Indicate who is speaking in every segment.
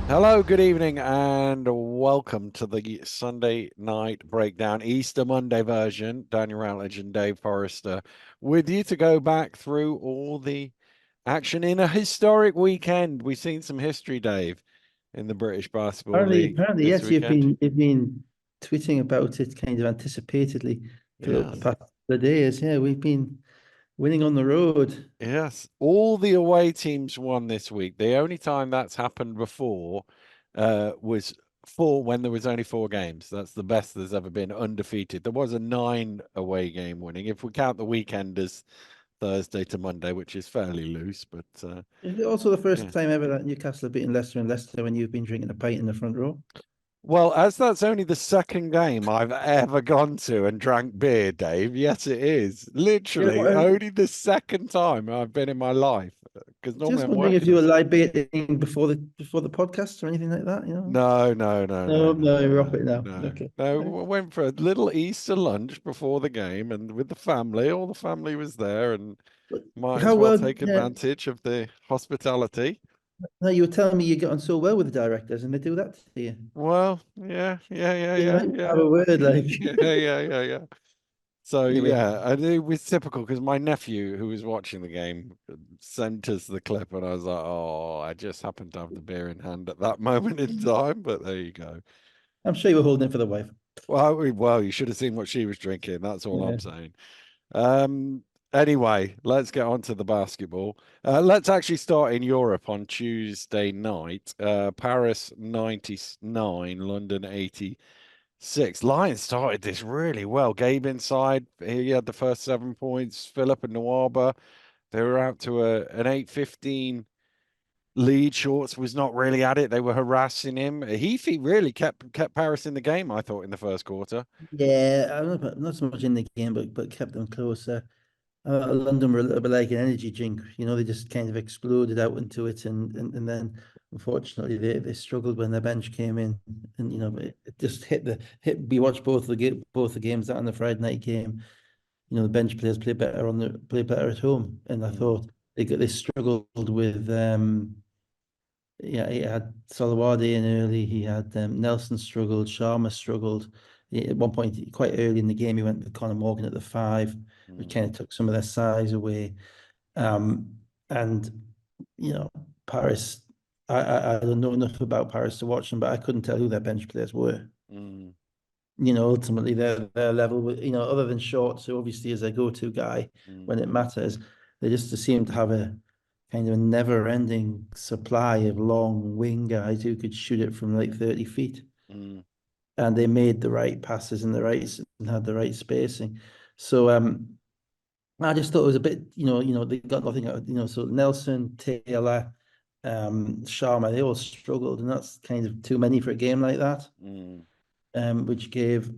Speaker 1: Hello, good evening, and welcome to the Sunday night breakdown, Easter Monday version. Daniel Routledge and Dave Forrester with you to go back through all the action in a historic weekend. We've seen some history, Dave, in the British Basketball League
Speaker 2: Apparently,
Speaker 1: this
Speaker 2: yes,
Speaker 1: weekend.
Speaker 2: you've been tweeting about it kind of anticipatedly for the
Speaker 1: Yes,
Speaker 2: past couple of days. Yeah, we've been winning on the road.
Speaker 1: yes. All the away teams won this week. The only time that's happened before was when there was only 4 games. That's the best there's ever been undefeated. There was a 9 away game winning, if we count the weekend as Thursday to Monday, which is fairly loose. But
Speaker 2: Is it also the
Speaker 1: yeah.
Speaker 2: first time ever that Newcastle have beaten Leicester and Leicester when you've been drinking a pint in the front row?
Speaker 1: Well, as that's only the second game I've ever gone to and drank beer, Dave. Yes, it is.
Speaker 2: Yeah,
Speaker 1: Literally only the second time I've been in my life. Because normally
Speaker 2: just
Speaker 1: I'm
Speaker 2: wondering if
Speaker 1: working
Speaker 2: you
Speaker 1: or
Speaker 2: were
Speaker 1: something.
Speaker 2: libating before the podcast or anything like that, you know?
Speaker 1: No, no, no, no,
Speaker 2: No,
Speaker 1: no,
Speaker 2: no, you're off
Speaker 1: no,
Speaker 2: it now.
Speaker 1: no.
Speaker 2: Okay.
Speaker 1: No,
Speaker 2: Right.
Speaker 1: we went for a little Easter lunch before the game and with the family. All the family was there and
Speaker 2: But
Speaker 1: might
Speaker 2: how
Speaker 1: as well
Speaker 2: well,
Speaker 1: take
Speaker 2: yeah,
Speaker 1: advantage of the hospitality.
Speaker 2: no, you were telling me you get on so well with the directors and they do that to you.
Speaker 1: Well, yeah, yeah, yeah,
Speaker 2: You
Speaker 1: yeah,
Speaker 2: might have
Speaker 1: yeah.
Speaker 2: a word like
Speaker 1: Yeah, yeah, yeah, yeah. So
Speaker 2: anyway.
Speaker 1: yeah, and it was typical because my nephew, who was watching the game, sent us the clip, and I was like, "Oh, I just happened to have the beer in hand at that moment in time." But there you go.
Speaker 2: I'm sure you were holding it for the wife.
Speaker 1: Well, you should have seen what she was drinking. That's all
Speaker 2: Yeah.
Speaker 1: I'm saying. Um, anyway, let's get on to the basketball. Let's actually start in Europe on Tuesday night. Paris 99, London 86. Lions started this really well. Gabe inside, he had the first 7 points. Philip and Nwaba, they were out to an 8-15 lead. Shorts was not really at it. They were harassing him. Heafy really kept Paris in the game, I thought, in the first quarter.
Speaker 2: Yeah, I don't know, not so much in the game, but kept them closer. London were a little bit like an energy drink, you know, they just kind of exploded out into it, and then unfortunately they struggled when their bench came in, and you know it just hit. We watched both the games that on the Friday night game. You know, the bench players play better at home, and I
Speaker 1: Mm,
Speaker 2: thought they struggled with yeah, he had Solowade in early. He had Nelson struggled. Sharma struggled. At one point, quite early in the game, he went with Conor Morgan at the 5, which
Speaker 1: mm,
Speaker 2: kind of took some of their size away. Um, and you know, Paris. I don't know enough about Paris to watch them, but I couldn't tell who their bench players were.
Speaker 1: mm,
Speaker 2: You know, ultimately their level, you know, other than Shorts, who obviously is a go-to guy
Speaker 1: mm,
Speaker 2: when it matters, they just seem to have a kind of a never-ending supply of long wing guys who could shoot it from like 30 feet.
Speaker 1: mm.
Speaker 2: And they made the right passes and and had the right spacing. So I just thought it was a bit, they got nothing out, so Nelson, Taylor, Sharma, they all struggled, and that's kind of too many for a game like that.
Speaker 1: Mm.
Speaker 2: Which gave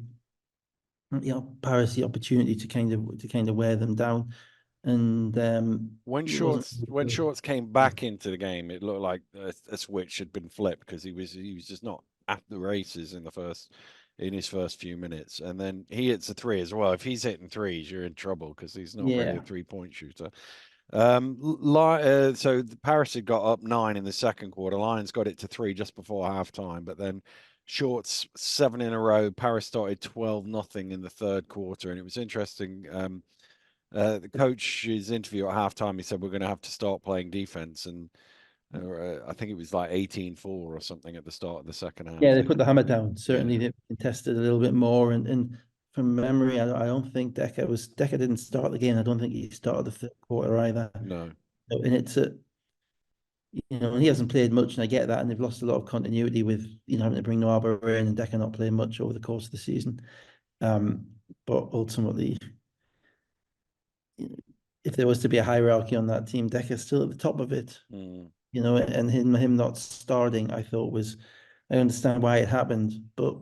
Speaker 2: Paris the opportunity to kind of wear them down, and it wasn't.
Speaker 1: When Shorts came back into the game, it looked like a switch had been flipped because he was just not at the races in his first few minutes, and then he hits a three as well. If he's hitting threes, you're in trouble because he's not really a
Speaker 2: Yeah,
Speaker 1: 3-point shooter. So Paris had got up 9 in the second quarter. Lions got it to 3 just before halftime, but then Shorts 7 in a row. Paris started 12-0 in the third quarter, and it was interesting. The coach's interview at halftime, he said we're going to have to start playing defense, and I think it was like 18-4 or something at the start of the second
Speaker 2: yeah,
Speaker 1: half.
Speaker 2: they put the hammer down. Certainly,
Speaker 1: Yeah,
Speaker 2: they contested a little bit more, and from memory, I don't think Decker didn't start the game. I don't think he started the third quarter either.
Speaker 1: no,
Speaker 2: So, and it's a he hasn't played much, and I get that, and they've lost a lot of continuity with having to bring Noah in and Decker not playing much over the course of the season. Um, but ultimately, if there was to be a hierarchy on that team, Decker's still at the top of it.
Speaker 1: mm,
Speaker 2: And him not starting, I thought was, I understand why it happened, but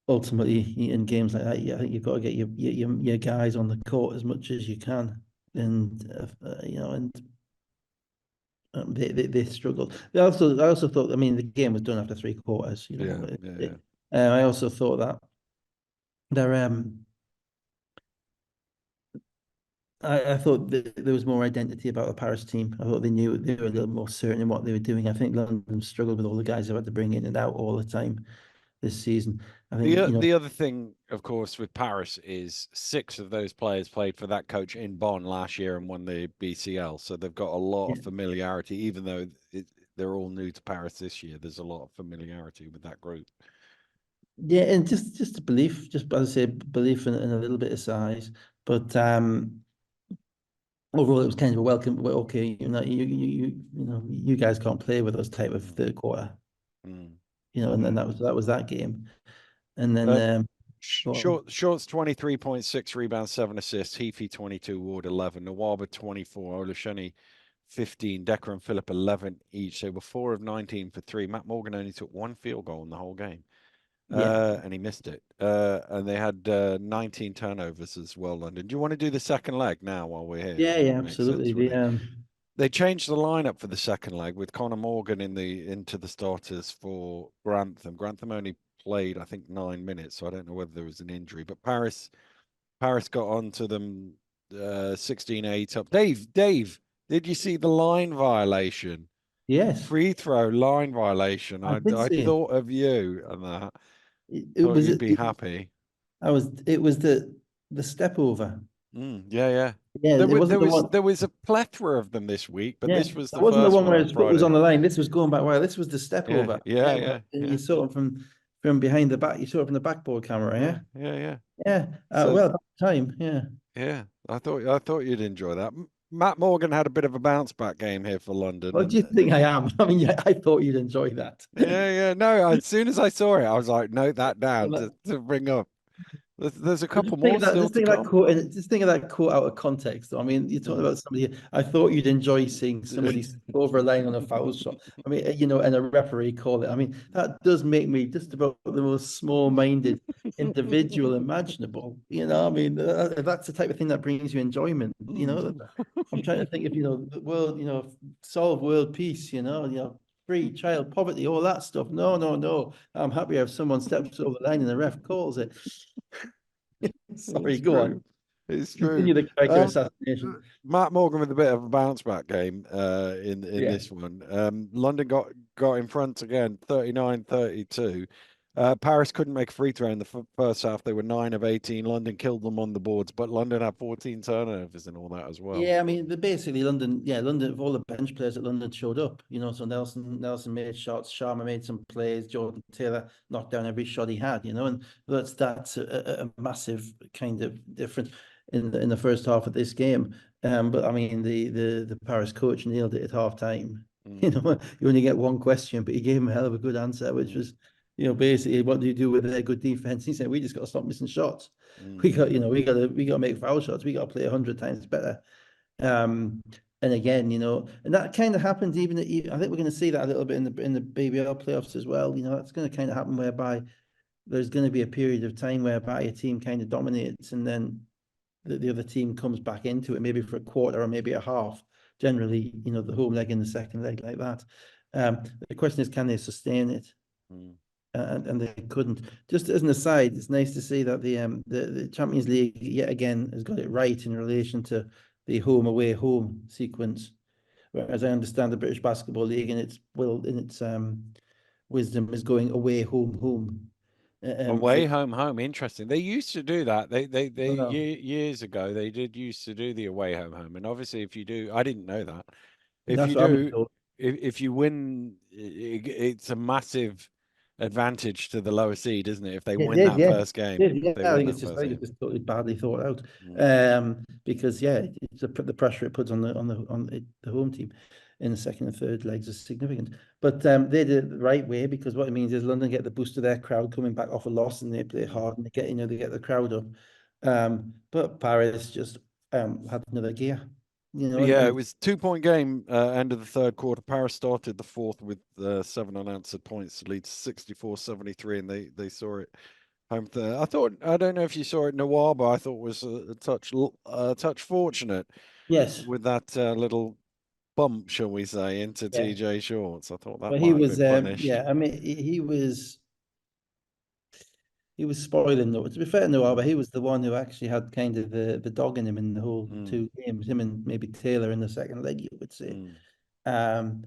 Speaker 2: ultimately in games like that, I think you've got to get your guys on the court as much as you can, and they struggled. I also thought, I mean, the game was done after 3 quarters.
Speaker 1: yeah, yeah, yeah.
Speaker 2: I also thought that their I thought that there was more identity about the Paris team. I thought they were a little more certain in what they were doing. I think London struggled with all the guys they've had to bring in and out all the time this season. I think,
Speaker 1: The other thing, of course, with Paris is six of those players played for that coach in Bonn last year and won the BCL, so they've got a lot
Speaker 2: yeah,
Speaker 1: of familiarity. Even though they're all new to Paris this year, there's a lot of familiarity with that group.
Speaker 2: yeah, and just a belief, just as I say, belief and a little bit of size. But overall, it was kind of a welcome. Well, okay, you guys can't play with us type of
Speaker 1: Mm,
Speaker 2: third quarter,
Speaker 1: mm,
Speaker 2: and then
Speaker 1: yeah.
Speaker 2: that was that game. And then
Speaker 1: Uh,
Speaker 2: go on.
Speaker 1: Shorts 23.6 rebounds, 7 assists. Heafy 22, Ward 11, Nawaba 24, Olusheni 15, Decker and Phillip 11 each. They were 4 of 19 for 3. Matt Morgan only took 1 field goal in the whole game.
Speaker 2: Yeah,
Speaker 1: And he missed it. And they had 19 turnovers as well, London. Do you want to do the second leg now while we're here?
Speaker 2: yeah, yeah,
Speaker 1: Makes
Speaker 2: absolutely.
Speaker 1: sense, really. They changed the lineup for the second leg with Connor Morgan into the starters for Grantham. Grantham only played, I think, 9 minutes, so I don't know whether there was an injury. But Paris got on to them 16-8 up. Dave, did you see the line violation?
Speaker 2: Yes,
Speaker 1: Free throw line violation.
Speaker 2: I did
Speaker 1: I
Speaker 2: see it.
Speaker 1: thought of you and that.
Speaker 2: It
Speaker 1: Thought
Speaker 2: was
Speaker 1: you'd
Speaker 2: it.
Speaker 1: be happy.
Speaker 2: It was the step over.
Speaker 1: Yeah, yeah.
Speaker 2: Yeah,
Speaker 1: There
Speaker 2: it
Speaker 1: was
Speaker 2: wasn't the one.
Speaker 1: there was a plethora of them this week, but
Speaker 2: Yeah,
Speaker 1: this was
Speaker 2: that
Speaker 1: the
Speaker 2: wasn't the
Speaker 1: first
Speaker 2: one
Speaker 1: one
Speaker 2: where
Speaker 1: on
Speaker 2: his foot was
Speaker 1: Friday.
Speaker 2: on the line. This was going back. Well, this was the step
Speaker 1: Yeah,
Speaker 2: over.
Speaker 1: yeah,
Speaker 2: Yeah,
Speaker 1: yeah,
Speaker 2: you
Speaker 1: yeah,
Speaker 2: saw it from behind the back. You saw it from the backboard camera.
Speaker 1: yeah,
Speaker 2: Yeah,
Speaker 1: yeah, yeah.
Speaker 2: yeah.
Speaker 1: So
Speaker 2: Well, about time. Yeah.
Speaker 1: yeah, I thought you'd enjoy that. Matt Morgan had a bit of a bounce back game here for London,
Speaker 2: What do
Speaker 1: and
Speaker 2: you think I am? I mean, yeah, I thought you'd enjoy that.
Speaker 1: yeah, yeah. No, as soon as I saw it, I was like, note that down to bring up. There's a
Speaker 2: But
Speaker 1: couple more still
Speaker 2: just
Speaker 1: to
Speaker 2: think of that
Speaker 1: come.
Speaker 2: quote, and just think of that quote out of context. I mean, you're talking
Speaker 1: Mm.
Speaker 2: about somebody. I thought you'd enjoy seeing somebody step over a line on a foul shot. I mean, and a referee call it. I mean, that does make me just about the most small-minded individual imaginable. I mean, that's the type of thing that brings you enjoyment.
Speaker 1: Mm.
Speaker 2: I'm trying to think of the world, solve world peace. Free child poverty, all that stuff. No, no, no. I'm happy if someone steps over the line and the ref calls it. Sorry,
Speaker 1: It's
Speaker 2: go on.
Speaker 1: true. It's true.
Speaker 2: Continue the character
Speaker 1: Um,
Speaker 2: assassination.
Speaker 1: Matt Morgan with a bit of a bounce back game in
Speaker 2: Yeah.
Speaker 1: this one. London got in front again, 39-32. Paris couldn't make a free throw in the first half. They were 9 of 18. London killed them on the boards, but London had 14 turnovers and all that as well.
Speaker 2: Yeah, I mean, basically London, yeah, London, of all the bench players at London showed up, so Nelson made shots, Sharma made some plays, Jordan Taylor knocked down every shot he had, and that's a massive kind of difference in the first half of this game. But I mean, the Paris coach nailed it at half time.
Speaker 1: Mm,
Speaker 2: You only get one question, but he gave him a hell of a good answer, which
Speaker 1: mm,
Speaker 2: was, basically, what do you do with their good defense? He said, we just got to stop missing shots.
Speaker 1: mm,
Speaker 2: We got to make foul shots. We got to play 100 times better. Um, and again, and that kind of happens I think we're going to see that a little bit in the BBL playoffs as well. That's going to kind of happen whereby there's going to be a period of time whereby a team kind of dominates and then the other team comes back into it, maybe for a quarter or maybe a half. Generally, the home leg and the second leg like that. The question is, can they sustain it?
Speaker 1: mm.
Speaker 2: And they couldn't. Just as an aside, it's nice to see that the Champions League yet again has got it right in relation to the home away home sequence. Whereas I understand the British Basketball League in its wisdom is going away home home. For
Speaker 1: Away, home, home. Interesting. They used to do that.
Speaker 2: well,
Speaker 1: Years ago, they did used to do the away, home, home. And obviously, if you do, I didn't know that. If
Speaker 2: that's
Speaker 1: you
Speaker 2: what I've been
Speaker 1: do,
Speaker 2: told.
Speaker 1: if you win, it's a massive advantage to the lower seed, isn't it? If they
Speaker 2: It
Speaker 1: win
Speaker 2: did,
Speaker 1: that
Speaker 2: yeah.
Speaker 1: first game,
Speaker 2: Did,
Speaker 1: if
Speaker 2: yeah.
Speaker 1: they win that
Speaker 2: I
Speaker 1: first
Speaker 2: think it's
Speaker 1: game.
Speaker 2: just totally badly thought out.
Speaker 1: Mm,
Speaker 2: Because yeah, it's the pressure it puts on the home team in the second and third legs is significant. But they did it the right way because what it means is London get the boost of their crowd coming back off a loss and they play
Speaker 1: mm.
Speaker 2: hard and they get the crowd up. But Paris just had another gear,
Speaker 1: Yeah, it
Speaker 2: and
Speaker 1: was 2 point game, end of the third quarter. Paris started the fourth with 7 unanswered points to lead to 64-73, and they saw it home there. I don't know if you saw it, Nawaba, I thought was a touch fortunate
Speaker 2: yes,
Speaker 1: with that little bump, shall we say, into
Speaker 2: yeah.
Speaker 1: TJ Shorts. I thought that
Speaker 2: But he
Speaker 1: might have
Speaker 2: was,
Speaker 1: been punished.
Speaker 2: yeah. I mean, he was. he was spoiling though. To be fair to Noah, but he was the one who actually had kind of the dog in him in the whole
Speaker 1: Mm,
Speaker 2: two games. Him and maybe Taylor in the second leg, you would say.
Speaker 1: mm,
Speaker 2: Um,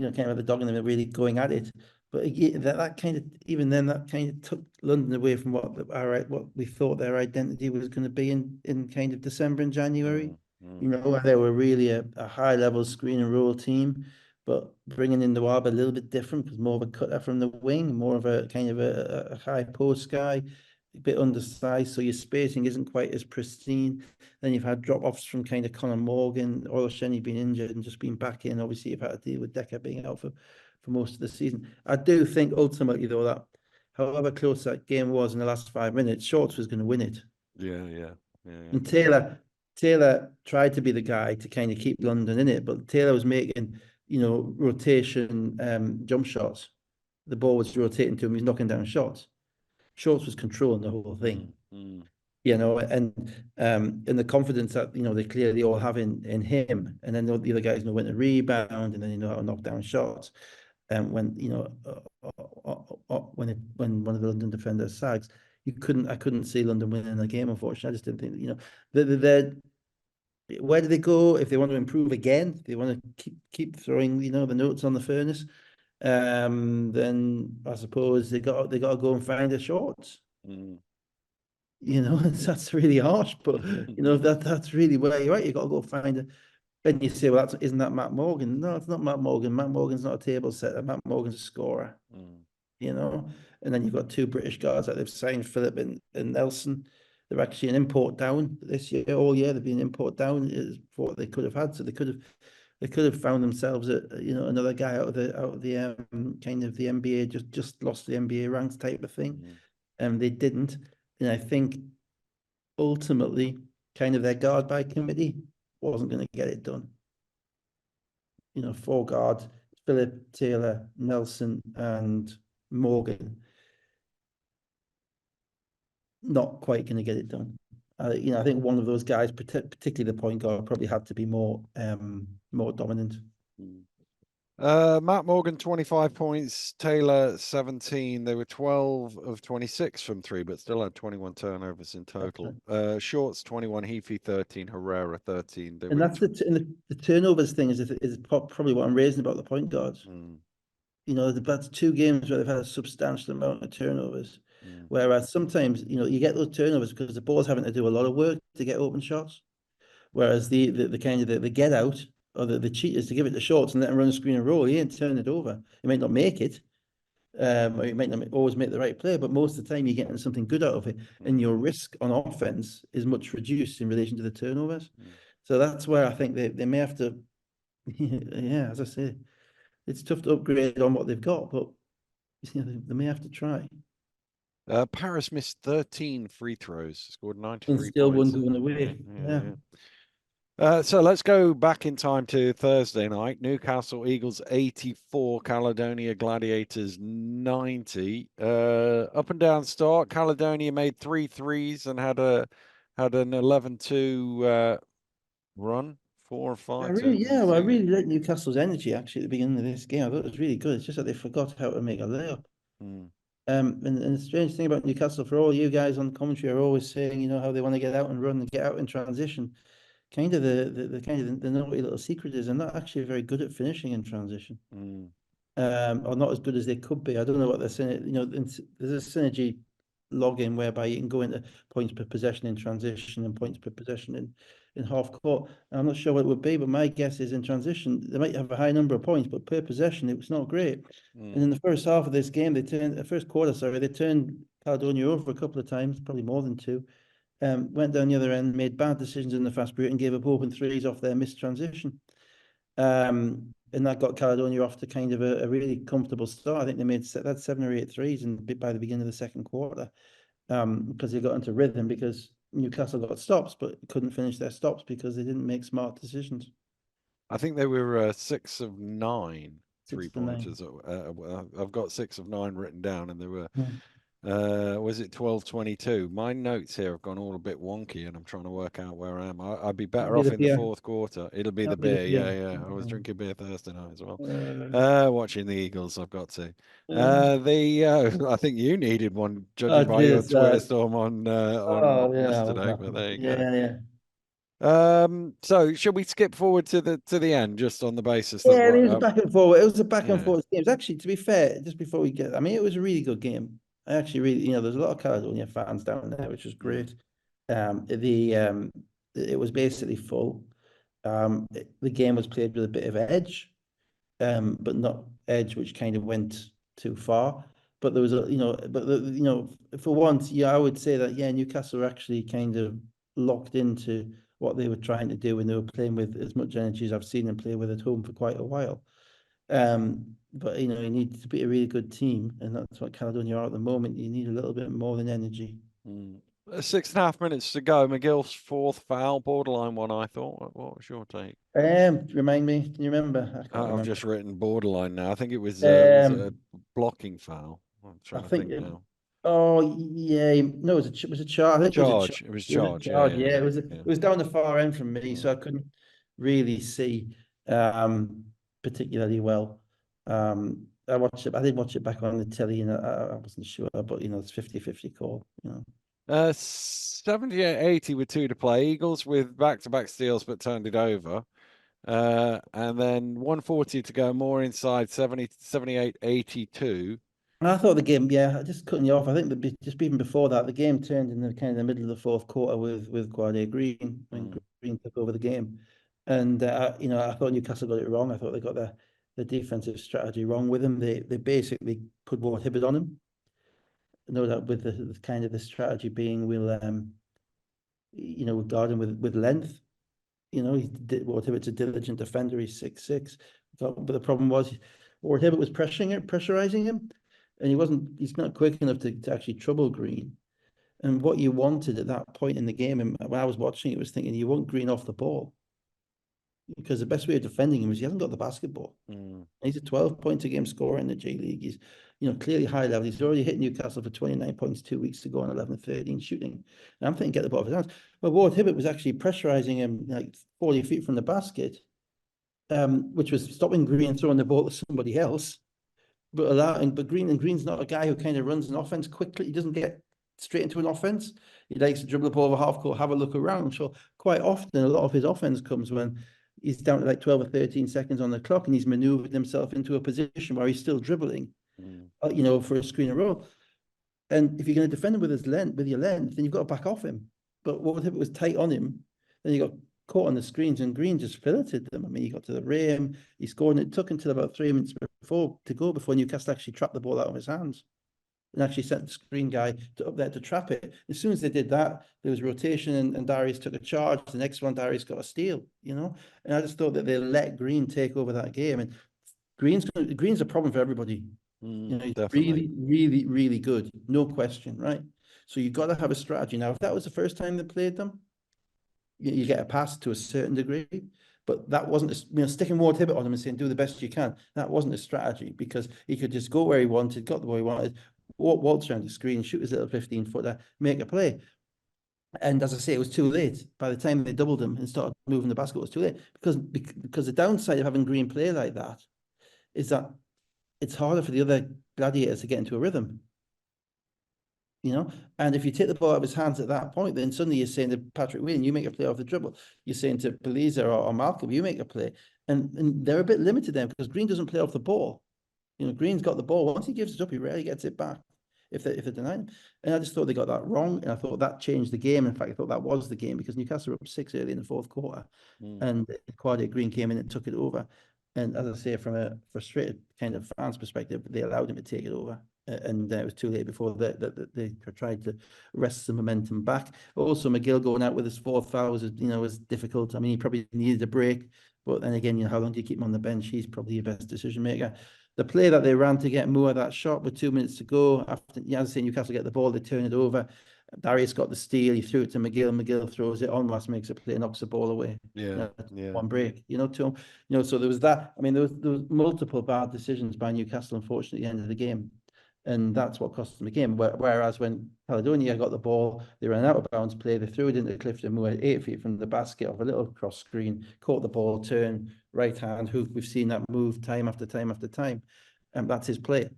Speaker 2: kind of the dog in them really going at it. But again, that kind of even then that kind of took London away from what we thought their identity was going to be in kind of December and January.
Speaker 1: mm, mm,
Speaker 2: Where they were really a high level screen and roll team, but bringing in the Wab a little bit different because more of a cutter from the wing, more of a kind of a high post guy, a bit undersized, so your spacing isn't quite as pristine. Then you've had drop offs from kind of Conor Morgan, or Shenny being injured and just being back in. Obviously, you've had to deal with Decker being out for most of the season. I do think ultimately, though, that however close that game was in the last 5 minutes, Shorts was going to win it.
Speaker 1: yeah, yeah, yeah, yeah.
Speaker 2: And Taylor tried to be the guy to kind of keep London in it, but Taylor was making, rotation jump shots. The ball was rotating to him, he's knocking down shots. Shorts was controlling the whole thing.
Speaker 1: Mm, mm,
Speaker 2: And the confidence that they clearly all have in him, and then the other guys know when to rebound, and then how to knock down shots. And when one of the London defenders sags, I couldn't see London winning a game. Unfortunately, I just didn't think they where do they go if they want to improve again? If they want to keep throwing the notes on the furnace, then I suppose they got to go and find their shorts.
Speaker 1: mm.
Speaker 2: That's really harsh, but that's really where you're at. You got to go find it. And you say, well, isn't that Matt Morgan? No, it's not Matt Morgan. Matt Morgan's not a table setter. Matt Morgan's a scorer.
Speaker 1: Mm,
Speaker 2: you know. And then you've got two British guards that they've signed, Philip and Nelson. They're actually an import down this year. All year they've been import down is what they could have had. So they could have found themselves another guy out of the kind of the NBA just lost the NBA ranks type of thing.
Speaker 1: mm.
Speaker 2: And they didn't. And I think ultimately kind of their guard by committee wasn't going to get it done. Four guards, Philip, Taylor, Nelson, and Morgan, not quite going to get it done. I think one of those guys, particularly the point guard, probably had to be more dominant.
Speaker 1: Mm. Matt Morgan, 25 points. Taylor, 17. They were 12 of 26 from three, but still had 21 turnovers in total. Shorts, 21. Heafy, 13. Herrera, 13.
Speaker 2: And that's the turnovers thing is probably what I'm raising about the point guards.
Speaker 1: Mm,
Speaker 2: That's two games where they've had a substantial amount of turnovers.
Speaker 1: mm,
Speaker 2: Whereas sometimes, you get those turnovers because the ball's having to do a lot of work to get open shots. Whereas the kind of the get out or the cheaters to give it to Shorts and let him run a screen and roll, he ain't turning it over. He might not make it, or he might not always make the right play, but most of the time you're getting something good out of it, and
Speaker 1: mm,
Speaker 2: your risk on offense is much reduced in relation to the turnovers.
Speaker 1: mm.
Speaker 2: So that's where I think they may have to, yeah, as I say, it's tough to upgrade on what they've got, but they may have to try.
Speaker 1: Paris missed 13 free throws, scored
Speaker 2: And
Speaker 1: 93
Speaker 2: still
Speaker 1: points.
Speaker 2: one going
Speaker 1: Yeah,
Speaker 2: away.
Speaker 1: yeah,
Speaker 2: Yeah.
Speaker 1: yeah. So let's go back in time to Thursday night. Newcastle Eagles 84, Caledonia Gladiators 90. Up and down start. Caledonia made 3 threes and had an 11-2 run, 4 or 5
Speaker 2: Well, I
Speaker 1: turnovers.
Speaker 2: really like Newcastle's energy actually at the beginning of this game. I thought it was really good. It's just that they forgot how to make a layup.
Speaker 1: Mm,
Speaker 2: And the strange thing about Newcastle, for all you guys on commentary are always saying, how they want to get out and run and get out in transition. Kind of the kind of the naughty little secret is they're not actually very good at finishing in transition.
Speaker 1: mm,
Speaker 2: Or not as good as they could be. I don't know what they're saying. There's a synergy login whereby you can go into points per possession in transition and points per possession in half court. I'm not sure what it would be, but my guess is in transition they might have a high number of points, but per possession it was not great. And
Speaker 1: mm,
Speaker 2: in the first half of this game, the first quarter, sorry, they turned Caledonia over a couple of times, probably more than two. Went down the other end, made bad decisions in the fast break, and gave up open threes off their missed transition. And that got Caledonia off to kind of a really comfortable start. I think they made that 7 or 8 threes by the beginning of the second quarter, because they got into rhythm because Newcastle got stops, but couldn't finish their stops because they didn't make smart decisions.
Speaker 1: I think they were 6 of 9
Speaker 2: 6 to 9.
Speaker 1: three-pointers. I've got 6 of 9 written down, and they were
Speaker 2: Hmm.
Speaker 1: Was it 12:22? My notes here have gone all a bit wonky, and I'm trying to work out where I am. I'd be
Speaker 2: That'll
Speaker 1: better
Speaker 2: be
Speaker 1: off
Speaker 2: the
Speaker 1: in the
Speaker 2: beer.
Speaker 1: fourth quarter. It'll be the
Speaker 2: That'll be the
Speaker 1: beer.
Speaker 2: beer.
Speaker 1: Yeah, yeah. I was drinking beer Thursday night as well.
Speaker 2: Uh,
Speaker 1: Watching the Eagles, I've got to.
Speaker 2: uh,
Speaker 1: I think you needed one,
Speaker 2: oh,
Speaker 1: judging by your
Speaker 2: Jesus.
Speaker 1: Twitter storm on
Speaker 2: Oh, yeah, I was
Speaker 1: yesterday. But
Speaker 2: laughing.
Speaker 1: there you go.
Speaker 2: Yeah, yeah.
Speaker 1: So should we skip forward to the end, just on the basis that
Speaker 2: Yeah, it
Speaker 1: what?
Speaker 2: was a back and forward. It was a back and
Speaker 1: Yeah.
Speaker 2: forth game. It was actually, to be fair, just before we get, I mean, it was a really good game. I actually really, there's a lot of Caledonia fans down there, which was
Speaker 1: Mm,
Speaker 2: great. It was basically full. The game was played with a bit of edge, but not edge, which kind of went too far. But there was for once, yeah, I would say that, yeah, Newcastle were actually kind of locked into what they were trying to do, and they were playing with as much energy as I've seen them play with at home for quite a while. But you need to be a really good team, and that's what Caledonia are at the moment. You need a little bit more than energy.
Speaker 1: mm. 6.5 minutes to go. McGill's fourth foul, borderline one, I thought. What was your take?
Speaker 2: Remind me, can you remember? I can't
Speaker 1: I've
Speaker 2: remember.
Speaker 1: just written borderline now. I think it was a
Speaker 2: Um,
Speaker 1: blocking foul. I'm
Speaker 2: I
Speaker 1: trying to
Speaker 2: think
Speaker 1: think now.
Speaker 2: Oh yeah, no, it was a charge. I think it was a charge.
Speaker 1: Charge. It was
Speaker 2: It was a
Speaker 1: charge. Yeah,
Speaker 2: charge.
Speaker 1: yeah,
Speaker 2: Yeah,
Speaker 1: yeah,
Speaker 2: it
Speaker 1: yeah.
Speaker 2: was down the far end from me, so
Speaker 1: Mm.
Speaker 2: I couldn't really see particularly well. I watched it. I did watch it back on the telly, and I wasn't sure, but it's 50-50 call.
Speaker 1: 78-80 with two to play. Eagles with back-to-back steals, but turned it over. And then 140 to go. More inside. 78-82.
Speaker 2: And I thought the game, yeah, just cutting you off. I think that just even before that, the game turned in the kind of the middle of the fourth quarter with Guardia Green when
Speaker 1: Mm,
Speaker 2: Green took over the game, and I thought Newcastle got it wrong. I thought they got the defensive strategy wrong with him. They basically put Ward Hibbert on him. No doubt with the kind of the strategy being we'll guard him with length. Ward Hibbert's a diligent defender. He's 6'6", but the problem was Ward Hibbert was pressurizing him, and he's not quick enough to actually trouble Green. And what you wanted at that point in the game, and when I was watching it, was thinking you want Green off the ball, because the best way of defending him is he hasn't got the basketball.
Speaker 1: mm,
Speaker 2: He's a 12 points a game scorer in the J League. He's clearly high level. He's already hit Newcastle for 29 points 2 weeks ago on 11-13 shooting. And I'm thinking get the ball off his hands. But Ward Hibbert was actually pressurizing him like 40 feet from the basket, which was stopping Green throwing the ball to somebody else. But Green's not a guy who kind of runs an offense quickly. He doesn't get straight into an offense. He likes to dribble the ball over half court, have a look around. So quite often, a lot of his offense comes when he's down to like 12 or 13 seconds on the clock, and he's maneuvered himself into a position where he's still dribbling,
Speaker 1: mm,
Speaker 2: for a screen and roll. And if you're going to defend him with your length, then you've got to back off him. But what if it was tight on him? Then you got caught on the screens, and Green just filleted them. I mean, he got to the rim, he scored, and it took until about 3 minutes before Newcastle actually trapped the ball out of his hands and actually sent the screen guy up there to trap it. As soon as they did that, there was rotation, and Darius took a charge. The next one, Darius got a steal, And I just thought that they let Green take over that game. And Green's a problem for everybody. He's
Speaker 1: definitely.
Speaker 2: really, really, really good. No question, right? So you got to have a strategy. Now, if that was the first time they played them, you get a pass to a certain degree, but that wasn't, sticking Ward Hibbert on him and saying, do the best you can. That wasn't a strategy, because he could just go where he wanted, got the ball he wanted, waltz around the screen, shoot his little 15-footer, make a play. And as I say, it was too late. By the time they doubled him and started moving the basket, it was too late, because the downside of having Green play like that is that it's harder for the other Gladiators to get into a rhythm. And if you take the ball out of his hands at that point, then suddenly you're saying to Patrick Whelan, you make a play off the dribble. You're saying to Beliza or Malcolm, you make a play. And they're a bit limited then, because Green doesn't play off the ball. Green's got the ball. Once he gives it up, he rarely gets it back if they're denying him. And I just thought they got that wrong. And I thought that changed the game. In fact, I thought that was the game, because Newcastle were up 6 early in the fourth quarter.
Speaker 1: Mm,
Speaker 2: And Quadia Green came in and took it over. And as I say, from a frustrated kind of fans perspective, they allowed him to take it over. And it was too late before they tried to wrest some momentum back. Also, McGill going out with his fourth foul was difficult. I mean, he probably needed a break. But then again, how long do you keep him on the bench? He's probably your best decision maker. The play that they ran to get Moore that shot with 2 minutes to go, after, as I say, Newcastle get the ball, they turn it over. Darius got the steal, he threw it to McGill, McGill throws it, Onwas makes a play, knocks the ball away.
Speaker 1: yeah, yeah.
Speaker 2: One break, to him. So there was that. I mean, there was multiple bad decisions by Newcastle, unfortunately, at the end of the game. And that's what cost them the game. Whereas when Caledonia got the ball, they ran out of bounds play, they threw it into Clifton Moore 8 feet from the basket off a little cross screen, caught the ball, turn, right hand hook. We've seen that move time after time after time. And that's his play.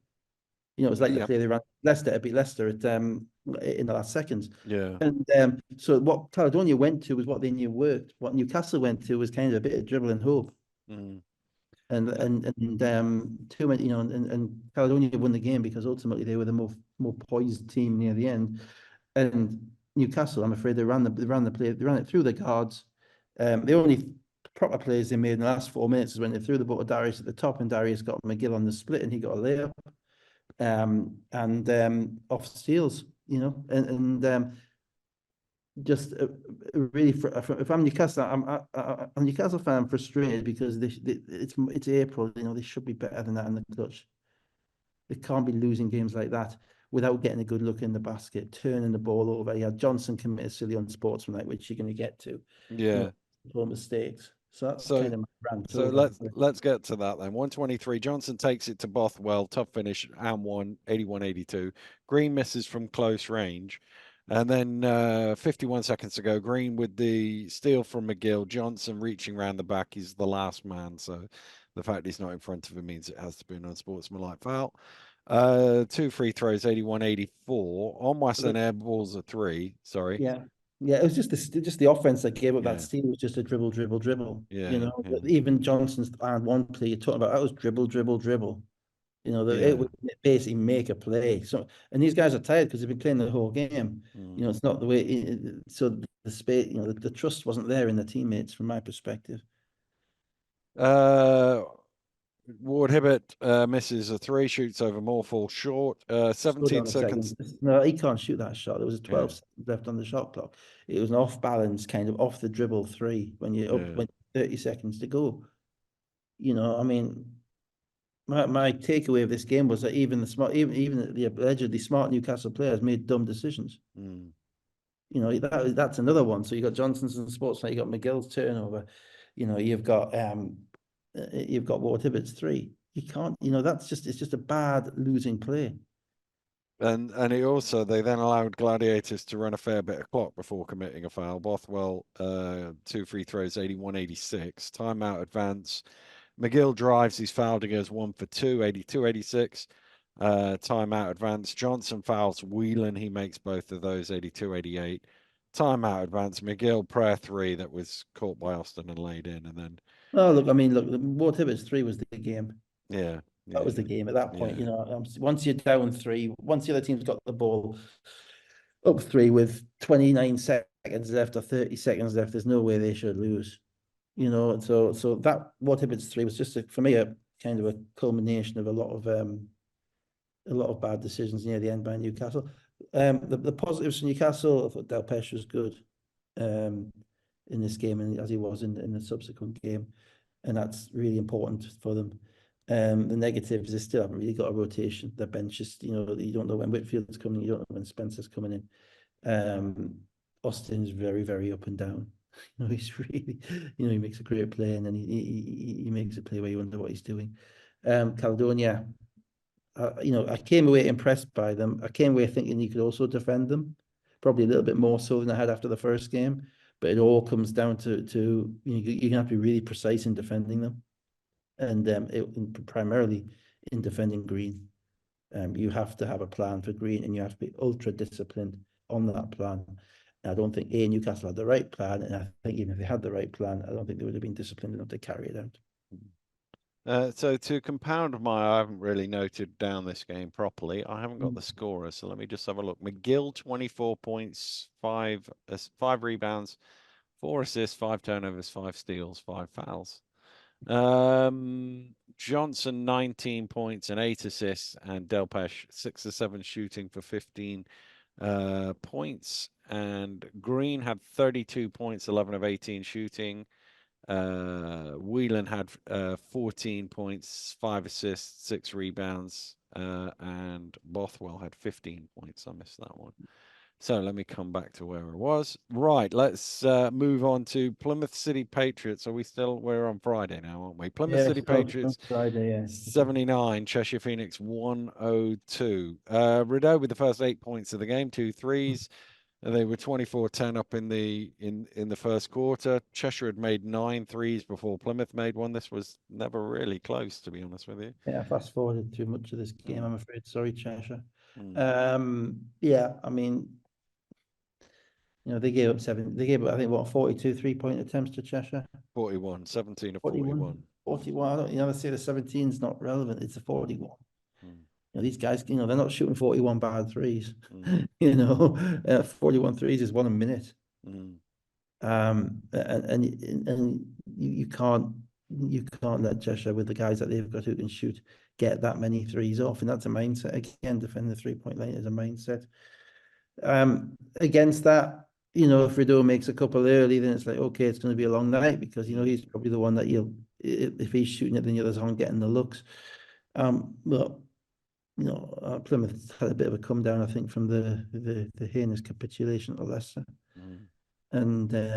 Speaker 2: You know, it was like the play they ran Leicester to beat Leicester in the last seconds.
Speaker 1: Yeah.
Speaker 2: And so what Caledonia went to was what they knew worked. What Newcastle went to was kind of a bit of dribble and hope.
Speaker 1: Mm.
Speaker 2: And too many, you know, and Caledonia won the game because ultimately they were the more poised team near the end. And Newcastle, I'm afraid they ran it through the guards. The only proper plays they made in the last 4 minutes is when they threw the ball to Darius at the top, and Darius got McGill on the split, and he got a layup. Off steals, you know, and just really, if I'm Newcastle, I'm a Newcastle fan. I'm frustrated because it's April. You know, they should be better than that in the clutch. They can't be losing games like that without getting a good look in the basket, turning the ball over. Yeah, Johnson committed silly unsportsmanlike, which you're going to get to.
Speaker 1: Yeah.
Speaker 2: You know, mistakes. So that's
Speaker 1: So
Speaker 2: kind of my rant
Speaker 1: so
Speaker 2: over.
Speaker 1: let's get to that then. 123. Johnson takes it to Bothwell. Tough finish and 81-82. Green misses from close range. And then 51 seconds to go. Green with the steal from McGill. Johnson reaching around the back. He's the last man. So the fact he's not in front of him means it has to be an unsportsmanlike foul. 2 free throws, 81-84. On my son air balls a 3. Sorry.
Speaker 2: Yeah. Yeah, it was just the offense that gave up that
Speaker 1: Yeah.
Speaker 2: steal was just a dribble, dribble, dribble. You
Speaker 1: Yeah.
Speaker 2: know,
Speaker 1: Yeah.
Speaker 2: even Johnson's and one play you're talking about, that was dribble, dribble, dribble. You know, it
Speaker 1: Yeah.
Speaker 2: would basically make a play. So, and these guys are tired because they've been playing the whole game. You know, it's not the way. So the space, you know, the trust wasn't there in the teammates from my perspective.
Speaker 1: Ward Hibbert misses a 3, shoots over more, falls short.
Speaker 2: Slow
Speaker 1: 17
Speaker 2: down a
Speaker 1: seconds.
Speaker 2: second. No, he can't shoot that shot. There was
Speaker 1: Yeah,
Speaker 2: 12 seconds left on the shot clock. It was an off balance, kind of off the dribble three when you're up
Speaker 1: yeah.
Speaker 2: when 30 seconds to go. You know, I mean, my takeaway of this game was that even the allegedly smart Newcastle players made dumb decisions.
Speaker 1: Mm.
Speaker 2: You know, that's another one. So you got Johnson's and sports, you got McGill's turnover. You know, you've got Ward Hibbert's 3. You can't, you know, it's just a bad losing play.
Speaker 1: And it also, they then allowed Gladiators to run a fair bit of clock before committing a foul. Bothwell, 2 free throws, 81-86. Timeout advance. McGill drives, he's fouled, he goes 1 for 2, 82-86. Timeout advance. Johnson fouls Whelan, he makes both of those, 82-88. Timeout advance. McGill prayer 3 that was caught by Austin and laid in, and then
Speaker 2: Oh, look, I mean, look, Ward Hibbert's 3 was the game.
Speaker 1: yeah,
Speaker 2: That was
Speaker 1: yeah,
Speaker 2: the game at that point.
Speaker 1: yeah.
Speaker 2: You know, once you're down 3, once the other team's got the ball up 3 with 29 seconds left or 30 seconds left, there's no way they should lose. You know, so that Ward Hibbert's 3 was just for me a kind of a culmination of a lot of bad decisions near the end by Newcastle. The positives for Newcastle, I thought Delpesh was good in this game, and as he was in the subsequent game, and that's really important for them. The negatives, they still haven't really got a rotation. Their bench is, you know, you don't know when Whitfield's coming, you don't know when Spencer's coming in. Austin's very, very up and down. You know, he's really, you know, he makes a great play, and then he makes a play where you wonder what he's doing. Caledonia, you know, I came away impressed by them. I came away thinking you could also defend them, probably a little bit more so than I had after the first game. But it all comes down to you know, you have to be really precise in defending them, and primarily in defending Green. You have to have a plan for Green, and you have to be ultra disciplined on that plan. And I don't think Newcastle had the right plan, and I think even if they had the right plan, I don't think they would have been disciplined enough to carry it out.
Speaker 1: So to compound I haven't really noted down this game properly. I haven't got the scorer, so let me just have a look. McGill, 24 points, 5 rebounds, 4 assists, 5 turnovers, 5 steals, 5 fouls. Johnson, 19 points and 8 assists, and Delpesh, 6 or 7 shooting for 15 points. And Green had 32 points, 11 of 18 shooting. Whelan had 14 points, 5 assists, 6 rebounds, and Bothwell had 15 points. I missed that one. So let me come back to where I was. Right, let's move on to Plymouth City Patriots. Are we still? We're on Friday now, aren't we? Plymouth
Speaker 2: Yeah,
Speaker 1: City
Speaker 2: still
Speaker 1: Patriots,
Speaker 2: Friday, yeah.
Speaker 1: 79, Cheshire Phoenix 102. Rideau with the first 8 points of the game, two threes. They were 24-10 up in the first quarter. Cheshire had made 9 threes before Plymouth made one. This was never really close, to be honest with you.
Speaker 2: Yeah, fast forwarded too much of this game,
Speaker 1: Mm,
Speaker 2: I'm afraid. Sorry, Cheshire.
Speaker 1: mm.
Speaker 2: Yeah, I mean, they gave up they gave up, I think, what, 42 3-point attempts to Cheshire?
Speaker 1: 41, 17 of
Speaker 2: 41.
Speaker 1: 41.
Speaker 2: 41. I don't, let's say the 17 is not relevant. It's a 41.
Speaker 1: Mm,
Speaker 2: These guys, they're not shooting 41 bad threes.
Speaker 1: mm,
Speaker 2: 41 threes is one a minute.
Speaker 1: mm,
Speaker 2: And you can't let Cheshire, with the guys that they've got who can shoot, get that many threes off. And that's a mindset. Again, defending the 3-point line is a mindset. Against that, if Rideau makes a couple early, then it's like, okay, it's going to be a long night, because he's probably the one that if he's shooting it, then the others aren't getting the looks. But Plymouth had a bit of a come down, I think, from the heinous capitulation of Leicester,
Speaker 1: mm.
Speaker 2: and their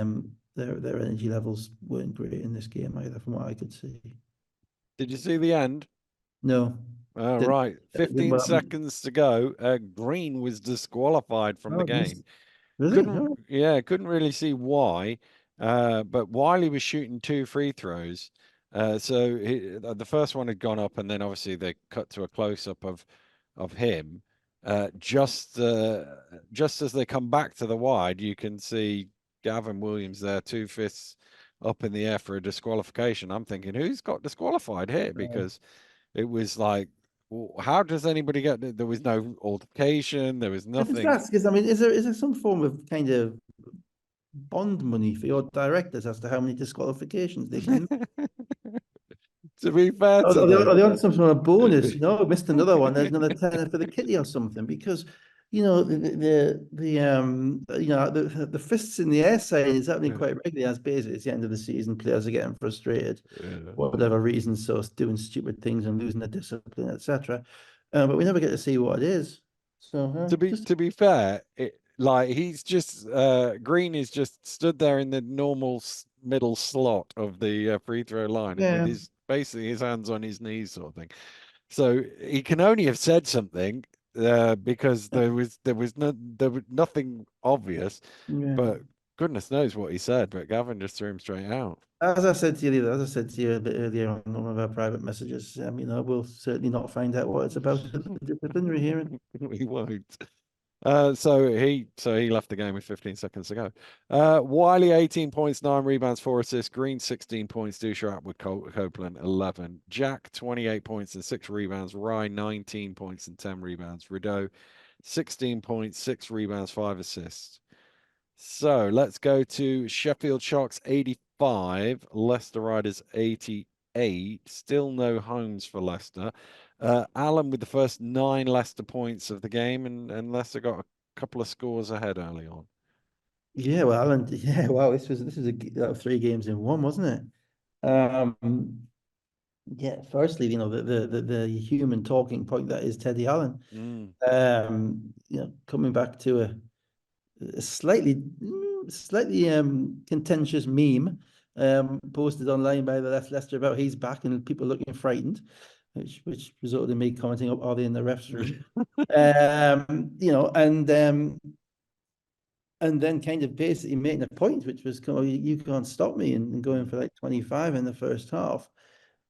Speaker 2: energy levels weren't great in this game either, from what I could see.
Speaker 1: Did you see the end?
Speaker 2: No,
Speaker 1: All
Speaker 2: didn't,
Speaker 1: right,
Speaker 2: didn't
Speaker 1: 15
Speaker 2: what happened?
Speaker 1: seconds to go. Green was disqualified from the
Speaker 2: Oh, missed.
Speaker 1: game.
Speaker 2: Really?
Speaker 1: Couldn't,
Speaker 2: Oh,
Speaker 1: yeah, couldn't really see why. But Wiley was shooting 2 free throws. So the first one had gone up, and then obviously they cut to a close up of him. Just as they come back to the wide, you can see Gavin Williams there, 2 fists up in the air for a disqualification. I'm thinking, who's got disqualified here? Because it was like, how does anybody get? There was no altercation. There was
Speaker 2: I just
Speaker 1: nothing.
Speaker 2: ask, because I mean, is there some form of kind of bond money for your directors as to how many disqualifications they can?
Speaker 1: To be fair
Speaker 2: Or
Speaker 1: to
Speaker 2: are they
Speaker 1: them,
Speaker 2: on some sort of bonus? Missed another one. There's another tenner for the kitty or something. Because the fists in the air side is happening quite regularly, as basically it's the end of the season. Players are getting frustrated
Speaker 1: yeah.
Speaker 2: for whatever reason, so doing stupid things and losing their discipline, etc. But we never get to see what it is. So just
Speaker 1: To be fair, like he's just Green is just stood there in the normal middle slot of the free throw line, and with
Speaker 2: yeah,
Speaker 1: his basically his hands on his knees, sort of thing. So he can only have said something because there was nothing obvious,
Speaker 2: yeah.
Speaker 1: but goodness knows what he said. But Gavin just threw him straight out.
Speaker 2: As I said to you a bit earlier on one of our private messages, we'll certainly not find out what it's about at the disciplinary hearing.
Speaker 1: We won't. So he left the game with 15 seconds to go. Wiley 18 points, 9 rebounds, 4 assists. Green 16 points. Dusha with Copeland 11. Jack 28 points and 6 rebounds. Rye 19 points and 10 rebounds. Rideau 16 points, 6 rebounds, 5 assists. So let's go to Sheffield Sharks 85, Leicester Riders 88. Still no homes for Leicester. Allen with the first 9 Leicester points of the game, and Leicester got a couple of scores ahead early on.
Speaker 2: Yeah, well, and yeah, wow, this was a 3 games in 1, wasn't it? Yeah, firstly, the human talking point that is Teddy Allen.
Speaker 1: Mm.
Speaker 2: Coming back to a slightly contentious meme posted online by the Leicester about he's back and people looking frightened, which resulted in me commenting, are they in the ref's room? And then kind of basically making a point, which was, you can't stop me, and going for like 25 in the first half.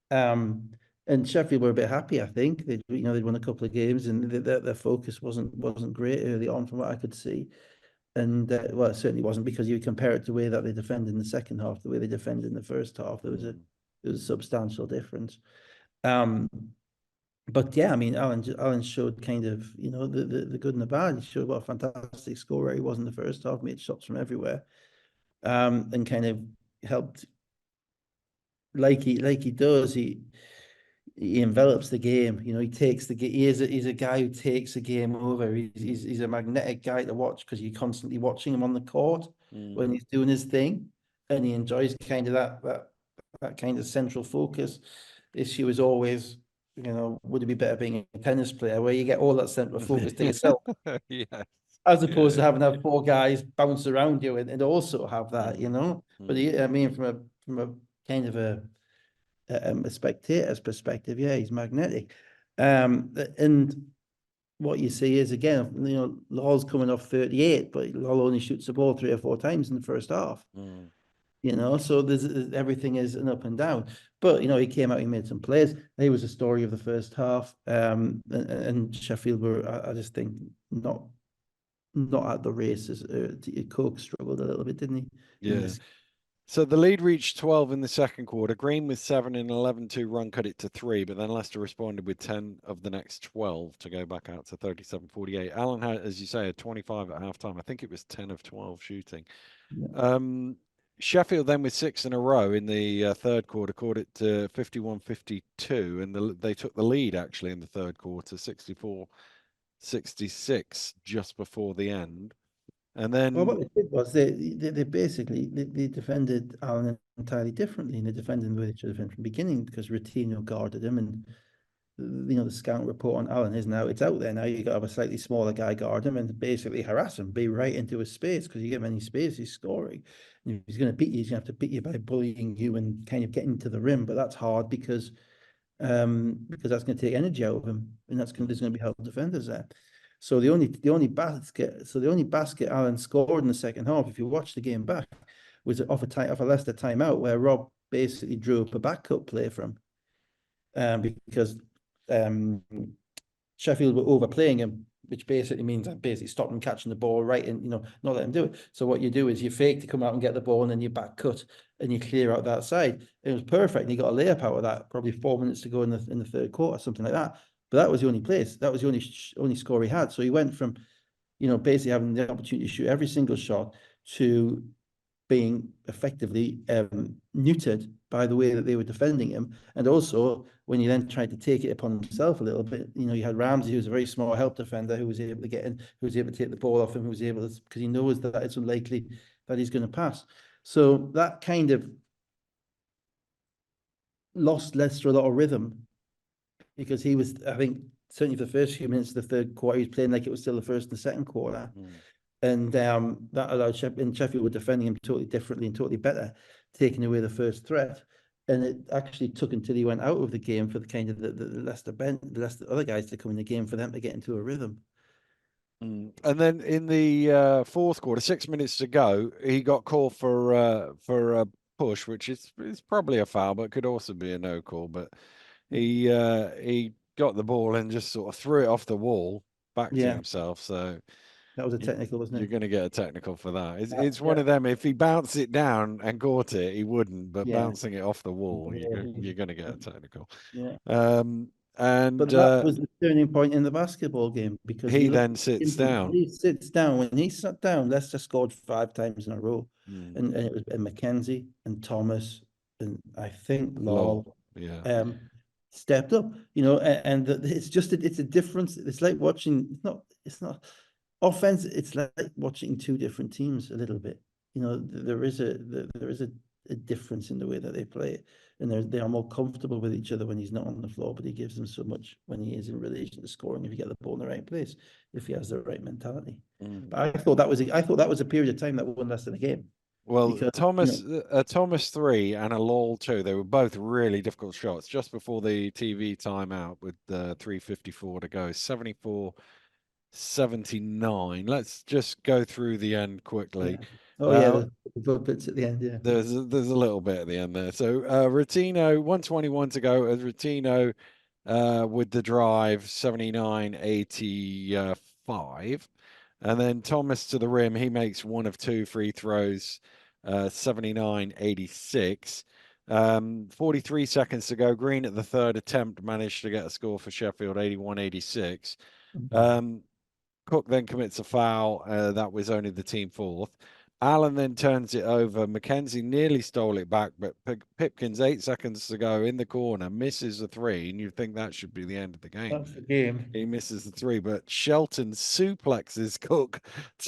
Speaker 2: And Sheffield were a bit happy, I think. They'd won a couple of games, and their focus wasn't great early on, from what I could see. And well, it certainly wasn't, because you compare it to the way that they defended in the second half, the way they defended in the first half, there was a substantial difference. But yeah, I mean, Alan showed kind of, the good and the bad. He showed what a fantastic scorer he was in the first half, made shots from everywhere, and kind of helped, like he does. He envelops the game. He takes the game. He's a guy who takes the game over. He's a magnetic guy to watch, because you're constantly watching him on the court when he's doing his thing, and he enjoys kind of that kind of central focus. Issue is always, would it be better being a tennis player, where you get all that central focus to yourself?
Speaker 1: Yes.
Speaker 2: as opposed to
Speaker 1: Yeah.
Speaker 2: having that four guys bounce around you and also have that,
Speaker 1: Mm,
Speaker 2: But
Speaker 1: mm,
Speaker 2: I mean, from a kind of a spectator's perspective, yeah, he's magnetic. And what you see is again, Law's coming off 38, but Law only shoots the ball 3 or 4 times in the first half.
Speaker 1: mm.
Speaker 2: So there's everything is an up and down. But he came out, he made some plays. He was the story of the first half. And Sheffield were, I just think, not at the races. Coke struggled a little bit, didn't he? In
Speaker 1: Yeah.
Speaker 2: this,
Speaker 1: So the lead reached 12 in the second quarter. Green with 7 in an 11-2 run cut it to 3, but then Leicester responded with 10 of the next 12 to go back out to 37-48. Allen had, as you say, a 25 at halftime. I think it was 10 of 12 shooting.
Speaker 2: yeah.
Speaker 1: Um, Sheffield then with 6 in a row in the third quarter caught it to 51-52, and they took the lead actually in the third quarter, 64-66 just before the end. And
Speaker 2: Well, what
Speaker 1: then,
Speaker 2: they did was they basically they defended Allen entirely differently, and they defended the way they should have been from the beginning because Routinho guarded him, and the scout report on Allen is now it's out there now. You got to have a slightly smaller guy guard him and basically harass him, be right into his space because you give him any space, he's scoring. And if he's going to beat you, he's going to have to beat you by bullying you and kind of getting to the rim, but that's hard because that's going to take energy out of him, and there's going to be help defenders there. So the only basket Allen scored in the second half, if you watch the game back, was off a Leicester timeout where Rob basically drew up a back cut play from because um, Sheffield were overplaying him, which basically means I basically stop him catching the ball right and not let him do it. So what you do is you fake to come out and get the ball and then you back cut and you clear out that side. It was perfect. And he got a layup out of that, probably 4 minutes to go in the third quarter, something like that. But that was the only place. That was the only score he had. So he went from basically having the opportunity to shoot every single shot to being effectively neutered by the way that they were defending him. And also, when he then tried to take it upon himself a little bit, you had Ramsey, who was a very small help defender, who was able to get in, who was able to take the ball off him, who was able to, because he knows that it's unlikely that he's going to pass. So that kind of lost Leicester a lot of rhythm because he was, I think, certainly for the first few minutes of the third quarter, he was playing like it was still the first and the second quarter.
Speaker 1: mm,
Speaker 2: And that allowed Sheffield were defending him totally differently and totally better, taking away the first threat. And it actually took until he went out of the game for the kind of the Leicester bench, the Leicester other guys to come in the game for them to get into a rhythm.
Speaker 1: And then in the fourth quarter, 6 minutes to go, he got called for a push, which is probably a foul, but could also be a no call. But he got the ball and just sort of threw it off the wall back to
Speaker 2: Yeah,
Speaker 1: himself. So
Speaker 2: that was a
Speaker 1: you,
Speaker 2: technical, wasn't
Speaker 1: you're
Speaker 2: it?
Speaker 1: going to get a technical for that. It's
Speaker 2: Yeah,
Speaker 1: one of them. If he bounced it down and caught it, he wouldn't. But
Speaker 2: yeah,
Speaker 1: bouncing it off the wall, you're going to get a technical.
Speaker 2: yeah.
Speaker 1: Um, and
Speaker 2: But that was the turning point in the basketball game because you
Speaker 1: he
Speaker 2: look
Speaker 1: then sits
Speaker 2: when
Speaker 1: down.
Speaker 2: he sits down. When he sat down, Leicester scored 5 times in a row,
Speaker 1: Mm,
Speaker 2: and it was Mackenzie and Thomas and I think
Speaker 1: lol.
Speaker 2: Lol
Speaker 1: Yeah.
Speaker 2: um, stepped up. And it's just it's a difference. It's like watching. It's not offense. It's like watching two different teams a little bit. There is a difference in the way that they play, and they are more comfortable with each other when he's not on the floor, but he gives them so much when he is in relation to scoring if you get the ball in the right place, if he has the right mentality.
Speaker 1: Mm.
Speaker 2: But I thought that was a period of time that won less than a game
Speaker 1: Well,
Speaker 2: because
Speaker 1: Thomas 3 and a Lol 2, they were both really difficult shots just before the TV timeout with 3:54 to go, 74-79. Let's just go through the end quickly.
Speaker 2: yeah. Oh yeah,
Speaker 1: Uh,
Speaker 2: the good bits at the end, yeah.
Speaker 1: there's a little bit at the end there. So Routinho, 121 to go as Routinho with the drive, 79-85. And then Thomas to the rim, he makes one of two free throws, 79-86. 43 seconds to go. Green at the third attempt managed to get a score for Sheffield, 81-86.
Speaker 2: Mhm.
Speaker 1: Cook then commits a foul. That was only the team fourth. Allen then turns it over. Mackenzie nearly stole it back, but Pipkins, 8 seconds to go in the corner, misses a three, and you'd think that should be the end of the game
Speaker 2: That's the
Speaker 1: there.
Speaker 2: game.
Speaker 1: He misses the three, but Shelton suplexes Cook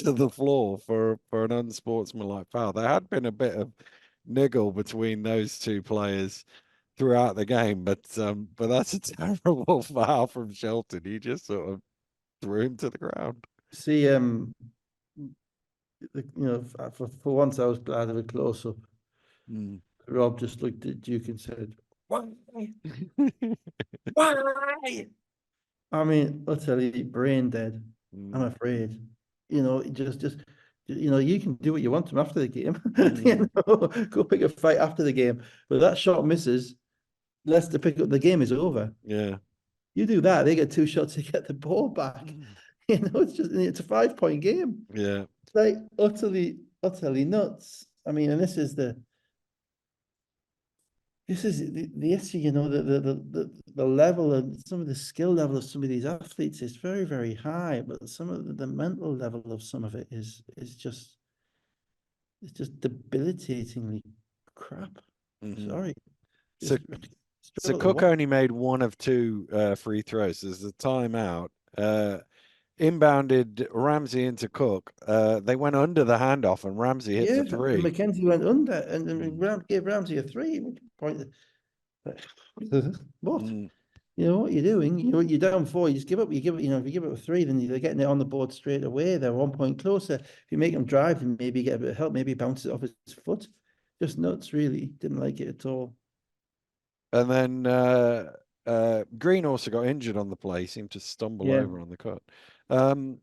Speaker 1: to the floor for an unsportsmanlike foul. There had been a bit of niggle between those two players throughout the game, but that's a terrible foul from Shelton. He just sort of threw him to the ground.
Speaker 2: See, for once, I was glad of a close up.
Speaker 1: Mm.
Speaker 2: Rob just looked at Duke and said, "Why? Why?" I mean, utterly brain dead. I'm
Speaker 1: Mm.
Speaker 2: afraid. You can do what you want to him after the game.
Speaker 1: Mm.
Speaker 2: Go pick a fight after the game. But that shot misses. Leicester pick up the game is over.
Speaker 1: Yeah.
Speaker 2: You do that, they get 2 shots to get the ball back.
Speaker 1: Mm.
Speaker 2: It's a 5 point game.
Speaker 1: Yeah.
Speaker 2: It's like utterly nuts. I mean, and this is the issue, the level of some of the skill level of some of these athletes is very, very high, but some of the mental level of some of it is just it's just debilitatingly crap.
Speaker 1: Mhm.
Speaker 2: Sorry.
Speaker 1: So,
Speaker 2: Just
Speaker 1: so
Speaker 2: struggle to
Speaker 1: Cook
Speaker 2: watch.
Speaker 1: only made one of two free throws. There's a timeout. Inbounded Ramsey into Cook. They went under the handoff, and Ramsey hit
Speaker 2: Yeah,
Speaker 1: for
Speaker 2: and
Speaker 1: three.
Speaker 2: Mackenzie went under and
Speaker 1: Mm.
Speaker 2: Gave Ramsey a three. Point. What?
Speaker 1: Mm.
Speaker 2: You know what you're doing. You're down four. You just give up. You give it. If you give it a three, then they're getting it on the board straight away. They're 1 point closer. If you make them drive, then maybe you get a bit of help. Maybe bounce it off his foot. Just nuts, really. Didn't like it at all.
Speaker 1: And then Green also got injured on the play. Seemed to stumble
Speaker 2: Yeah,
Speaker 1: over on the cut. Um,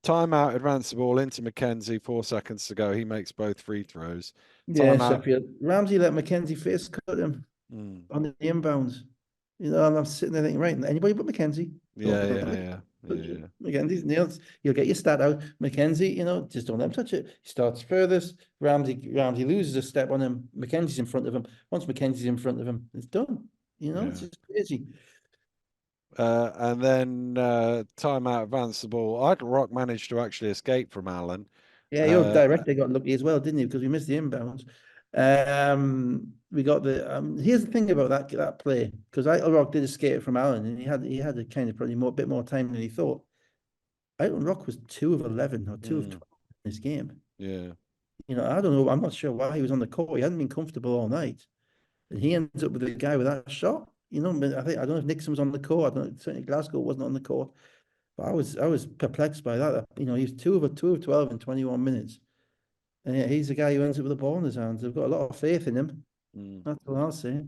Speaker 1: Timeout, advance the ball into McKenzie. 4 seconds to go. He makes both free throws.
Speaker 2: yeah.
Speaker 1: Timeout.
Speaker 2: Sheffield. Ramsey let Mackenzie face cut him
Speaker 1: Mm.
Speaker 2: on the inbounds. And I'm sitting there thinking, right, anybody but Mackenzie.
Speaker 1: Yeah,
Speaker 2: Don't let
Speaker 1: yeah,
Speaker 2: me
Speaker 1: yeah,
Speaker 2: touch
Speaker 1: yeah,
Speaker 2: it.
Speaker 1: yeah.
Speaker 2: Mackenzie's nails. You'll get your stat out. Mackenzie, just don't let him touch it. He starts furthest. Ramsey loses a step on him. Mackenzie's in front of him. Once Mackenzie's in front of him, it's done. It's
Speaker 1: Yeah.
Speaker 2: just crazy.
Speaker 1: And then timeout, advance the ball. Rock managed to actually escape from Allen.
Speaker 2: Yeah, your
Speaker 1: Uh,
Speaker 2: director got lucky as well, didn't he? Because we missed the inbounds. We got the here's the thing about that play, because Rock did escape from Allen and he had a kind of probably bit more time than he thought. Rock was 2 of 11 or 2 of 12 in this game.
Speaker 1: yeah.
Speaker 2: I don't know. I'm not sure why he was on the court. He hadn't been comfortable all night, and he ends up with a guy with that shot. But I don't know if Nixon was on the court. I don't know, certainly Glasgow wasn't on the court. But I was perplexed by that. He's 2 of 12 in 21 minutes, and yeah, he's the guy who ends up with the ball in his hands. I've got a lot of faith in him.
Speaker 1: Mm.
Speaker 2: That's what I'll say.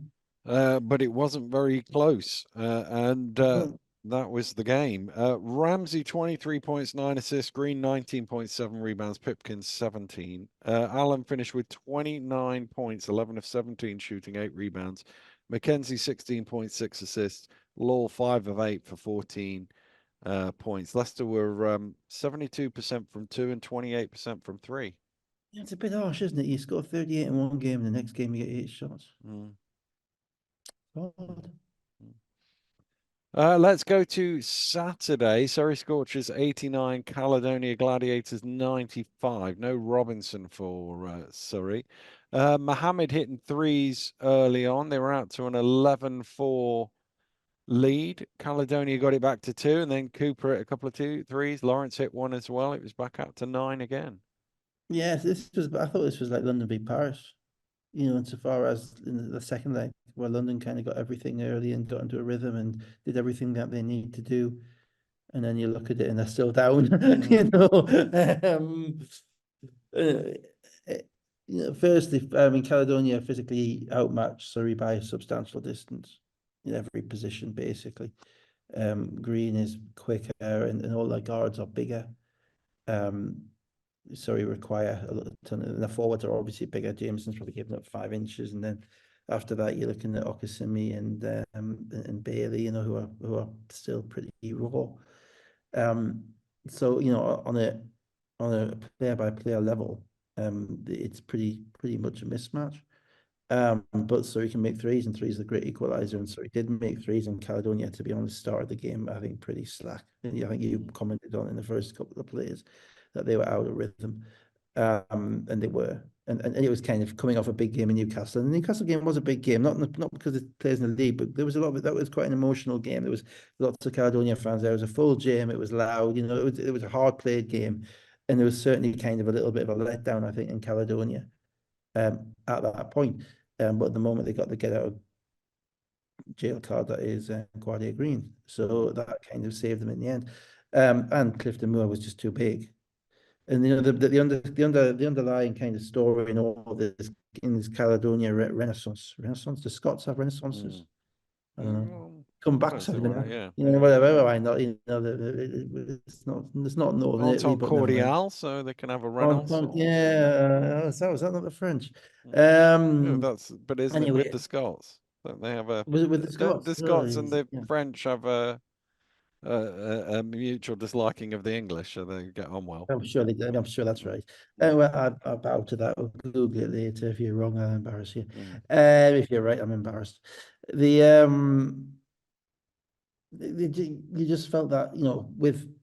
Speaker 1: But it wasn't very close. And
Speaker 2: Well,
Speaker 1: that was the game. Ramsey, 23 points, 9 assists. Green, 19.7 rebounds. Pipkins, 17. Allen finished with 29 points, 11 of 17 shooting, 8 rebounds. Mackenzie, 16.6 assists. Law, 5 of 8 for 14 points. Leicester were 72% from 2 and 28% from 3.
Speaker 2: it's a bit harsh, isn't it? You score 38 in one game, and the next game you get 8 shots.
Speaker 1: Mm.
Speaker 2: God.
Speaker 1: Let's go to Saturday. Surrey Scorchers 89, Caledonia Gladiators 95. No Robinson for Surrey. Mohammed hitting threes early on. They were out to an 11-4 lead. Caledonia got it back to 2, and then Cooper hit a couple of threes. Lawrence hit one as well. It was back out to 9 again.
Speaker 2: Yes, I thought this was like London v Paris. Insofar as in the second leg, where London kind of got everything early and got into a rhythm and did everything that they need to do, and then you look at it and they're still down.
Speaker 1: Mm.
Speaker 2: Um, uh, Firstly, I mean, Caledonia physically outmatched Surrey by a substantial distance in every position, basically. Green is quicker and all their guards are bigger. Surrey require a little ton, and the forwards are obviously bigger. Jameson's probably giving up 5 inches, and then after that, you're looking at Okasimi and Bailey, who are still pretty raw. So on a player by player level, it's pretty much a mismatch. But Surrey can make threes, and threes are the great equalizer, and Surrey did make threes, and Caledonia, to be honest, started the game, I think, pretty slack. And I think you commented on in the first couple of plays that they were out of rhythm. And they were. And it was kind of coming off a big game in Newcastle. And the Newcastle game was a big game, not because it plays in the league, but there was a lot of it. That was quite an emotional game. There was lots of Caledonia fans. There was a full gym. It was loud. It was a hard played game. And there was certainly kind of a little bit of a letdown, I think, in Caledonia at that point. But at the moment they got the get out of jail card that is Guardia Green. So that kind of saved them in the end. And Clifton Moore was just too big. And the underlying kind of story in all this in this Caledonia Renaissance. The Scots have renaissances.
Speaker 1: Mm.
Speaker 2: I don't know.
Speaker 1: Well, I don't
Speaker 2: Comebacks,
Speaker 1: see
Speaker 2: have been,
Speaker 1: why. Yeah, yeah.
Speaker 2: whatever. I know, it's not Northern Italy,
Speaker 1: Entente
Speaker 2: but never mind.
Speaker 1: cordiale, so they can have a renaissance.
Speaker 2: Yeah, was that not the French?
Speaker 1: Mm. Yeah,
Speaker 2: Um,
Speaker 1: but isn't it with
Speaker 2: anyway,
Speaker 1: the Scots? Don't they have a
Speaker 2: was it with the
Speaker 1: don't
Speaker 2: Scots?
Speaker 1: the Scots and the
Speaker 2: Yeah.
Speaker 1: French have a mutual disliking of the English, so they get on well.
Speaker 2: I'm sure they did. I'm sure that's
Speaker 1: Mm,
Speaker 2: right.
Speaker 1: mm,
Speaker 2: Well, I bow to that. We'll Google it later. If you're wrong, I'll embarrass you.
Speaker 1: mm.
Speaker 2: If you're right, I'm embarrassed. The you just felt that, with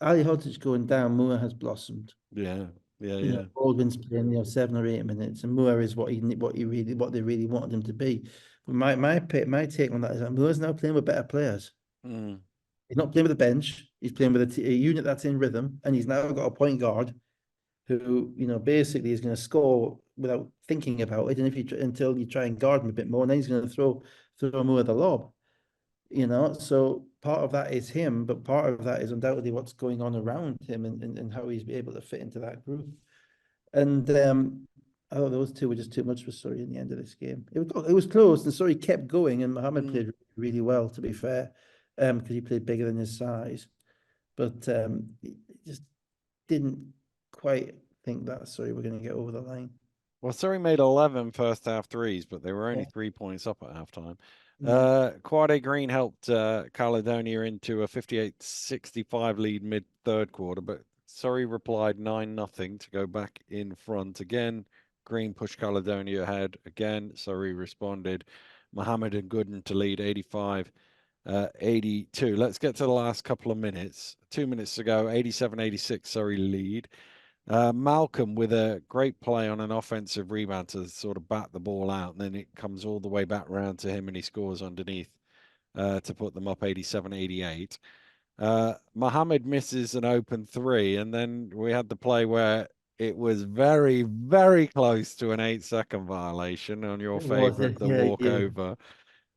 Speaker 2: Ali Hodge going down, Moore has blossomed.
Speaker 1: Yeah, yeah, yeah.
Speaker 2: Baldwin's playing, 7 or 8 minutes, and Moore is what they really wanted him to be. But my take on that is that Moore's now playing with better players.
Speaker 1: Mm,
Speaker 2: He's not playing with a bench. He's playing with a unit that's in rhythm, and he's now got a point guard who, basically is going to score without thinking about it. And until you try and guard him a bit more, and then he's going to throw Moore the lob. So part of that is him, but part of that is undoubtedly what's going on around him, and how he's able to fit into that group. And I thought those two were just too much for Surrey in the end of this game. It was close, and Surrey kept going, and Mohammed
Speaker 1: mm.
Speaker 2: played really well, to be fair, because he played bigger than his size. But he just didn't quite think that Surrey were going to get over the line.
Speaker 1: Well, Surrey made 11 first half threes, but they were only
Speaker 2: Yeah.
Speaker 1: 3 points up at halftime.
Speaker 2: Mm.
Speaker 1: Quade Green helped Caledonia into a 58-65 lead mid third quarter, but Surrey replied 9-0 to go back in front again. Green pushed Caledonia ahead again. Surrey responded. Mohammed and Gooden to lead 85-82. Let's get to the last couple of minutes. 2 minutes to go, 87-86 Surrey lead. Malcolm with a great play on an offensive rebound to sort of bat the ball out, and then it comes all the way back round to him and he scores underneath to put them up 87-88. Mohammed misses an open three, and then we had the play where it was very, very close to an 8-second violation on your
Speaker 2: It was,
Speaker 1: favorite, the
Speaker 2: yeah, yeah,
Speaker 1: walkover.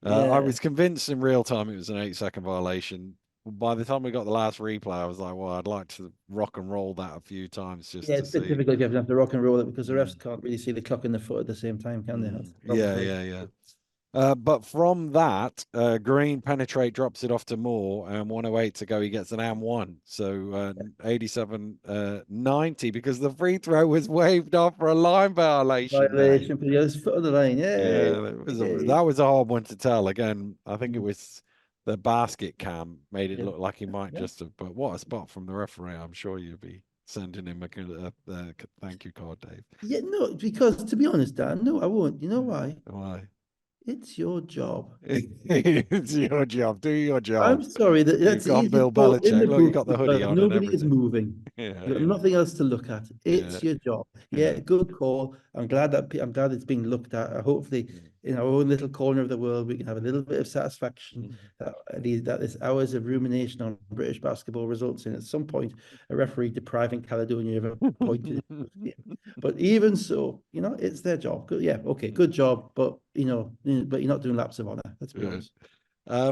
Speaker 1: I
Speaker 2: yeah.
Speaker 1: was convinced in real time it was an 8-second violation. By the time we got the last replay, I was like, well, I'd like to rock and roll that a few times just
Speaker 2: Yeah,
Speaker 1: to
Speaker 2: it's a bit
Speaker 1: see.
Speaker 2: difficult if you have to rock and roll it, because the
Speaker 1: Mm,
Speaker 2: refs can't really see the clock and the foot at the same time, can they? That's
Speaker 1: mm.
Speaker 2: the problem,
Speaker 1: Yeah,
Speaker 2: right?
Speaker 1: yeah, yeah. But from that, Green penetrate drops it off to Moore, and 108 to go. He gets an and one. So 87-90 because the free throw was waved off for a line violation, Dave.
Speaker 2: Violation, but yeah, it's foot of the line.
Speaker 1: Yeah,
Speaker 2: Yeah,
Speaker 1: that was a hard one to tell. Again, I think it
Speaker 2: mm,
Speaker 1: was the basket cam made it
Speaker 2: yeah,
Speaker 1: look like he might
Speaker 2: yeah.
Speaker 1: just have. But what a spot from the referee! I'm sure you'll be sending him a thank you card, Dave.
Speaker 2: Yeah, no, because to be honest, Dan, no, I won't. You know why?
Speaker 1: Why?
Speaker 2: It's your job.
Speaker 1: It's your job. Do your
Speaker 2: I'm
Speaker 1: job.
Speaker 2: sorry that
Speaker 1: You've
Speaker 2: that's the
Speaker 1: gone
Speaker 2: easiest
Speaker 1: Bill
Speaker 2: call in
Speaker 1: Belichick.
Speaker 2: the
Speaker 1: Look, you
Speaker 2: book,
Speaker 1: got the hoodie
Speaker 2: because
Speaker 1: on and
Speaker 2: nobody is
Speaker 1: everything.
Speaker 2: moving.
Speaker 1: Yeah,
Speaker 2: You've got
Speaker 1: yeah,
Speaker 2: nothing else to look at.
Speaker 1: yeah,
Speaker 2: It's your job. Yeah,
Speaker 1: yeah.
Speaker 2: good call. I'm glad it's being looked at. Hopefully, in our own little corner of the world, we can have a little bit of satisfaction that this hours of rumination on British basketball results in, at some point, a referee depriving Caledonia of a point in the game. But even so, it's their job. Good, yeah, okay, good job. But but you're not doing laps of honor. Let's be
Speaker 1: Yeah.
Speaker 2: honest.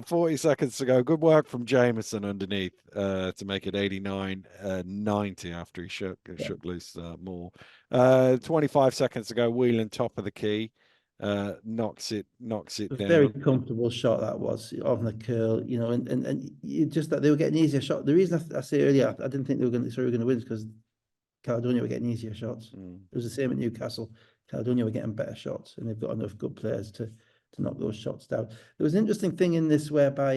Speaker 1: 40 seconds to go. Good work from Jameson underneath to make it 89-90 after he
Speaker 2: Yeah.
Speaker 1: shook loose more. 25 seconds to go. Whelan top of the key. Knocks it
Speaker 2: A very
Speaker 1: down.
Speaker 2: comfortable shot that was on the curl, and you just that they were getting easier shot. The reason I say earlier I didn't think they were going to win is because Caledonia were getting easier shots.
Speaker 1: Mm.
Speaker 2: It was the same at Newcastle. Caledonia were getting better shots, and they've got enough good players to knock those shots down. There was an interesting thing in this whereby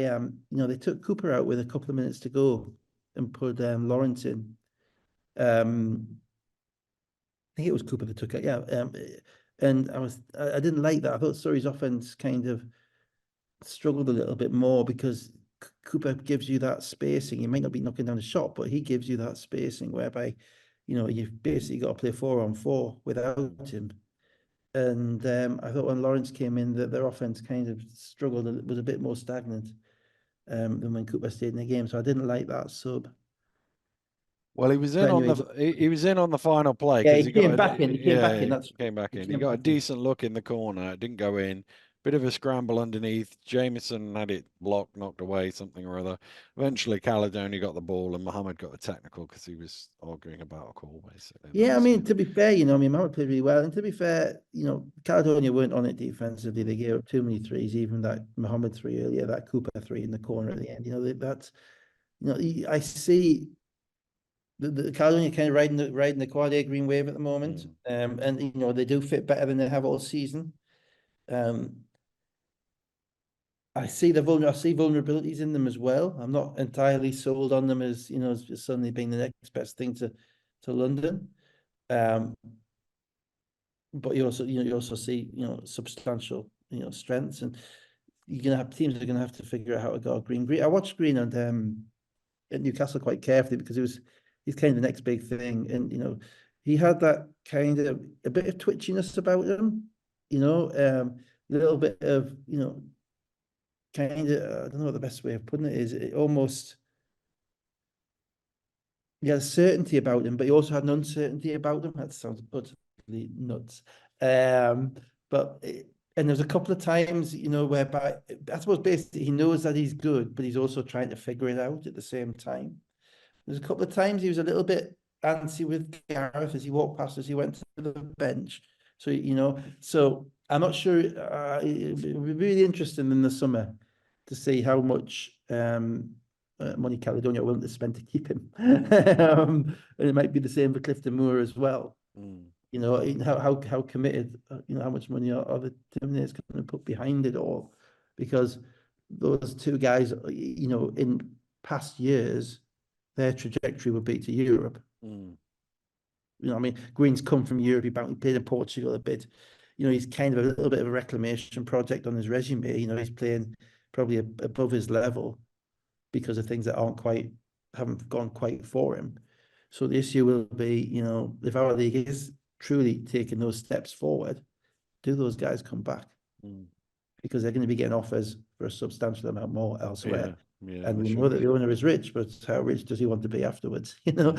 Speaker 2: they took Cooper out with a couple of minutes to go and put Lawrence in. I think it was Cooper that took it, yeah. And I didn't like that. I thought Surrey's offense kind of struggled a little bit more because Cooper gives you that spacing. He might not be knocking down the shot, but he gives you that spacing whereby, you've basically got to play 4-on-4 without him. And I thought when Lawrence came in, that their offense kind of struggled and it was a bit more stagnant than when Cooper stayed in the game. So I didn't like that sub.
Speaker 1: Well, he was
Speaker 2: But
Speaker 1: in on
Speaker 2: anyway,
Speaker 1: he was in on the final play
Speaker 2: yeah,
Speaker 1: because he got
Speaker 2: He came back in.
Speaker 1: he
Speaker 2: That's
Speaker 1: came back
Speaker 2: he
Speaker 1: in. He
Speaker 2: came
Speaker 1: got a
Speaker 2: back in.
Speaker 1: decent look in the corner. It didn't go in, bit of a scramble underneath. Jameson had it blocked, knocked away, something or other. Eventually, Caledonia got the ball, and Mohammed got a technical because he was arguing about a call, basically.
Speaker 2: Yeah, I mean, to be fair, I mean, Mohammed played really well. And to be fair, Caledonia weren't on it defensively. They gave up too many threes, even that Mohammed three earlier, that Cooper three in the corner at the end. I see the Caledonia kind of riding the quad A green wave at the moment. And they do fit better than they have all season. I see vulnerabilities in them as well. I'm not entirely sold on them as suddenly being the next best thing to London. But you also see substantial strengths, and you're gonna have teams that are gonna have to figure out how to go Green. I watched Green and at Newcastle quite carefully because he's kind of the next big thing, and he had that kind of a bit of twitchiness about him, a little bit of kind of, I don't know what the best way of putting it is. It almost, he had a certainty about him, but he also had an uncertainty about him. That sounds utterly nuts. And there's a couple of times, whereby I suppose basically he knows that he's good, but he's also trying to figure it out at the same time. There's a couple of times he was a little bit antsy with Gareth as he walked past as he went to the bench. So I'm not sure. It would be really interesting in the summer to see how much money Caledonia are willing to spend to keep him. And it might be the same for Clifton Moore as well. How committed, how much money are the Terminators going to put behind it all? Because those two guys, in past years, their trajectory would be to Europe. I mean, Green's come from Europe. He played in Portugal a bit. He's kind of a little bit of a reclamation project on his resume. He's playing probably above his level because of things that haven't gone quite for him. So the issue will be, if our league is truly taking those steps forward, do those guys come back? Because they're going to be getting offers for a substantial amount more elsewhere.
Speaker 1: Yeah,
Speaker 2: and we know that the owner is rich, but how rich does he want to be afterwards? So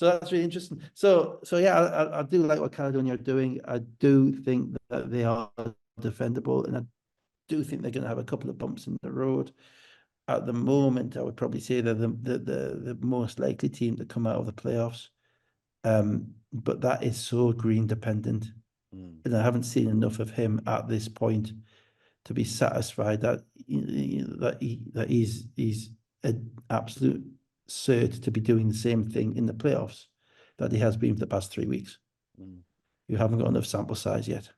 Speaker 2: that's really interesting. So yeah, I do like what Caledonia are doing. I do think that they are defendable, and I do think they're going to have a couple of bumps in the road. At the moment, I would probably say they're the most likely team to come out of the playoffs. But that is so Green dependent, and I haven't seen enough of him at this point to be satisfied that he's an absolute cert to be doing the same thing in the playoffs that he has been for the past 3 weeks. You haven't got enough sample size yet.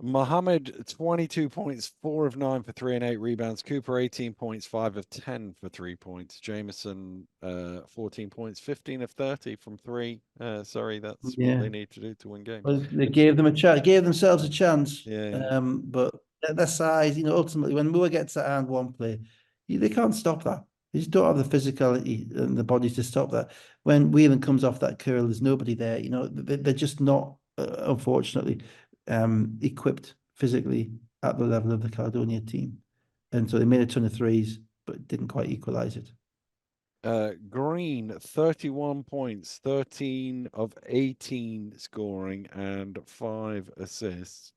Speaker 1: Mohammed, 22 points, 4 of 9 for 3 and 8 rebounds. Cooper, 18 points, 5 of 10 for 3 points. Jameson, 14 points, 15 of 30 from 3. Sorry, that's what they need to do to win games.
Speaker 2: Well, they gave themselves a chance.
Speaker 1: Yeah.
Speaker 2: But their size, ultimately, when Moore gets that and one play, they can't stop that. They just don't have the physicality and the bodies to stop that. When Whelan comes off that curl, there's nobody there. They're just not, unfortunately, equipped physically at the level of the Caledonia team. And so they made a ton of threes, but didn't quite equalize it.
Speaker 1: Green, 31 points, 13 of 18 scoring and 5 assists.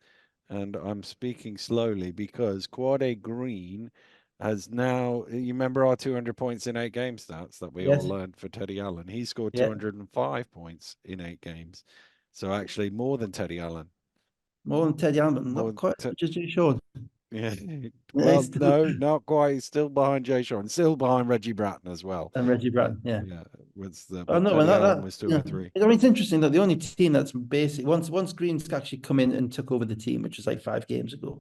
Speaker 1: And I'm speaking slowly because Quad A Green has now, you remember our 200 points in 8 game stats that we all learned for Teddy Allen? He scored 205 points in 8 games. So actually more than Teddy Allen.
Speaker 2: More than Teddy Allen, not quite, just Jay Sean.
Speaker 1: Yeah. Well, no, not quite. He's still behind Jay Sean, still behind Reggie Bratton as well.
Speaker 2: And Reggie Bratton, yeah.
Speaker 1: Was
Speaker 2: Teddy Allen was 2 or 3. I mean, it's interesting that the only team that's basic once Green's actually come in and took over the team, which was like 5 games ago.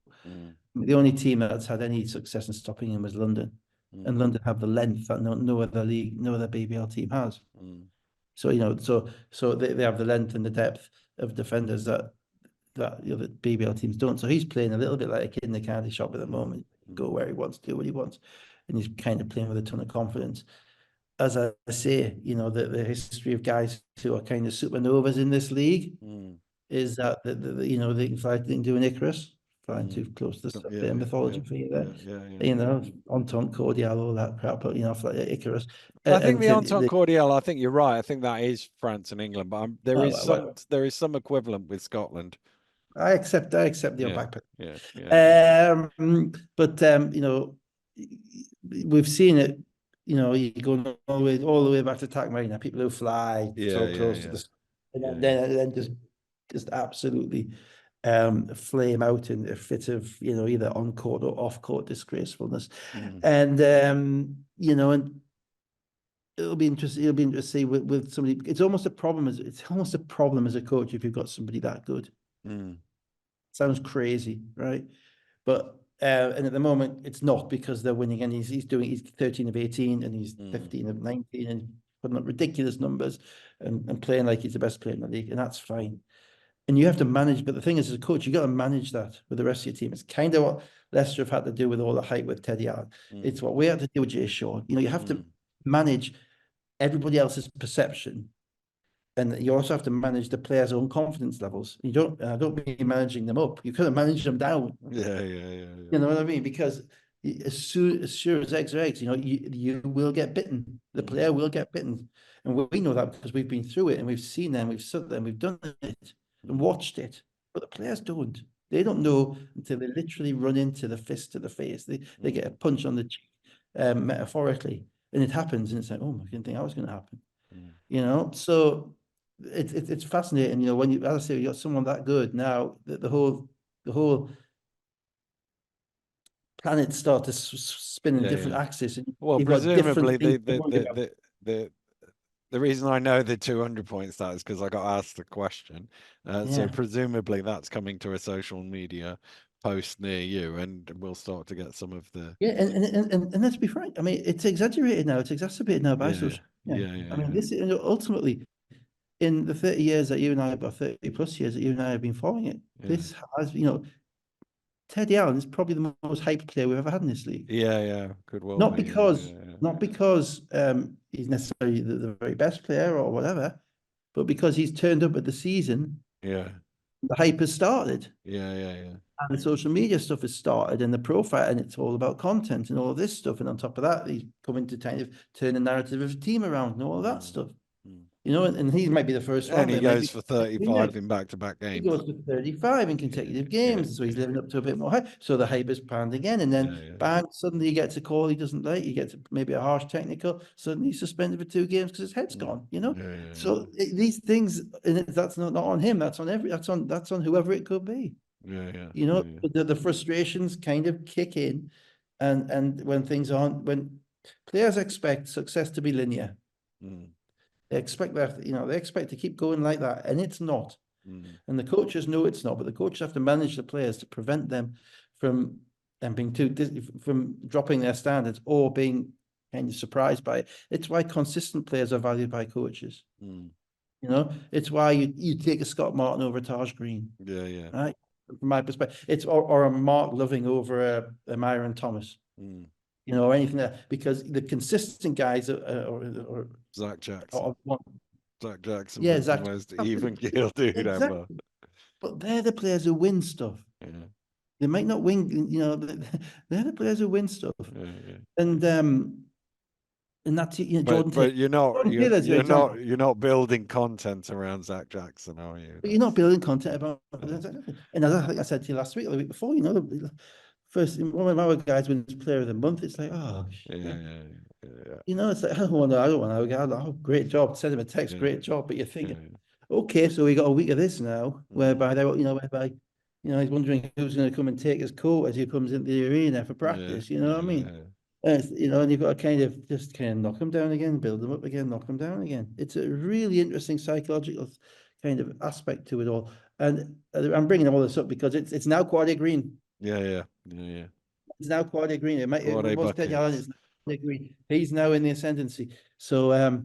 Speaker 2: The only team that's had any success in stopping him was London, and London have the length that no other BBL team has. So so they have the length and the depth of defenders that the BBL teams don't. So he's playing a little bit like a kid in the candy shop at the moment. Go where he wants, do what he wants, and he's kind of playing with a ton of confidence. As I say, the history of guys who are kind of supernovas in this league is that they can fly, they can do an Icarus, flying too close to the mythology for you there. Entente Cordial, all that crap, but like Icarus.
Speaker 1: I think the Entente Cordial, I think you're right. I think that is France and England, but there is some equivalent with Scotland.
Speaker 2: I accept your
Speaker 1: Yeah,
Speaker 2: backpack.
Speaker 1: yeah, yeah,
Speaker 2: But you know, we've seen it. You know, you're going all the way back to TAC Marina, people who fly
Speaker 1: yeah,
Speaker 2: so
Speaker 1: yeah,
Speaker 2: close to
Speaker 1: yeah,
Speaker 2: the, and
Speaker 1: yeah, yeah.
Speaker 2: then just absolutely flame out in a fit of, you know, either on court or off court disgracefulness.
Speaker 1: Mm,
Speaker 2: And you know, and it'll be interesting. It'll be interesting to see with somebody. It's almost a problem as a coach if you've got somebody that good.
Speaker 1: mm,
Speaker 2: Sounds crazy, right? But and at the moment it's not, because they're winning, and he's 13 of 18 and he's
Speaker 1: mm,
Speaker 2: 15 of 19 and putting up ridiculous numbers and playing like he's the best player in the league, and that's fine. And you have to manage, but the thing is, as a coach, you got to manage that with the rest of your team. It's kind of what Leicester have had to do with all the hype with Teddy Allen.
Speaker 1: mm,
Speaker 2: It's what we had to do with Jay Shaw. You know, you have to
Speaker 1: mm.
Speaker 2: manage everybody else's perception, and you also have to manage the players' own confidence levels. You don't, I don't mean managing them up. You kind of manage them down.
Speaker 1: Yeah, yeah, yeah, yeah.
Speaker 2: You know what I mean? Because as sure as eggs are eggs, you know, you will get bitten. The
Speaker 1: Mm,
Speaker 2: player will get bitten, and we know that because we've been through it and we've seen them, we've sat there, and we've done it and
Speaker 1: mm,
Speaker 2: watched it. But the players don't. They don't
Speaker 1: mm,
Speaker 2: know until they literally run into the fist to the face. They
Speaker 1: mm,
Speaker 2: get a punch on the cheek, metaphorically, and it happens, and it's like, oh, I didn't think that was going to happen.
Speaker 1: mm.
Speaker 2: You know, so it's fascinating. You know, when you, as I say, you got someone that good now, the whole planets start to spin in
Speaker 1: Yeah,
Speaker 2: different
Speaker 1: yeah.
Speaker 2: axes, and
Speaker 1: Well,
Speaker 2: you've got different
Speaker 1: presumably
Speaker 2: things to worry about.
Speaker 1: the reason I know the 200 point stat is because I got asked the question. So
Speaker 2: Yeah.
Speaker 1: presumably that's coming to a social media post near you, and we'll start to get some of the
Speaker 2: Yeah, and let's be frank. I mean, it's exaggerated now. It's exacerbated now by
Speaker 1: yeah,
Speaker 2: social media.
Speaker 1: yeah,
Speaker 2: I
Speaker 1: yeah,
Speaker 2: mean,
Speaker 1: yeah,
Speaker 2: this is ultimately in the 30 years that you and I, about 30 plus years that you and I have been following it.
Speaker 1: yeah,
Speaker 2: This has, you know, Teddy Allen is probably the most hyped player we've ever had in this league.
Speaker 1: yeah, yeah. Could well
Speaker 2: Not
Speaker 1: be. Yeah,
Speaker 2: because,
Speaker 1: yeah,
Speaker 2: not because he's necessarily the very best player or whatever, but because he's turned up at the season,
Speaker 1: yeah,
Speaker 2: the hype has started.
Speaker 1: yeah, yeah, yeah,
Speaker 2: And the social media stuff has started, and the profile, and it's all about content and all of this stuff. And on top of that, he's coming to kind of turn the narrative of the team around and all of
Speaker 1: yeah.
Speaker 2: that stuff.
Speaker 1: Mm.
Speaker 2: You know, and he might be the first
Speaker 1: And
Speaker 2: one, but
Speaker 1: he
Speaker 2: it might
Speaker 1: goes
Speaker 2: be
Speaker 1: for
Speaker 2: the next.
Speaker 1: 35 in back-to-back
Speaker 2: He
Speaker 1: games.
Speaker 2: goes to 35 in
Speaker 1: Yeah,
Speaker 2: consecutive
Speaker 1: yeah,
Speaker 2: games, so he's
Speaker 1: yeah,
Speaker 2: living up to a bit more hype. So the hype is panned again, and
Speaker 1: yeah,
Speaker 2: then
Speaker 1: yeah,
Speaker 2: bang, suddenly he gets a call he doesn't like. He gets maybe a harsh technical. Suddenly he's suspended for 2 games because his head's
Speaker 1: mm.
Speaker 2: gone. You know,
Speaker 1: Yeah, yeah,
Speaker 2: so these things, and that's not on him. That's on whoever it could be.
Speaker 1: yeah, yeah,
Speaker 2: You know,
Speaker 1: yeah, yeah,
Speaker 2: the frustrations kind of kick in, and when things aren't, when players expect success to be linear,
Speaker 1: mm,
Speaker 2: they expect that, you know, they expect to keep going like that, and it's not.
Speaker 1: mm,
Speaker 2: And the coaches know it's not, but the coaches have to manage the players to prevent them from being from dropping their standards or being kind of surprised by it. It's why consistent players are valued by coaches.
Speaker 1: mm.
Speaker 2: You know, it's why you take a Scott Martin over Taj Green,
Speaker 1: Yeah, yeah.
Speaker 2: right? From my perspective, it's or a Mark Loving over a Myron Thomas,
Speaker 1: Mm.
Speaker 2: you know, or anything there, because the consistent guys
Speaker 1: Zach Jackson.
Speaker 2: or one,
Speaker 1: Zach Jackson
Speaker 2: yeah,
Speaker 1: was the
Speaker 2: Zach,
Speaker 1: most even keel dude ever.
Speaker 2: exactly. But they're the players who win stuff.
Speaker 1: Yeah,
Speaker 2: They might not win, you know, they're the players who win stuff.
Speaker 1: yeah, yeah.
Speaker 2: And that's, you know,
Speaker 1: But
Speaker 2: Jordan Taylor's your example.
Speaker 1: you're not building content around Zach Jackson, are you?
Speaker 2: But you're not
Speaker 1: That's
Speaker 2: building content about,
Speaker 1: uh,
Speaker 2: and as I think I said to you last week or the week before, you know, the first one of our guys wins player of the month. It's like, oh
Speaker 1: yeah,
Speaker 2: shit.
Speaker 1: yeah, yeah,
Speaker 2: You know, it's like, I don't want to, oh, great job. Send him a text,
Speaker 1: yeah,
Speaker 2: great job. But you're
Speaker 1: yeah,
Speaker 2: thinking,
Speaker 1: yeah.
Speaker 2: okay, so we got a week of this now,
Speaker 1: Mm,
Speaker 2: whereby, you know, he's wondering who's going to come and take his coat as he comes into the arena for
Speaker 1: yeah,
Speaker 2: practice. You know what I mean?
Speaker 1: yeah,
Speaker 2: You know, and you've got to kind of just kind of knock him down again, build him up again, knock him down again. It's a really interesting psychological kind of aspect to it all. And I'm bringing all this up because it's now Quaddy Green.
Speaker 1: yeah, yeah, yeah, yeah.
Speaker 2: It's now Quaddy Green. It
Speaker 1: Quad A
Speaker 2: was Teddy Allen.
Speaker 1: buckets.
Speaker 2: It's now Quaddy Green. He's now in the ascendancy. So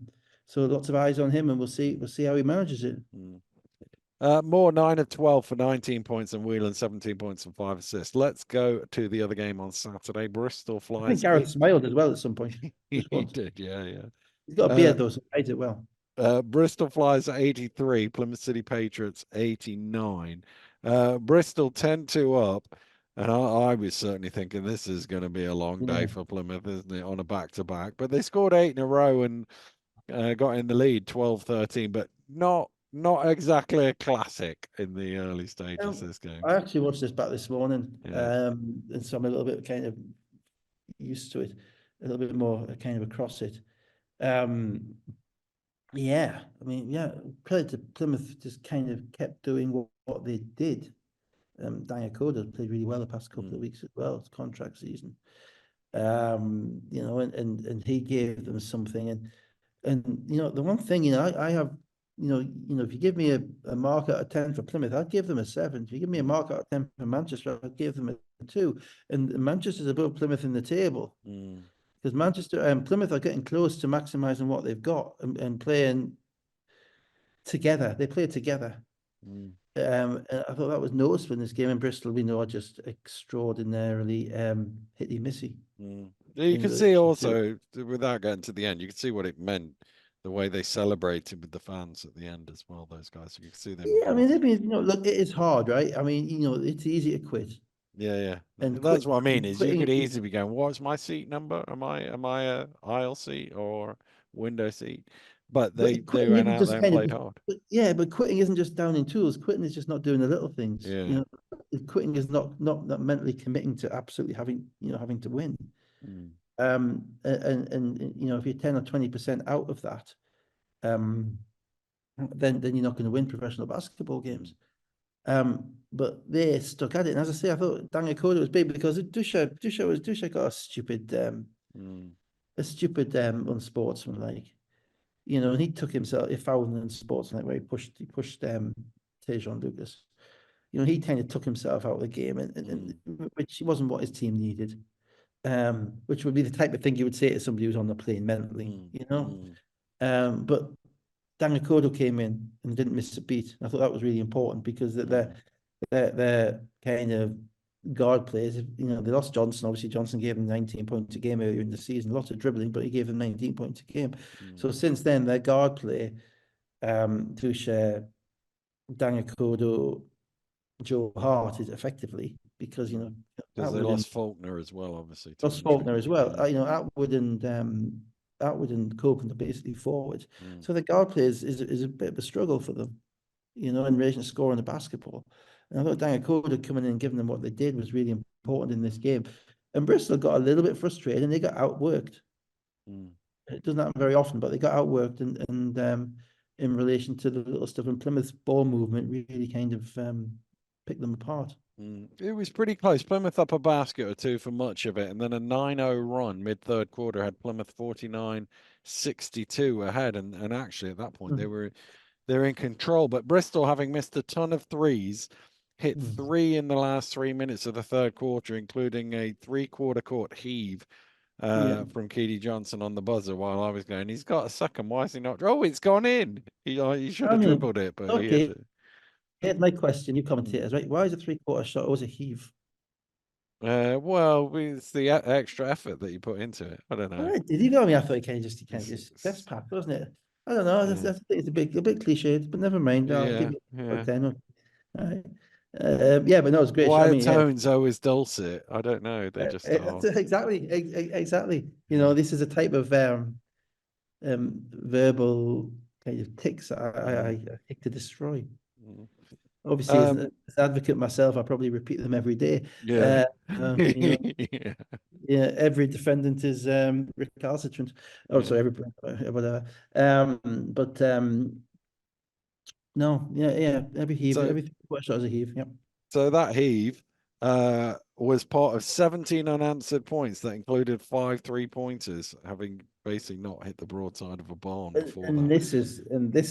Speaker 2: so lots of eyes on him, and we'll see how he manages it.
Speaker 1: Mm. Moore 9 of 12 for 19 points and Whelan 17 points and 5 assists. Let's go to the other game on Saturday. Bristol
Speaker 2: I think
Speaker 1: flies
Speaker 2: Gareth
Speaker 1: 8.
Speaker 2: smiled as well at some point. Just
Speaker 1: He
Speaker 2: once.
Speaker 1: did, yeah, yeah.
Speaker 2: He's got a
Speaker 1: Uh,
Speaker 2: beard though, so he hides it well.
Speaker 1: Bristol flies 83, Plymouth City Patriots 89. Bristol 10-2 up, and I was certainly thinking this is going to be a long day
Speaker 2: Yeah.
Speaker 1: for Plymouth, isn't it, on a back-to-back. But they scored 8 in a row and got in the lead 12-13, but not not exactly a classic in the early stages, this game.
Speaker 2: I actually watched this back this morning,
Speaker 1: Yeah.
Speaker 2: and so I'm a little bit kind of used to it, a little bit more kind of across it. Um, yeah, I mean, yeah, credit to Plymouth just kind of kept doing what they did. Daniel Coder played really well the past couple of weeks as well. It's contract season. And he gave them something. And the one thing, I have, if you give me a mark out of 10 for Plymouth, I'd give them a 7. If you give me a mark out of 10 for Manchester, I'd give them a 2. And Manchester's above Plymouth in the table because Manchester and Plymouth are getting close to maximizing what they've got and playing together. They play together. And I thought that was noticeable in this game in Bristol. We know are just extraordinarily hitty missy.
Speaker 1: You can see also, without getting to the end, you can see what it meant, the way they celebrated with the fans at the end as well. Those guys, you can see they were.
Speaker 2: Yeah, I mean, look, it is hard, right? I mean, it's easy to quit.
Speaker 1: Yeah.
Speaker 2: And
Speaker 1: That's what I mean. Is you could
Speaker 2: quitting,
Speaker 1: easily be going, "What's my seat number? Am I a aisle seat or window seat?" But they
Speaker 2: quitting
Speaker 1: went
Speaker 2: isn't
Speaker 1: out
Speaker 2: just
Speaker 1: there and
Speaker 2: kind
Speaker 1: played
Speaker 2: of,
Speaker 1: hard.
Speaker 2: yeah, but quitting isn't just down in tools. Quitting is just not doing the little things.
Speaker 1: Yeah.
Speaker 2: Quitting is not mentally committing to absolutely having to win.
Speaker 1: Mm.
Speaker 2: And if you're 10 or 20% out of that, then you're not going to win professional basketball games. But they stuck at it. And as I say, I thought Daniel Coder was big because Dusha got a stupid unsportsmanlike. And he took himself, he fouled in sports like where he pushed Tejon Lucas. He kind of took himself out of the game, and which wasn't what his team needed. Which would be the type of thing you would say to somebody who's on the plane mentally, But Daniel Kodo came in and didn't miss a beat. I thought that was really important because their kind of guard players, they lost Johnson. Obviously, Johnson gave them 19 points a game earlier in the season. Lots of dribbling, but he gave them 19 points a game. So since then, their guard play, Touche, Daniel Kodo, Joe Hart is effectively because
Speaker 1: because they lost Faulkner as well, obviously.
Speaker 2: Lost Faulkner as well. Atwood and Copeland are basically forward. So the guard play is a bit of a struggle for them, in relation to scoring the basketball. And I thought Daniel Coder coming in and giving them what they did was really important in this game. And Bristol got a little bit frustrated and they got outworked. It doesn't happen very often, but they got outworked and in relation to the little stuff. And Plymouth's ball movement really kind of picked them apart.
Speaker 1: It was pretty close. Plymouth up a basket or two for much of it, and then a 9-0 run mid-third quarter had Plymouth 49-62 ahead, and actually at that point they're in control. But Bristol, having missed a ton of threes, hit 3 in the last 3 minutes of the third quarter, including a three-quarter court heave from Keedy Johnson on the buzzer. While I was going, he's got a second. Why is he not? Oh, it's gone in. He should have dribbled it, but he hit it.
Speaker 2: Here's my question, you commentators, right? Why is a three-quarter shot always a heave?
Speaker 1: Well, it's the extra effort that you put into it. I don't know.
Speaker 2: Right, did he go? I mean, I thought he kind of just best path, wasn't it? I don't know. It's a bit cliched, but never mind. I'll give you a 10. All right. Yeah, but no, it's great.
Speaker 1: Why tones always dulcet? I don't know. They just are.
Speaker 2: Exactly. This is a type of verbal kind of tics I tick to destroy. Obviously, as an advocate myself, I probably repeat them every day.
Speaker 1: Yeah.
Speaker 2: Yeah, every defendant is recalcitrant. Oh, sorry, whatever. No, every heave, every shot is a heave. Yeah.
Speaker 1: So that heave was part of 17 unanswered points that included 5 3-pointers, having basically not hit the broadside of a barn before that.
Speaker 2: This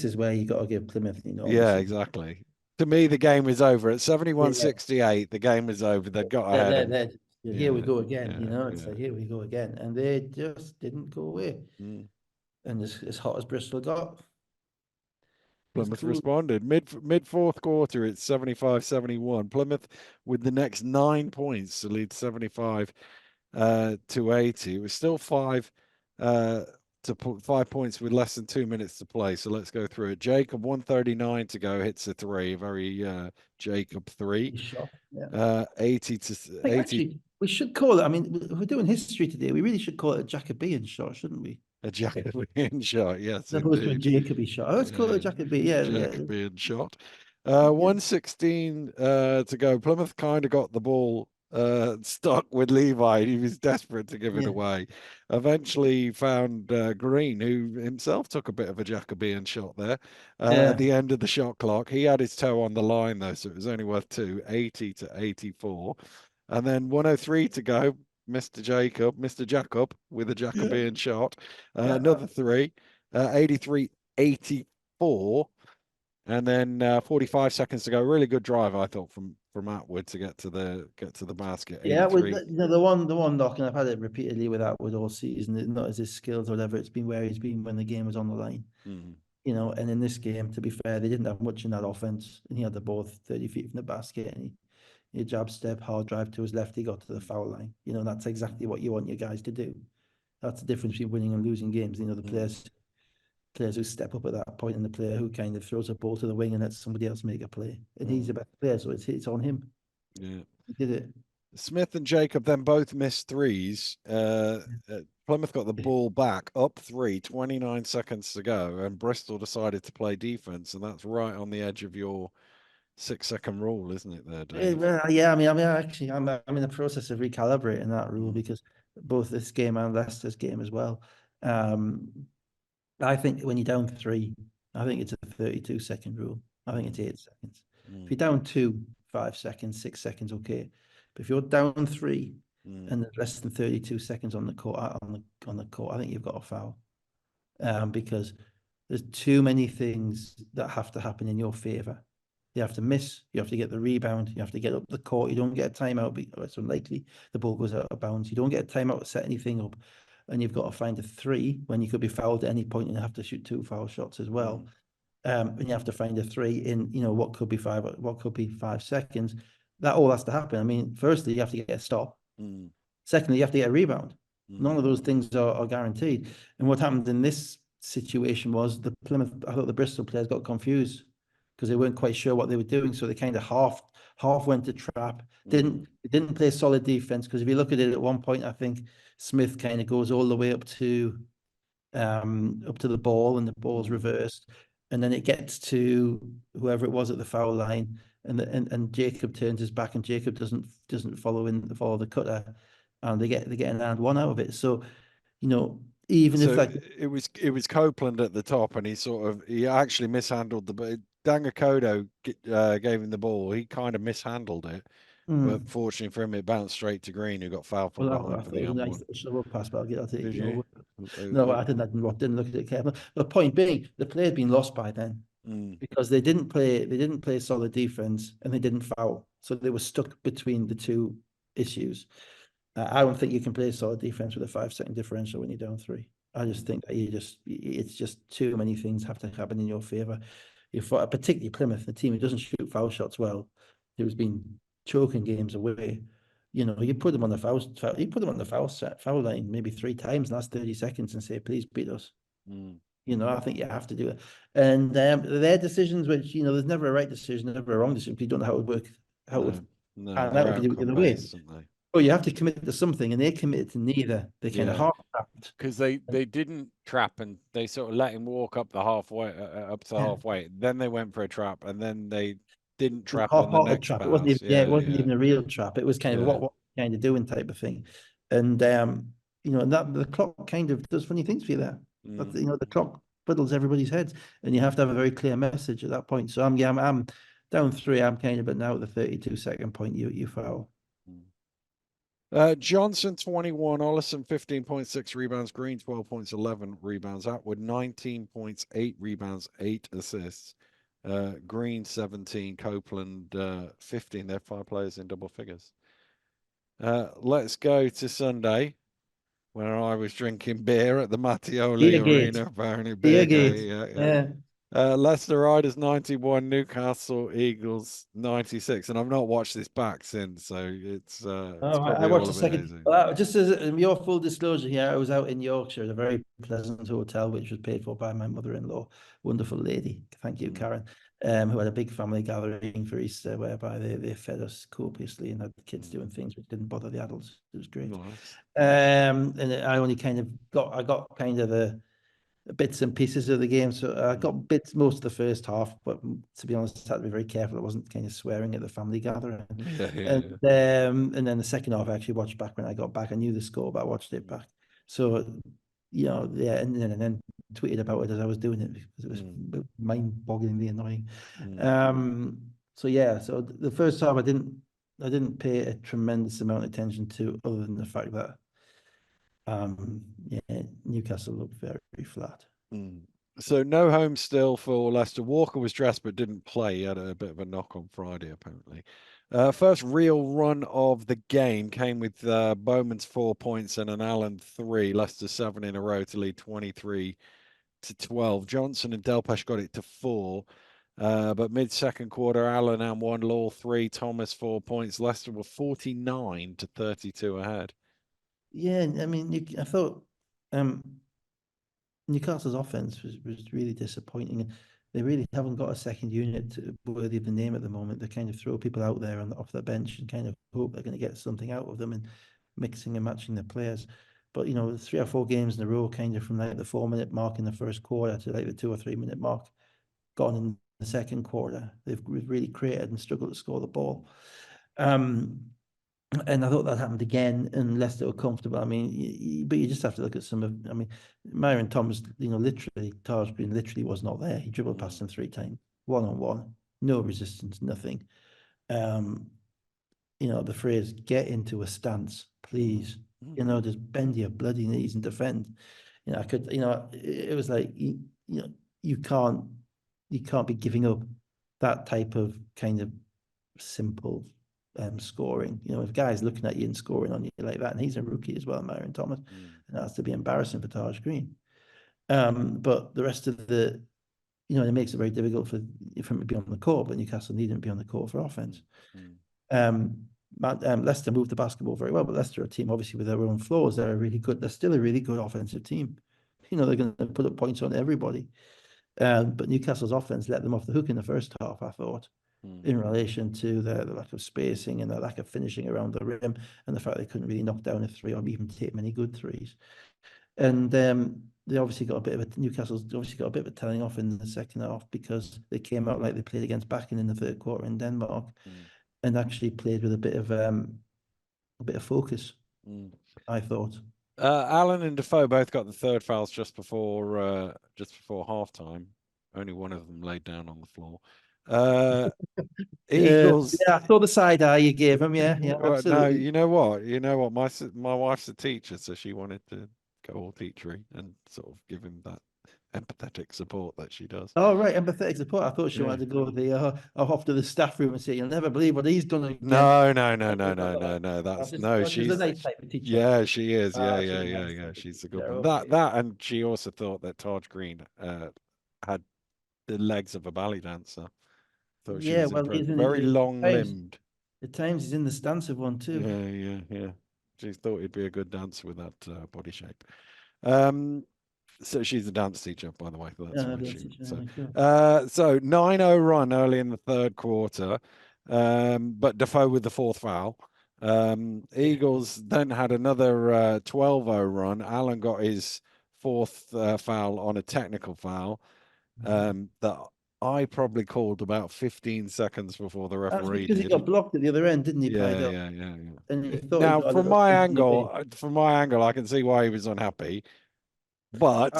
Speaker 2: is where you got to give Plymouth,
Speaker 1: Yeah, exactly. To me, the game was over at 71-68. The game was over. They'd got ahead.
Speaker 2: Here we go again. It's like here we go again, and they just didn't go away. And as hot as Bristol got,
Speaker 1: Plymouth responded mid fourth quarter. It's 75-71. Plymouth with the next 9 points to lead 75 to 80. It was still 5 points with less than 2 minutes to play. So let's go through it. Jacob, 139 to go, hits a three. Very Jacob three. 80 to 80.
Speaker 2: Actually, we should call it. I mean, we're doing history today. We really should call it a Jacobean shot, shouldn't we?
Speaker 1: A Jacobean shot, yes,
Speaker 2: As opposed to a
Speaker 1: indeed.
Speaker 2: Jacoby shot. Oh, it's called a Jacoby. Yeah, yeah.
Speaker 1: Jacobean shot.
Speaker 2: Yeah.
Speaker 1: 116 to go. Plymouth kind of got the ball stuck with Levi. He was desperate to give it
Speaker 2: Yeah.
Speaker 1: away. Eventually found Green, who himself took a bit of a Jacobean shot there at
Speaker 2: Yeah.
Speaker 1: the end of the shot clock. He had his toe on the line, though, so it was only worth two, 80 to 84. And then 103 to go. Mr. Jacob with a
Speaker 2: Yeah.
Speaker 1: Jacobean shot.
Speaker 2: Yeah.
Speaker 1: Another three, 83 84. And then 45 seconds to go. Really good drive, I thought, from Atwood to get to the basket.
Speaker 2: Yeah, with
Speaker 1: 83.
Speaker 2: the one knock, and I've had it repeatedly with Atwood all season. Not as his skills or whatever. It's been where he's been when the game was on the line.
Speaker 1: Mm,
Speaker 2: And in this game, to be fair, they didn't have much in that offense, and he had the ball 30 feet from the basket, and he jab step, hard drive to his left, he got to the foul line. And that's exactly what you want your guys to do. That's the difference between winning and losing games. The
Speaker 1: mm,
Speaker 2: players who step up at that point, and the player who kind of throws a ball to the wing and lets somebody else make a play. And he's a better player, so it's on him.
Speaker 1: yeah.
Speaker 2: He did it.
Speaker 1: Smith and Jacob then both missed threes. Plymouth got the ball back up three, 29 seconds to go, and Bristol decided to play defense, and that's right on the edge of your 6-second rule, isn't it, there, Dave?
Speaker 2: Yeah, actually, I'm in the process of recalibrating that rule
Speaker 1: Mm,
Speaker 2: because both this game and Leicester's game as well. I think when you're down three, I think it's a 32-second rule. I think it's 8 seconds. If you're
Speaker 1: mm,
Speaker 2: down two, 5 seconds, 6 seconds, okay. But if you're down three
Speaker 1: mm,
Speaker 2: and there's less than 32 seconds on the court, I think you've got a foul. Because there's too many things that have to happen in your favor. You have to miss, you have to get the rebound, you have to get up the court, you don't get a timeout because it's unlikely the ball goes out of bounds. You don't get a timeout to set anything up, and you've got to find a three when you could be fouled at any point and have to shoot 2 foul shots as well. And you have to find a three in what could be 5 seconds. That all has to happen. I mean, firstly, you have to get a stop.
Speaker 1: mm,
Speaker 2: Secondly, you have to get a rebound. None
Speaker 1: mm,
Speaker 2: of those things are guaranteed. And what happened in this situation was I thought the Bristol players got confused because they weren't quite sure what they were doing. So they kind of half went to trap. Didn't play solid defense, because if you look at it at one point, I think Smith kind of goes all the way up to the ball, and the ball's reversed, and then it gets to whoever it was at the foul line, and Jacob turns his back, and Jacob doesn't follow the cutter, and they get an and one out of it. So even if
Speaker 1: So
Speaker 2: that
Speaker 1: it was Copeland at the top, and he actually mishandled the Dangakodo gave him the ball. He kind of mishandled it, but fortunately for him, it bounced straight to Green, who got fouled from
Speaker 2: well, I
Speaker 1: behind for
Speaker 2: thought it
Speaker 1: the
Speaker 2: was a
Speaker 1: and
Speaker 2: nice
Speaker 1: one.
Speaker 2: slow pass, but I'll take
Speaker 1: Did
Speaker 2: your
Speaker 1: you?
Speaker 2: word. No, didn't look at it carefully. The point being, the play had been lost by then, because they didn't play solid defense, and they didn't foul, so they were stuck between the two issues. I don't think you can play solid defense with a 5 second differential when you're down three. I just think that it's just too many things have to happen in your favor. Particularly Plymouth, the team who doesn't shoot foul shots well, who's been choking games away. You put them on the foul line maybe 3 times in the last 30 seconds and say, please beat us. I think you have to do it. And their decisions, which, there's never a right decision, never a wrong decision. You don't know how it would work, how it would
Speaker 1: No,
Speaker 2: pan out
Speaker 1: they're
Speaker 2: if you do it the
Speaker 1: outcome
Speaker 2: other way.
Speaker 1: based, aren't they?
Speaker 2: Oh, you have to commit to something, and they committed to neither. They kind of
Speaker 1: Yeah,
Speaker 2: half trapped.
Speaker 1: because they didn't trap, and they sort of let him walk up the halfway up to
Speaker 2: Yeah,
Speaker 1: halfway. Then they went for a trap, and then they didn't
Speaker 2: it was
Speaker 1: trap on the
Speaker 2: half-hearted
Speaker 1: next
Speaker 2: trap. It wasn't
Speaker 1: pass.
Speaker 2: even, yeah, it
Speaker 1: Yeah,
Speaker 2: wasn't
Speaker 1: yeah,
Speaker 2: even a real trap. It was kind of
Speaker 1: yeah.
Speaker 2: what kind of doing type of thing. And and that the clock kind of does funny things for you there. But the clock fiddles everybody's heads, and you have to have a very clear message at that point. So I'm down three. I'm kind of, but now at the 32-second point, you foul.
Speaker 1: Johnson 21, Ollison 15.6 rebounds, Green 12 points, 11 rebounds, Atwood 19 points, 8 rebounds, 8 assists, Green 17, Copeland 15. They're 5 players in double figures. Let's go to Sunday, where I was drinking beer at the Mattioli
Speaker 2: Beergate.
Speaker 1: Arena, apparently
Speaker 2: Beergate.
Speaker 1: beer.
Speaker 2: Yeah.
Speaker 1: Leicester Riders 91, Newcastle Eagles 96, and I've not watched this back since, so it's
Speaker 2: I
Speaker 1: probably
Speaker 2: watched
Speaker 1: all
Speaker 2: the
Speaker 1: a bit
Speaker 2: second.
Speaker 1: hazy.
Speaker 2: Just as your full disclosure here, I was out in Yorkshire at a very pleasant hotel, which was paid for by my mother-in-law, wonderful lady. Thank you, Karen. who had a big family gathering for Easter, whereby they fed us copiously and had the kids doing things which didn't bother the adults. It was great.
Speaker 1: Nice.
Speaker 2: And I only kind of got kind of the bits and pieces of the game. So I got bits most of the first half, but to be honest, I had to be very careful. I wasn't kind of swearing at the family gathering.
Speaker 1: Yeah, yeah,
Speaker 2: And
Speaker 1: yeah.
Speaker 2: and then the second half I actually watched back when I got back. I knew the score, but I watched it back. So yeah, and then tweeted about it as I was doing it because it was mind-bogglingly annoying. So yeah, so the first half I didn't pay a tremendous amount of attention to, other than the fact that yeah, Newcastle looked very flat.
Speaker 1: So no home still for Leicester. Walker was dressed but didn't play. He had a bit of a knock on Friday, apparently. First real run of the game came with Bowman's 4 points and an Allen 3. Leicester 7 in a row to lead 23-12. Johnson and Delpesh got it to 4. But mid-second quarter, Allen and 1, Law 3, Thomas 4 points. Leicester were 49-32 ahead.
Speaker 2: Yeah, I mean, I thought Newcastle's offense was really disappointing. They really haven't got a second unit worthy of the name at the moment. They kind of throw people out there off the bench and kind of hope they're going to get something out of them and mixing and matching the players. But 3 or 4 games in a row, kind of from like the 4-minute mark in the first quarter to like the 2 or 3 minute mark, gone in the second quarter. They've really created and struggled to score the ball. And I thought that happened again, and Leicester were comfortable. I mean, but you just have to look at some of. I mean, Myron Thomas, literally, Taj Green literally was not there. He dribbled past him 3 times, 1-on-1, no resistance, nothing. The phrase "get into a stance, please." Just bend your bloody knees and defend. It was like you can't be giving up that type of kind of simple scoring. If a guy's looking at you and scoring on you like that, and he's a rookie as well, Myron Thomas, and that's to be embarrassing for Taj Green. But the rest of it makes it very difficult for him to be on the court, but Newcastle needn't be on the court for offense. Leicester moved the basketball very well, but Leicester are a team obviously with their own flaws. They're still a really good offensive team. They're going to put up points on everybody. But Newcastle's offense let them off the hook in the first half, I thought, in relation to the lack of spacing and the lack of finishing around the rim, and the fact they couldn't really knock down a 3 or even take many good threes. And they obviously got a bit of a Newcastle's obviously got a bit of a telling off in the second half, because they came out like they played against Bakken in the third quarter in Denmark, and actually played with a bit of focus, I thought.
Speaker 1: Allen and Defoe both got the third fouls just before halftime. Only one of them laid down on the floor. Eagles.
Speaker 2: Yeah, I saw the side eye you gave him. Yeah, absolutely.
Speaker 1: No, you know what? My wife's a teacher, so she wanted to go all teachery and sort of give him that empathetic support that she does.
Speaker 2: Oh, right, empathetic support. I thought she wanted to go off to the staff room and say, "You'll never believe what he's done again."
Speaker 1: No.
Speaker 2: She's a nice type of teacher.
Speaker 1: Yeah, she is.
Speaker 2: She's a nice
Speaker 1: Yeah.
Speaker 2: type of
Speaker 1: She's a
Speaker 2: teacher.
Speaker 1: good one.
Speaker 2: Okay.
Speaker 1: That, and she also thought that Taj Green had the legs of a ballet dancer. Thought she
Speaker 2: Yeah,
Speaker 1: was
Speaker 2: well,
Speaker 1: impressed. Very long-limbed.
Speaker 2: At times he's in the stance of one too.
Speaker 1: Yeah. She thought he'd be a good dancer with that body shape. So she's a dance teacher, by the way. That's why so 9-0 run early in the third quarter, but Defoe with the fourth foul. Eagles then had another 12-0 run. Allen got his fourth foul on a technical foul that I probably called about 15 seconds before the
Speaker 2: That's
Speaker 1: referee
Speaker 2: because he
Speaker 1: did.
Speaker 2: got blocked at the other end, didn't he?
Speaker 1: Yeah.
Speaker 2: And he thought
Speaker 1: Now,
Speaker 2: he got a little
Speaker 1: from my angle, I can see why he was unhappy. But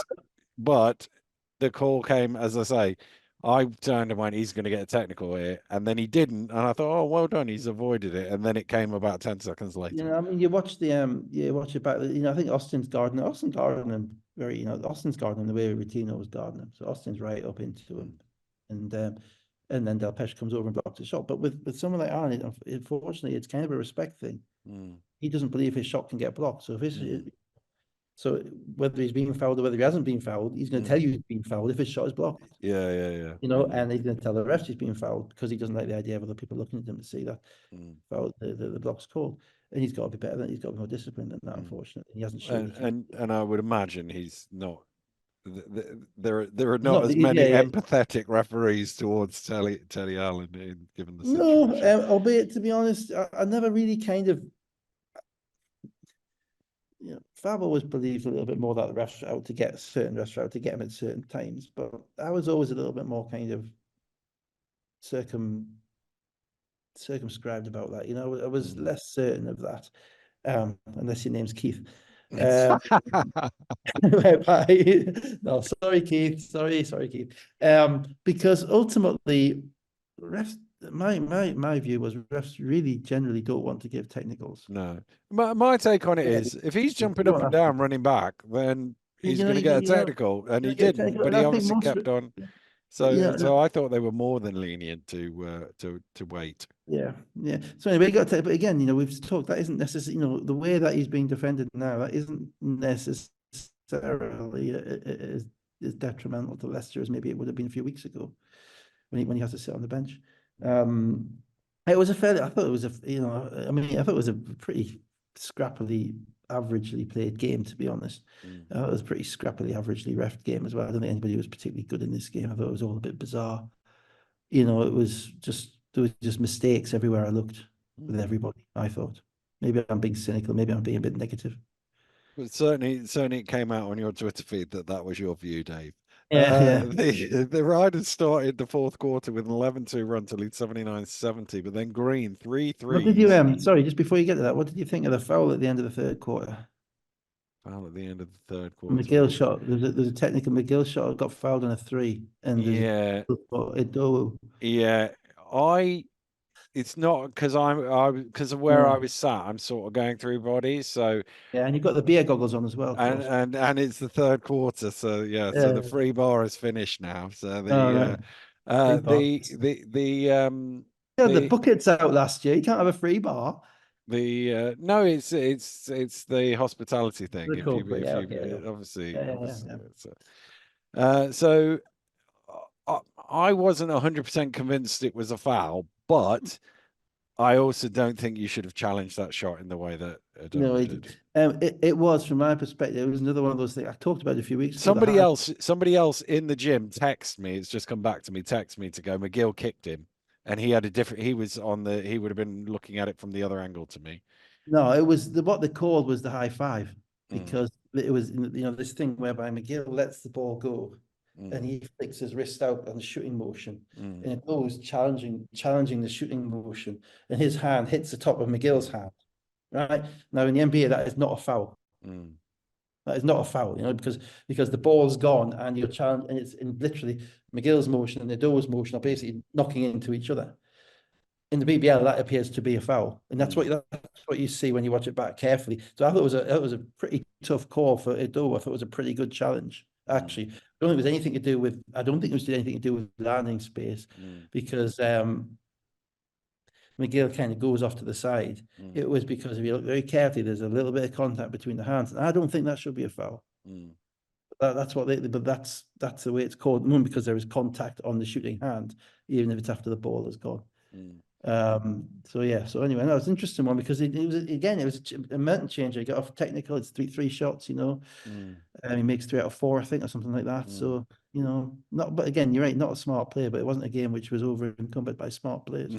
Speaker 1: the call came, as I say, I turned and went, he's going to get a technical here. And then he didn't. And I thought, oh, well done. He's avoided it. And then it came about 10 seconds later.
Speaker 2: I mean, you watch it back. I think Austin Gardner, Austin's Gardner the way Routino was Gardner. So Austin's right up into him. And then Delpesh comes over and blocks the shot. But with someone like Arnold, unfortunately, it's kind of a respect thing. He doesn't believe his shot can get blocked. So whether he's being fouled or whether he hasn't been fouled, he's going to tell you he's been fouled if his shot is blocked.
Speaker 1: Yeah.
Speaker 2: And he's going to tell the refs he's being fouled because he doesn't like the idea of other people looking at him to see that foul, the block's called. And he's got to be better than he's got to be more disciplined than that, unfortunately. He hasn't shown
Speaker 1: and I would imagine he's not there are not
Speaker 2: Not
Speaker 1: as
Speaker 2: yeah,
Speaker 1: many
Speaker 2: yeah.
Speaker 1: empathetic referees towards Telly Allen given the
Speaker 2: No,
Speaker 1: situation.
Speaker 2: albeit to be honest, I never really kind of, Fab always believed a little bit more that the refs were out to get certain refs were out to get him at certain times, but I was always a little bit more kind of circumscribed about that. I was
Speaker 1: Mm.
Speaker 2: less certain of that, unless your name's Keith. Um, whereby, no, sorry, Keith. Sorry, Keith. Because ultimately, refs. My view was refs really generally don't want to give technicals.
Speaker 1: No, my take on it
Speaker 2: Yeah,
Speaker 1: is if he's
Speaker 2: you
Speaker 1: jumping up
Speaker 2: don't
Speaker 1: and
Speaker 2: have to.
Speaker 1: down running back, then he's going to get a
Speaker 2: You know,
Speaker 1: technical, and
Speaker 2: you
Speaker 1: he
Speaker 2: get a
Speaker 1: didn't.
Speaker 2: technical,
Speaker 1: But
Speaker 2: and
Speaker 1: he
Speaker 2: I think
Speaker 1: obviously
Speaker 2: most,
Speaker 1: kept on.
Speaker 2: you
Speaker 1: So
Speaker 2: know,
Speaker 1: I thought they were more than lenient to wait.
Speaker 2: yeah. So anyway, you got to, but again, we've talked that isn't necessarily, the way that he's being defended now, that isn't necessarily is detrimental to Leicester as maybe it would have been a few weeks ago when he has to sit on the bench. Um, it was a fairly, I thought it was I mean, I thought it was a pretty scrappily, averagely played game, to be honest.
Speaker 1: Mm.
Speaker 2: It was a pretty scrappily, averagely ref game as well. I don't think anybody was particularly good in this game. I thought it was all a bit bizarre. It was just there was just mistakes everywhere I looked with
Speaker 1: Mm.
Speaker 2: everybody. I thought maybe I'm being cynical, maybe I'm being a bit negative.
Speaker 1: But certainly it came out on your Twitter feed that was your view, Dave.
Speaker 2: Yeah, yeah.
Speaker 1: The Riders started the fourth quarter with an 11-2 run to lead 79-70, but then Green three
Speaker 2: What did you
Speaker 1: threes.
Speaker 2: sorry, just before you get to that, what did you think of the foul at the end of the third quarter?
Speaker 1: Foul at the end of the third quarter.
Speaker 2: McGill shot. There's a technical McGill shot. Got fouled on a three, and there's a
Speaker 1: Yeah,
Speaker 2: Idowu.
Speaker 1: yeah. I it's not because because of where I
Speaker 2: Yeah,
Speaker 1: was sat. I'm sort of going through bodies, so
Speaker 2: yeah, and you've got the beer goggles on as well, of course.
Speaker 1: and it's the third quarter, so yeah. So the
Speaker 2: Yeah.
Speaker 1: free bar is finished now. So
Speaker 2: All right. Free bar. Yeah, the
Speaker 1: the
Speaker 2: buckets out last year. You can't have a free bar.
Speaker 1: no, it's the hospitality thing.
Speaker 2: The corporate.
Speaker 1: If
Speaker 2: Yeah. Okay. I
Speaker 1: you
Speaker 2: know.
Speaker 1: obviously
Speaker 2: Yeah. Yeah.
Speaker 1: obviously
Speaker 2: Yeah.
Speaker 1: so I wasn't 100% convinced it was a foul, but I also don't think you should have challenged that shot in the way that
Speaker 2: No,
Speaker 1: Adowu did.
Speaker 2: it was from my perspective. It was another one of those things I talked about a few weeks ago. The hand.
Speaker 1: Somebody else in the gym text me. It's just come back to me. Text me to go. McGill kicked him, and he had a different. He was on the. He would have been looking at it from the other angle to me.
Speaker 2: No, it was what they called was the high five
Speaker 1: Mm,
Speaker 2: because it was this thing whereby McGill lets the ball go and
Speaker 1: mm,
Speaker 2: he flicks his wrist out on the shooting motion
Speaker 1: mm,
Speaker 2: and it goes challenging the shooting motion and his hand hits the top of McGill's
Speaker 1: mm,
Speaker 2: hand. Right now in the NBA that is not a foul.
Speaker 1: mm,
Speaker 2: That is not a foul, because the ball's gone and you're challenged and it's in literally McGill's motion and the door's motion are basically knocking into each other. In the BBL, that appears to be a foul, and
Speaker 1: mm,
Speaker 2: that's what you see when you watch it back carefully. So I thought it was a pretty tough call for Ido. I thought it was a pretty good challenge.
Speaker 1: mm,
Speaker 2: Actually, I don't think it was anything to do with landing space,
Speaker 1: mm,
Speaker 2: because McGill kind of goes off to the side.
Speaker 1: mm,
Speaker 2: It was because if you look very carefully, there's a little bit of contact between the hands, and I don't think that should be a foul.
Speaker 1: mm,
Speaker 2: But that's the way it's called, because there is contact on the shooting hand, even if it's after the ball has gone.
Speaker 1: mm,
Speaker 2: So yeah. So anyway, that was an interesting one because it was a mountain changer. He got off technical. It's three shots,
Speaker 1: mm,
Speaker 2: and he makes 3 out of 4, I think, or something like that.
Speaker 1: mm.
Speaker 2: So not. But again, you're right. Not a smart player, but it wasn't a game which was over encumbered by smart players.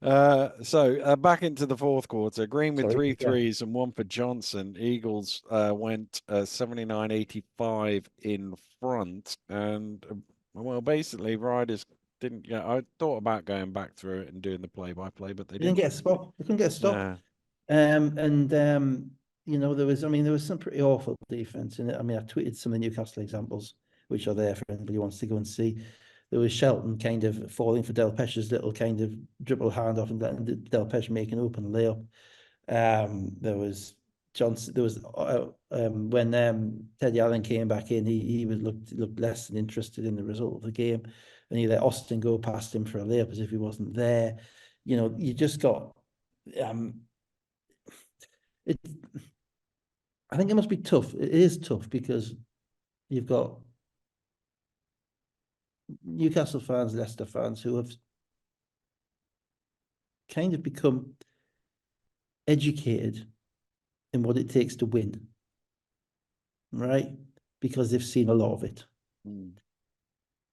Speaker 1: Back into the fourth quarter, Green with
Speaker 2: Sorry.
Speaker 1: three
Speaker 2: Yeah.
Speaker 1: threes and one for Johnson. Eagles went 79-85 in front, and well, basically, Riders didn't get. I thought about going back through it and doing the play-by-play, but they
Speaker 2: They didn't
Speaker 1: didn't.
Speaker 2: get a stop. They couldn't get a stop.
Speaker 1: No.
Speaker 2: And there was some pretty awful defense in it. I mean, I tweeted some of the Newcastle examples, which are there for anybody who wants to go and see. There was Shelton kind of falling for Del Pesce's little kind of dribble handoff and letting Del Pesce make an open layup. There was Johnson. There was when Teddy Allen came back in, he looked less than interested in the result of the game, and he let Austin go past him for a layup as if he wasn't there. You just got um, it. I think it must be tough. It is tough because you've got Newcastle fans, Leicester fans who have kind of become educated in what it takes to win, right? because they've seen a lot of it.
Speaker 1: Mm.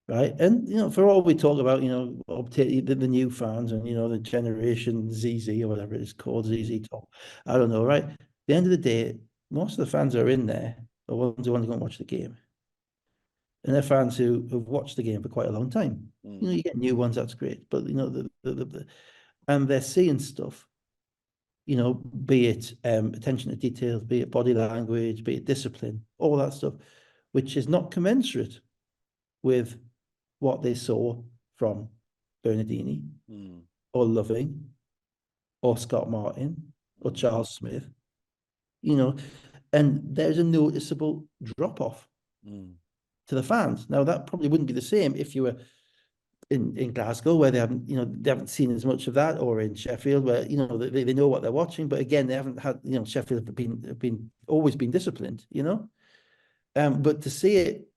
Speaker 2: Right. And, for all we talk about, the new fans and, the generation ZZ or whatever it's called, ZZ Top, I don't know, right? At the end of the day, most of the fans that are in there are ones who want to go and watch the game. And they're fans who have watched the game for quite a long time. You get new ones, that's great. But, and they're seeing stuff, be it attention to details, be it body language, be it discipline, all that stuff, which is not commensurate with what they saw from Bernardini or Loving or Scott Martin or Charles Smith, and there's a noticeable drop off to the fans. Now, that probably wouldn't be the same if you were in Glasgow, where they haven't seen as much of that, or in Sheffield, where they know what they're watching, but again, they haven't had, Sheffield have been always been disciplined, but to see it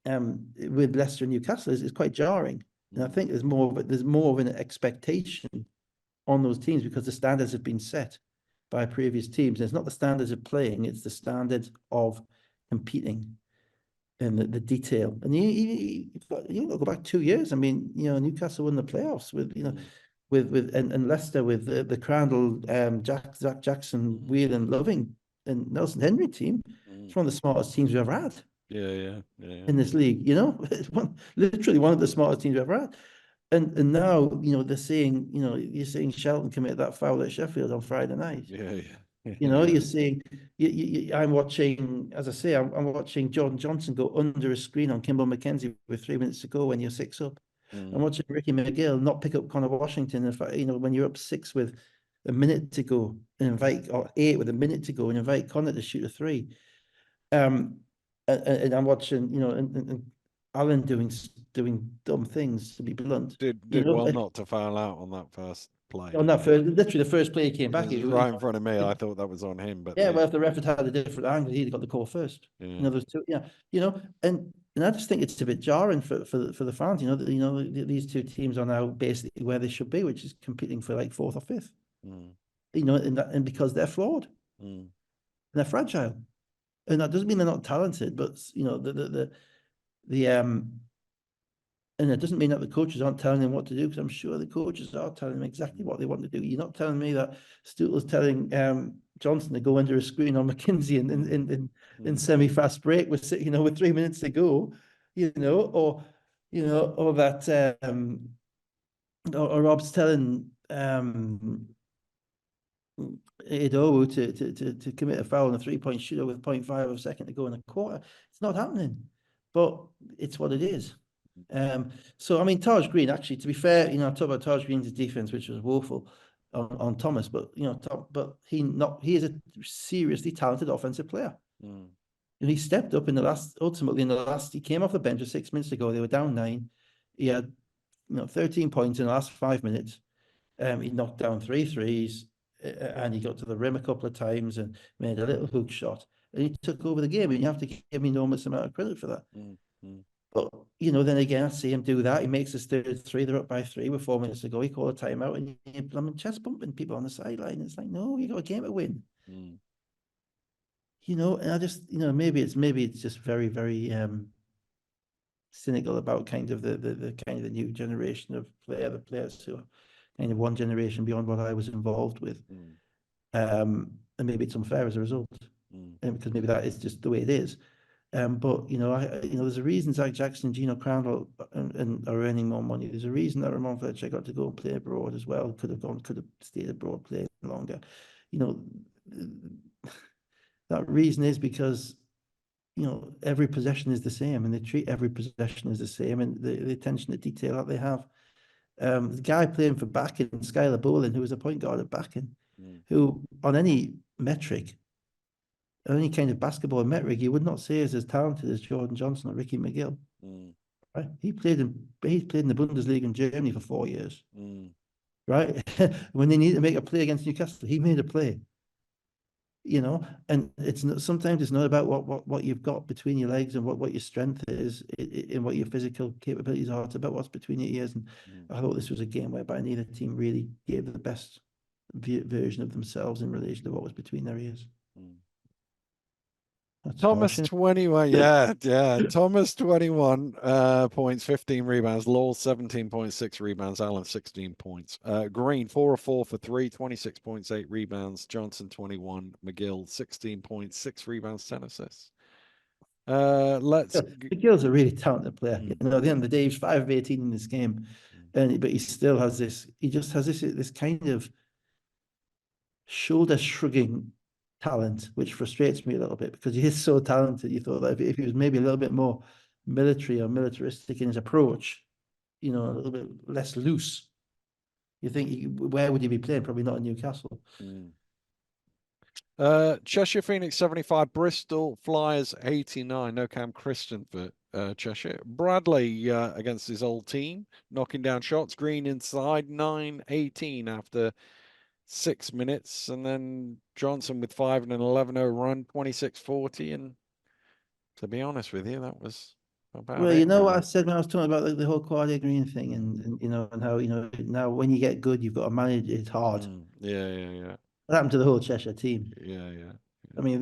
Speaker 2: with Leicester and Newcastle is quite jarring. And I think there's more of an expectation on those teams because the standards have been set by previous teams. And it's not the standards of playing; it's the standards of competing and the detail. And you go back 2 years. I mean, Newcastle won the playoffs with and Leicester with the Crandall, Zach Jackson, Wheel, and Loving and Nelson Henry team. It's one of the smartest teams we've ever had.
Speaker 1: Yeah.
Speaker 2: In this league, it's literally one of the smartest teams we've ever had. And now, they're seeing, you're seeing Shelton commit that foul at Sheffield on Friday night.
Speaker 1: Yeah.
Speaker 2: You're seeing, I'm watching, as I say, I'm watching Jordan Johnson go under a screen on Kimball McKenzie with 3 minutes to go when you're 6 up. I'm watching Ricky McGill not pick up Connor Washington. If when you're up 6 with a minute to go and or 8 with a minute to go and invite Connor to shoot a 3. And I'm watching, and Alan doing dumb things, to be blunt.
Speaker 1: Did well not to foul out on that first play.
Speaker 2: On that first, literally the first play he came back,
Speaker 1: it was right in front of me. I thought that was on him, but
Speaker 2: well, if the ref had a different angle, he'd got the call first. There's two, and I just think it's a bit jarring for the fans. These two teams are now basically where they should be, which is competing for like 4th or 5th. And because they're flawed, and they're fragile. And that doesn't mean they're not talented, but and it doesn't mean that the coaches aren't telling them what to do, because I'm sure the coaches are telling them exactly what they want to do. You're not telling me that Stootle's telling Johnson to go under a screen on McKinsey in semi-fast break with 3 minutes to go, or that or Rob's telling Edowu to commit a foul in a 3-point shooter with 0.5 of a second to go in a quarter. It's not happening, but it's what it is. So I mean, Taj Green, actually, to be fair, I talk about Taj Green's defense, which was woeful on Thomas, but he is a seriously talented offensive player. And he stepped up ultimately in the last, he came off the bench 6 minutes ago. They were down 9. He had 13 points in the last 5 minutes. He knocked down 3 threes, and he got to the rim a couple of times and made a little hook shot, and he took over the game. And you have to give him enormous amount of credit for that. But then again, I see him do that. He makes his 3rd 3. They're up by 3 with 4 minutes to go. He called a timeout, and I'm chest bumping people on the sideline. It's like, no, you got a game to win. And I just, maybe it's just very, very cynical about kind of the kind of the new generation of the players who are kind of one generation beyond what I was involved with. And maybe it's unfair as a result, because maybe that is just the way it is. But there's a reason Zach Jackson and Gino Crandall and are earning more money. There's a reason that Ramon Fletcher got to go and play abroad as well. Could have stayed abroad, playing longer. That reason is because every possession is the same, and they treat every possession as the same, and the attention to detail that they have. The guy playing for Bakken, Skylar Bolin, who was a point guard at Bakken, who on any metric, any kind of basketball metric, you would not say is as talented as Jordan Johnson or Ricky McGill. Right? He played in the Bundesliga in Germany for 4 years. Right? When they needed to make a play against Newcastle, he made a play. And sometimes it's not about what you've got between your legs and what your strength is and what your physical capabilities are. It's about what's between your ears. And I thought this was a game whereby neither team really gave the best version of themselves in relation to what was between their ears. That's
Speaker 1: Thomas
Speaker 2: harsh, isn't
Speaker 1: 21,
Speaker 2: it?
Speaker 1: yeah. Thomas 21 points, 15 rebounds. Lowell 17.6 rebounds. Allen 16 points. Green 4 of 4 for 3, 26 points, 8 rebounds. Johnson 21. McGill 16.6 rebounds, 10 assists. Let's.
Speaker 2: McGill's a really talented player.
Speaker 1: Mm,
Speaker 2: You know, at the end of the day, he's 5 of 18 in this game, and but he still has this. He just has this kind of shoulder shrugging talent, which frustrates me a little bit because he is so talented. You thought that if he was maybe a little bit more military or militaristic in his approach, you know, a little bit less loose, you think where would he be playing? Probably not in Newcastle.
Speaker 1: mm. Cheshire Phoenix 75, Bristol Flyers 89. No Cam Christian for Cheshire. Bradley against his old team, knocking down shots. Green inside 9-18 after 6 minutes, and then Johnson with 5 and an 11-0 run, 26-40. And to be honest with you, that was about
Speaker 2: Well, you
Speaker 1: it,
Speaker 2: know what I
Speaker 1: really.
Speaker 2: said when I was talking about the whole Claudia Green thing, and you know, and how you know now when you get good, you've got to manage it hard.
Speaker 1: Yeah, yeah, yeah,
Speaker 2: That happened to the whole Cheshire team.
Speaker 1: yeah, yeah,
Speaker 2: I
Speaker 1: yeah.
Speaker 2: mean,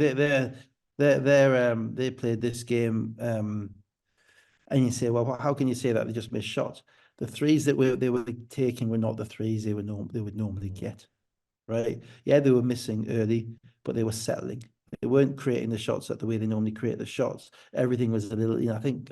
Speaker 2: they played this game, and you say, well, how can you say that they just missed shots? The threes that they were taking were not the threes they would normally
Speaker 1: Mm,
Speaker 2: get, right? Yeah, they were missing early, but they were settling. They weren't creating the shots that the way they normally create the shots. Everything was a little, you know, I think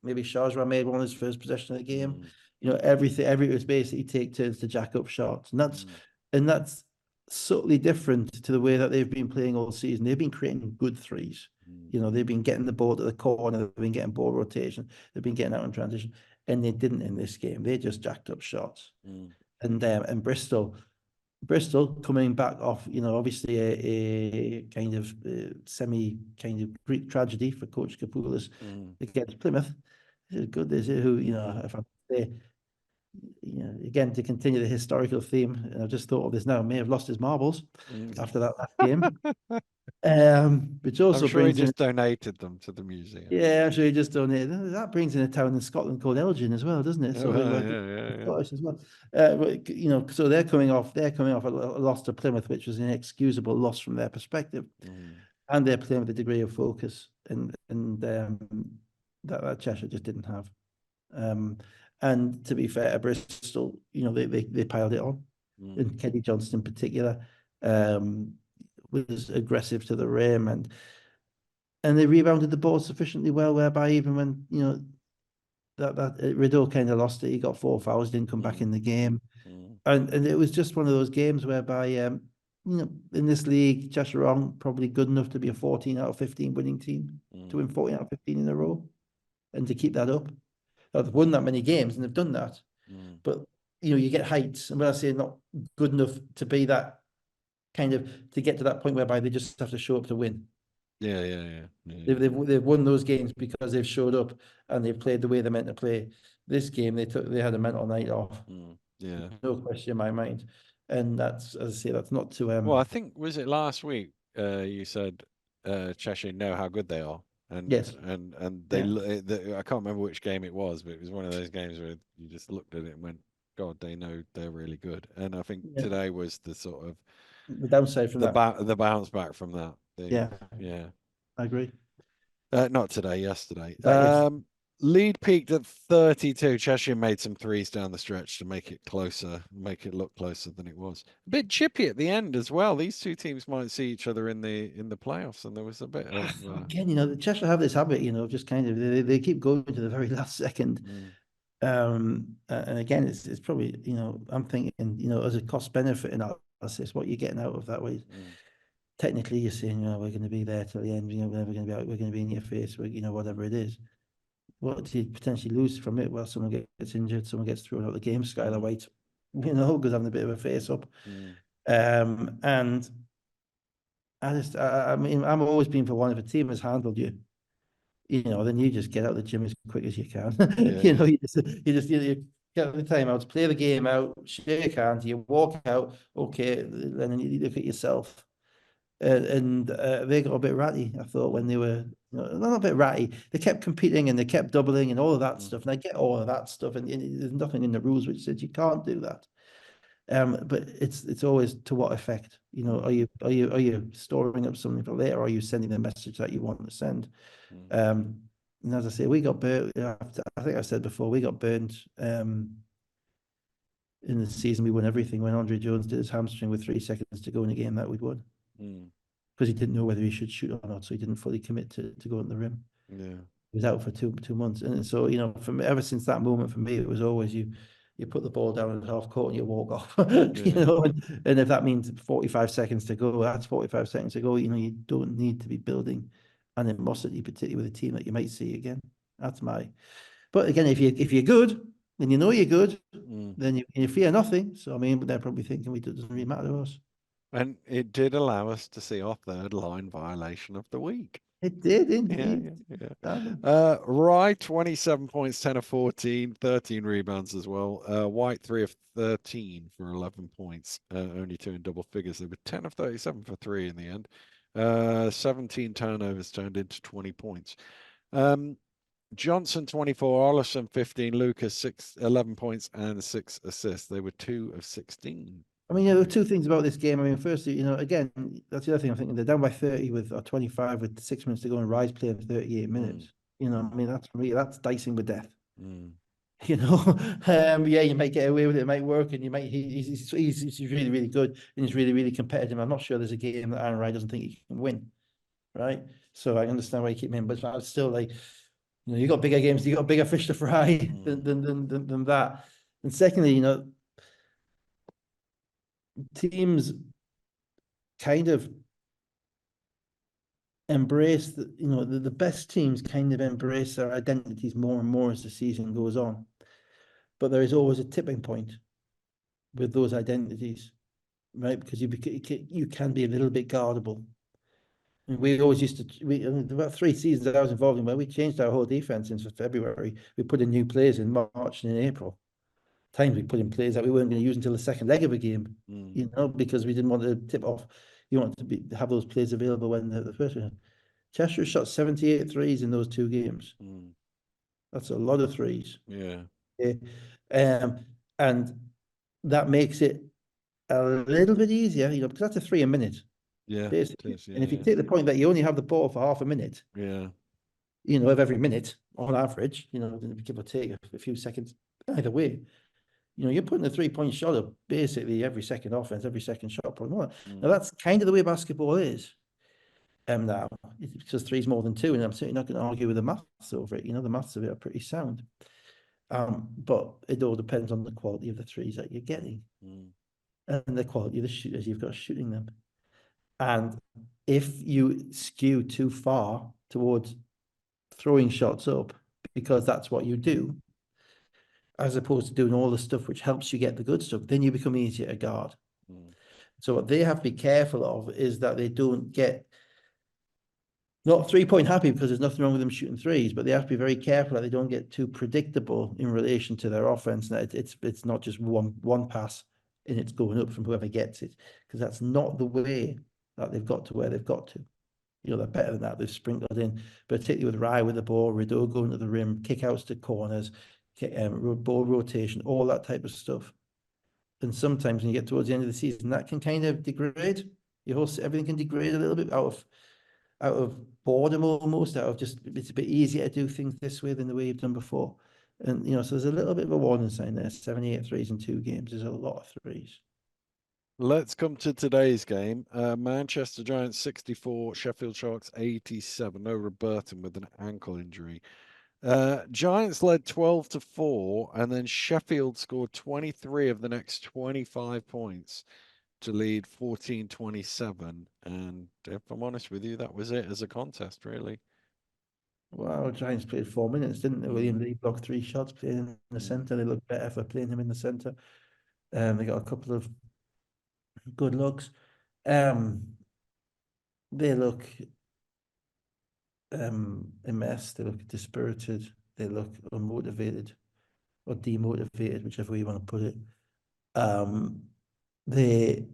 Speaker 2: maybe Shahzra made one of his first possession of the game.
Speaker 1: mm,
Speaker 2: You know, every was basically take turns to jack up shots.
Speaker 1: mm,
Speaker 2: And that's subtly different to the way that they've been playing all season. They've been creating good threes.
Speaker 1: mm,
Speaker 2: You know, they've been getting the ball to the corner, they've been getting ball rotation, they've been getting out in transition, and they didn't in this game. They just jacked up shots.
Speaker 1: mm,
Speaker 2: And Bristol coming back off, you know, obviously a kind of semi kind of Greek tragedy for Coach Kapoulis
Speaker 1: mm,
Speaker 2: against Plymouth. This is good. This is who, you know,
Speaker 1: mm,
Speaker 2: if I say, you know, again to continue the historical theme, and I just thought of this now, may have lost his marbles
Speaker 1: mm.
Speaker 2: after that last game. Which
Speaker 1: I'm
Speaker 2: also
Speaker 1: sure he
Speaker 2: brings in,
Speaker 1: just donated them to the museum.
Speaker 2: yeah, I'm sure you just donated. That brings in a town in Scotland called Elgin as well, doesn't it?
Speaker 1: Oh,
Speaker 2: So
Speaker 1: well,
Speaker 2: like
Speaker 1: yeah, yeah, yeah.
Speaker 2: Scottish as well. But, you know, so they're coming off a loss to Plymouth, which was an inexcusable loss from their perspective,
Speaker 1: Mm,
Speaker 2: and they're playing with a degree of focus and that Cheshire just didn't have. And to be fair, Bristol, you know, they piled it on,
Speaker 1: mm,
Speaker 2: and Kenny Johnston in particular um, was aggressive to the rim and they rebounded the ball sufficiently well, whereby even when you know that Rideau kind of lost it, he got 4 fouls, didn't come back
Speaker 1: mm,
Speaker 2: in the game,
Speaker 1: mm,
Speaker 2: and it was just one of those games whereby you know in this league, Cheshire are probably good enough to be a 14 out of 15 winning team to
Speaker 1: mm,
Speaker 2: win 14 out of 15 in a row, and to keep that up. Now, they've won that many games and they've done that,
Speaker 1: mm.
Speaker 2: but you know you get heights, and when I say not good enough to be that kind of to get to that point whereby they just have to show up to win.
Speaker 1: Yeah, yeah, yeah, yeah,
Speaker 2: They've won those games because they've showed up and they've played the way they're meant to play. This game they had a mental night off,
Speaker 1: yeah.
Speaker 2: no question in my mind, and that's as I say that's not to
Speaker 1: Well, I think was it last week you said Cheshire know how good they are,
Speaker 2: yes
Speaker 1: and
Speaker 2: yeah
Speaker 1: I can't remember which game it was, but it was one of those games where you just looked at it and went, God, they know they're really good. And I think
Speaker 2: yeah
Speaker 1: today was the sort of
Speaker 2: the downside from that
Speaker 1: the bounce back from that.
Speaker 2: yeah
Speaker 1: Yeah.
Speaker 2: I agree
Speaker 1: Not today, yesterday.
Speaker 2: that yes
Speaker 1: Lead peaked at 32. Cheshire made some threes down the stretch to make it closer, make it look closer than it was. A bit chippy at the end as well. These two teams might see each other in the playoffs, and there was a bit of
Speaker 2: again you know the Cheshire have this habit you know just kind of they keep going to the very last second.
Speaker 1: mm,
Speaker 2: And again, it's probably, you know, I'm thinking, you know, as a cost benefit analysis, what you're getting out of that way.
Speaker 1: mm,
Speaker 2: Technically, you're saying, you know, we're going to be there till the end, you know, we're never going to be out, we're going to be in your face, you know, whatever it is. What do you potentially lose from it? Well, someone gets injured, someone gets thrown out of the game, Skylar
Speaker 1: mm,
Speaker 2: White, you know, because having a bit of a face up.
Speaker 1: mm,
Speaker 2: And I mean, I'm always been for one, if a team has handled you, you know, then you just get out of the gym as quick as you can.
Speaker 1: yeah,
Speaker 2: You know,
Speaker 1: yeah,
Speaker 2: you get the timeouts, play the game out, shake hands, you walk out, okay, and then you look at yourself. And they got a bit ratty, I thought, when
Speaker 1: mm,
Speaker 2: they were, you know, not a bit ratty. They kept competing and they kept doubling and all of that
Speaker 1: mm,
Speaker 2: stuff. And I get all of that stuff. And there's nothing in the rules which says you can't do that. But it's always to what effect? You know, are you storing up something for later, or are you sending the message that you want to send? And as I say, we got burnt. I think I said before, we got burnt in the season. We won everything when Andre Jones did his hamstring with 3 seconds to go in a game that we'd won, because he didn't know whether he should shoot or not, so he didn't fully commit to go in the rim.
Speaker 1: Yeah.
Speaker 2: He was out for 2 months, and so, you know, from ever since that moment, for me, it was always you put the ball down at half court and you walk off. You know, and if that means 45 seconds to go, that's 45 seconds to go. You know, you don't need to be building animosity, particularly with a team that you might see again. That's my. But again, if you're good and you know you're good, then you fear nothing. So I mean, they're probably thinking it doesn't really matter to us.
Speaker 1: And it did allow us to see our third line violation of the week.
Speaker 2: It did
Speaker 1: Yeah,
Speaker 2: indeed.
Speaker 1: Rye, 27 points, 10 of 14, 13 rebounds as well. White, 3 of 13 for 11 points, only two in double figures. They were 10 of 37 for 3 in the end. 17 turnovers turned into 20 points. Johnson, 24, Ollison, 15, Lucas, 11 points and 6 assists. They were 2 of 16.
Speaker 2: I mean, there are two things about this game. I mean, firstly, you know, again, that's the other thing I'm thinking. They're down by 30 with, or 25 with 6 minutes to go, and Rye's playing 38 minutes. You know, I mean, that's dicing with death. You know, yeah, you might get away with it, it might work, and you might. He's really, really good, and he's really, really competitive. I'm not sure there's a game that Aaron Rye doesn't think he can win, right? So I understand why you keep him in, but I'm still like, you know, you got bigger games, you got bigger fish to fry than that. And secondly, you know, teams kind of embrace the, you know, the best teams kind of embrace their identities more and more as the season goes on. But there is always a tipping point with those identities, right? Because you can be a little bit guardable. And we always used to, about 3 seasons that I was involved in, where we changed our whole defense in February. We put in new players in March and in April. Times we put in players that we weren't going to use until the second leg of a game, you know, because we didn't want to tip off. You want to have those players available when the first one. Cheshire shot 78 threes in those 2 games. That's a lot of threes.
Speaker 1: Yeah.
Speaker 2: And that makes it a little bit easier, you know, because that's a 3 a minute.
Speaker 1: Yeah.
Speaker 2: Basically.
Speaker 1: Is, yeah,
Speaker 2: and if you take the point that you only have the ball for half a minute, you know, of every minute on average, you know, give or take a few seconds either way, you know, you're putting a 3-point shot up basically every second offense, every second shot. Now that's kind of the way basketball is. Now, because 3 is more than 2, and I'm certainly not going to argue with the maths over it. You know, the maths of it are pretty sound. But it all depends on the quality of the threes that you're getting, and the quality of the shooters you've got shooting them. And if you skew too far towards throwing shots up because that's what you do, as opposed to doing all the stuff which helps you get the good stuff, then you become easier to guard. So what they have to be careful of is that they don't get not 3-point happy, because there's nothing wrong with them shooting threes, but they have to be very careful that they don't get too predictable in relation to their offense. That it's not just one pass and it's going up from whoever gets it, because that's not the way that they've got to where they've got to. You know, they're better than that. They've sprinkled in, particularly with Rye with the ball, Rideau going to the rim, kickouts to corners, ball rotation, all that type of stuff. And sometimes when you get towards the end of the season, that can kind of degrade. Everything can degrade a little bit out of boredom almost, out of just, it's a bit easier to do things this way than the way you've done before. And, you know, so there's a little bit of a warning sign there. 78 threes in 2 games is a lot of threes.
Speaker 1: Let's come to today's game. Manchester Giants 64, Sheffield Sharks 87. No Robertson with an ankle injury. Giants led 12-4, and then Sheffield scored 23 of the next 25 points to lead 14-27. And if I'm honest with you, that was it as a contest, really.
Speaker 2: Well, Giants played 4 minutes, didn't they? William Lee blocked 3 shots, playing in the centre. They looked better for playing him in the centre. They got a couple of good looks. They look a mess. They look dispirited. They look unmotivated or demotivated, whichever way you want to put it. They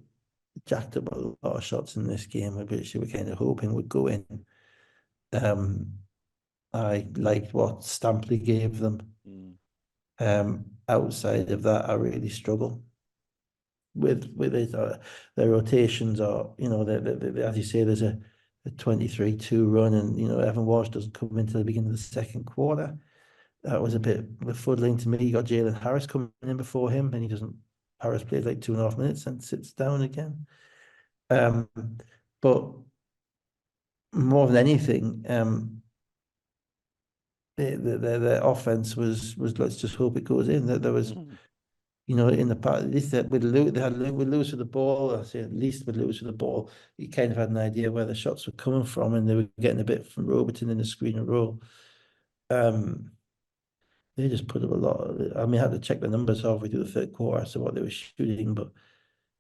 Speaker 2: jacked up a lot of shots in this game, which they were kind of hoping would go in. I liked what Stampley gave them. Outside of that, I really struggle. with it, their rotations, or as you say, there's a 23-2 run, and Evan Walsh doesn't come into the beginning of the second quarter. That was a bit befuddling to me. You got Jalen Harris coming in before him, and he doesn't. Harris plays like 2.5 minutes and sits down again. But more than anything, the offense was let's just hope it goes in. That there was, in the past, at least that with Lewis with the ball, I say at least with Lewis with the ball, you kind of had an idea where the shots were coming from, and they were getting a bit from Robertson in the screen and roll. They just put up a lot I mean, I had to check the numbers halfway through the third quarter, so what they were shooting, but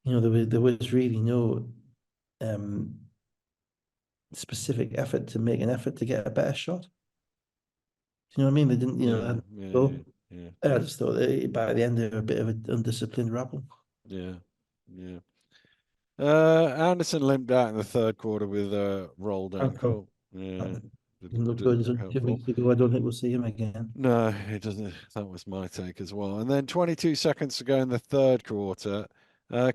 Speaker 2: there was really no specific effort to make an effort to get a better shot. You know what I mean? They didn't,
Speaker 1: yeah.
Speaker 2: I just thought by the end they were a bit of an undisciplined rabble.
Speaker 1: Yeah. Anderson limped out in the third quarter with a rolled ankle. Yeah.
Speaker 2: Didn't look good
Speaker 1: Didn't look
Speaker 2: 2
Speaker 1: helpful.
Speaker 2: weeks ago. I don't think we'll see him again.
Speaker 1: No, it doesn't. That was my take as well. And then 22 seconds to go in the third quarter.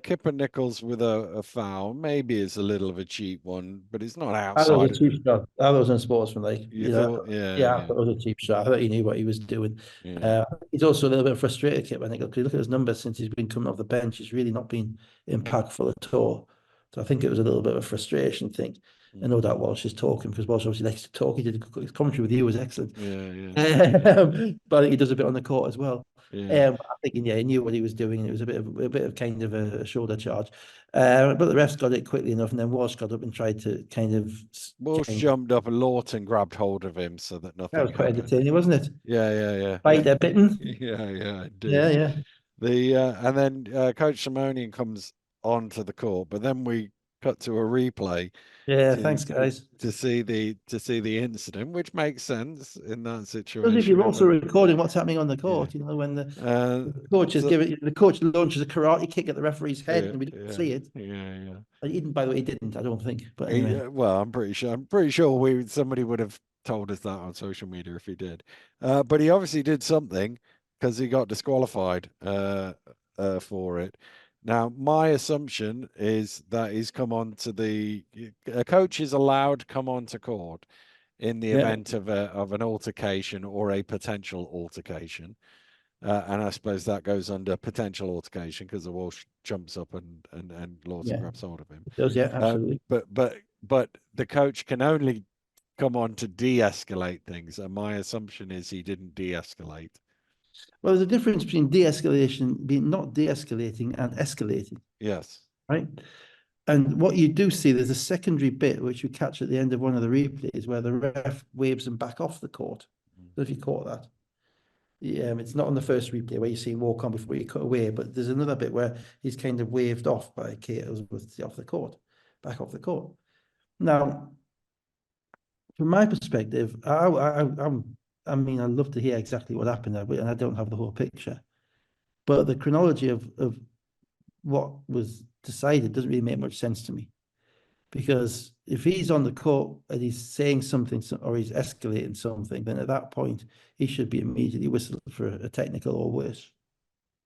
Speaker 1: Kipper Nichols with a foul. Maybe it's a little of a cheap one, but it's not
Speaker 2: I thought it
Speaker 1: outside.
Speaker 2: was a cheap shot. I was unsportsmanlike.
Speaker 1: You thought, yeah,
Speaker 2: I thought it was a cheap shot. I thought he knew what he was doing.
Speaker 1: yeah.
Speaker 2: He's also a little bit frustrated, Kipper Nichols, because you look at his numbers since he's been coming off the bench. He's really not been impactful at all. So I think it was a little bit of a frustration thing. I know that Walsh is talking, because Walsh obviously likes to talk. He did his commentary with you, was excellent. But I think he does a bit on the court as well. I think he knew what he was doing, and it was a bit of kind of a shoulder charge. But the refs got it quickly enough, and then Walsh got up and tried to kind of.
Speaker 1: Walsh jumped up, and Lawton grabbed hold of him so that nothing
Speaker 2: That was quite
Speaker 1: happened.
Speaker 2: entertaining, wasn't it?
Speaker 1: Yeah.
Speaker 2: Bite their bitten.
Speaker 1: Yeah, it did.
Speaker 2: Yeah.
Speaker 1: And then Coach Simonian comes onto the court, but then we cut to a replay.
Speaker 2: Yeah, thanks, guys.
Speaker 1: To see the incident, which makes sense in that situation.
Speaker 2: Because if you're also recording what's happening on the court, when the coach is the coach launches a karate kick at the referee's head, and we didn't see it.
Speaker 1: Yeah.
Speaker 2: By the way, he didn't. I don't think. But anyway,
Speaker 1: well, I'm pretty sure somebody would have told us that on social media if he did. But he obviously did something, because he got disqualified for it. Now, my assumption is that he's come on to a coach is allowed to come onto court in the event of an altercation or a potential altercation. And I suppose that goes under potential altercation, because the Walsh jumps up and Lawton grabs hold of him.
Speaker 2: It does, yeah, absolutely.
Speaker 1: But the coach can only come on to de-escalate things, and my assumption is he didn't de-escalate.
Speaker 2: Well, there's a difference between de-escalation, being not de-escalating, and escalating.
Speaker 1: Yes.
Speaker 2: Right. And what you do see, there's a secondary bit which you catch at the end of one of the replays where the ref waves him back off the court. So if you caught that. Yeah, it's not on the first replay where you see him walk on before you cut away, but there's another bit where he's kind of waved off by Kate Ellsworth off the court, back off the court. Now, from my perspective, I mean, I'd love to hear exactly what happened there, and I don't have the whole picture. But the chronology of what was decided doesn't really make much sense to me. Because if he's on the court and he's saying something, or he's escalating something, then at that point he should be immediately whistled for a technical or worse.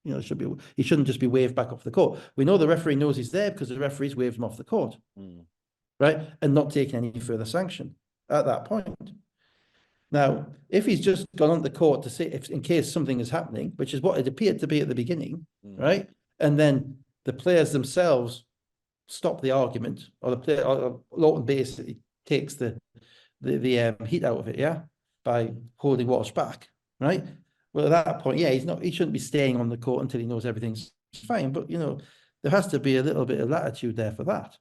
Speaker 2: He shouldn't just be waved back off the court. We know the referee knows he's there because the referee's waved him off the court, right, and not taking any further sanction at that point. Now, if he's just gone on the court to say, in case something is happening, which is what it appeared to be at the beginning, right, and then the players themselves stop the argument, or the player, or Lawton basically takes the heat out of it, by holding Walsh back, right? Well, at that point, he shouldn't be staying on the court until he knows everything's fine. But there has to be a little bit of latitude there for that.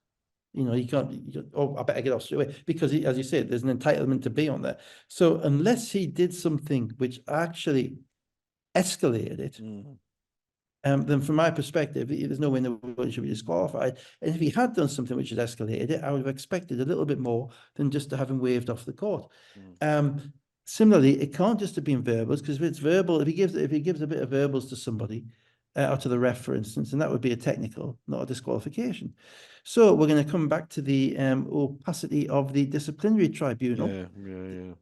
Speaker 2: You can't, I better get off straight away, because as you said, there's an entitlement to be on there. So unless he did something which actually escalated it, then from my perspective, there's no way in the world he should be disqualified. And if he had done something which had escalated it, I would have expected a little bit more than just to have him waved off the court. Similarly, it can't just have been verbals, because if it's verbal, if he gives a bit of verbals to somebody, or to the ref, for instance, and that would be a technical, not a disqualification. So we're going to come back to the opacity of the disciplinary tribunal.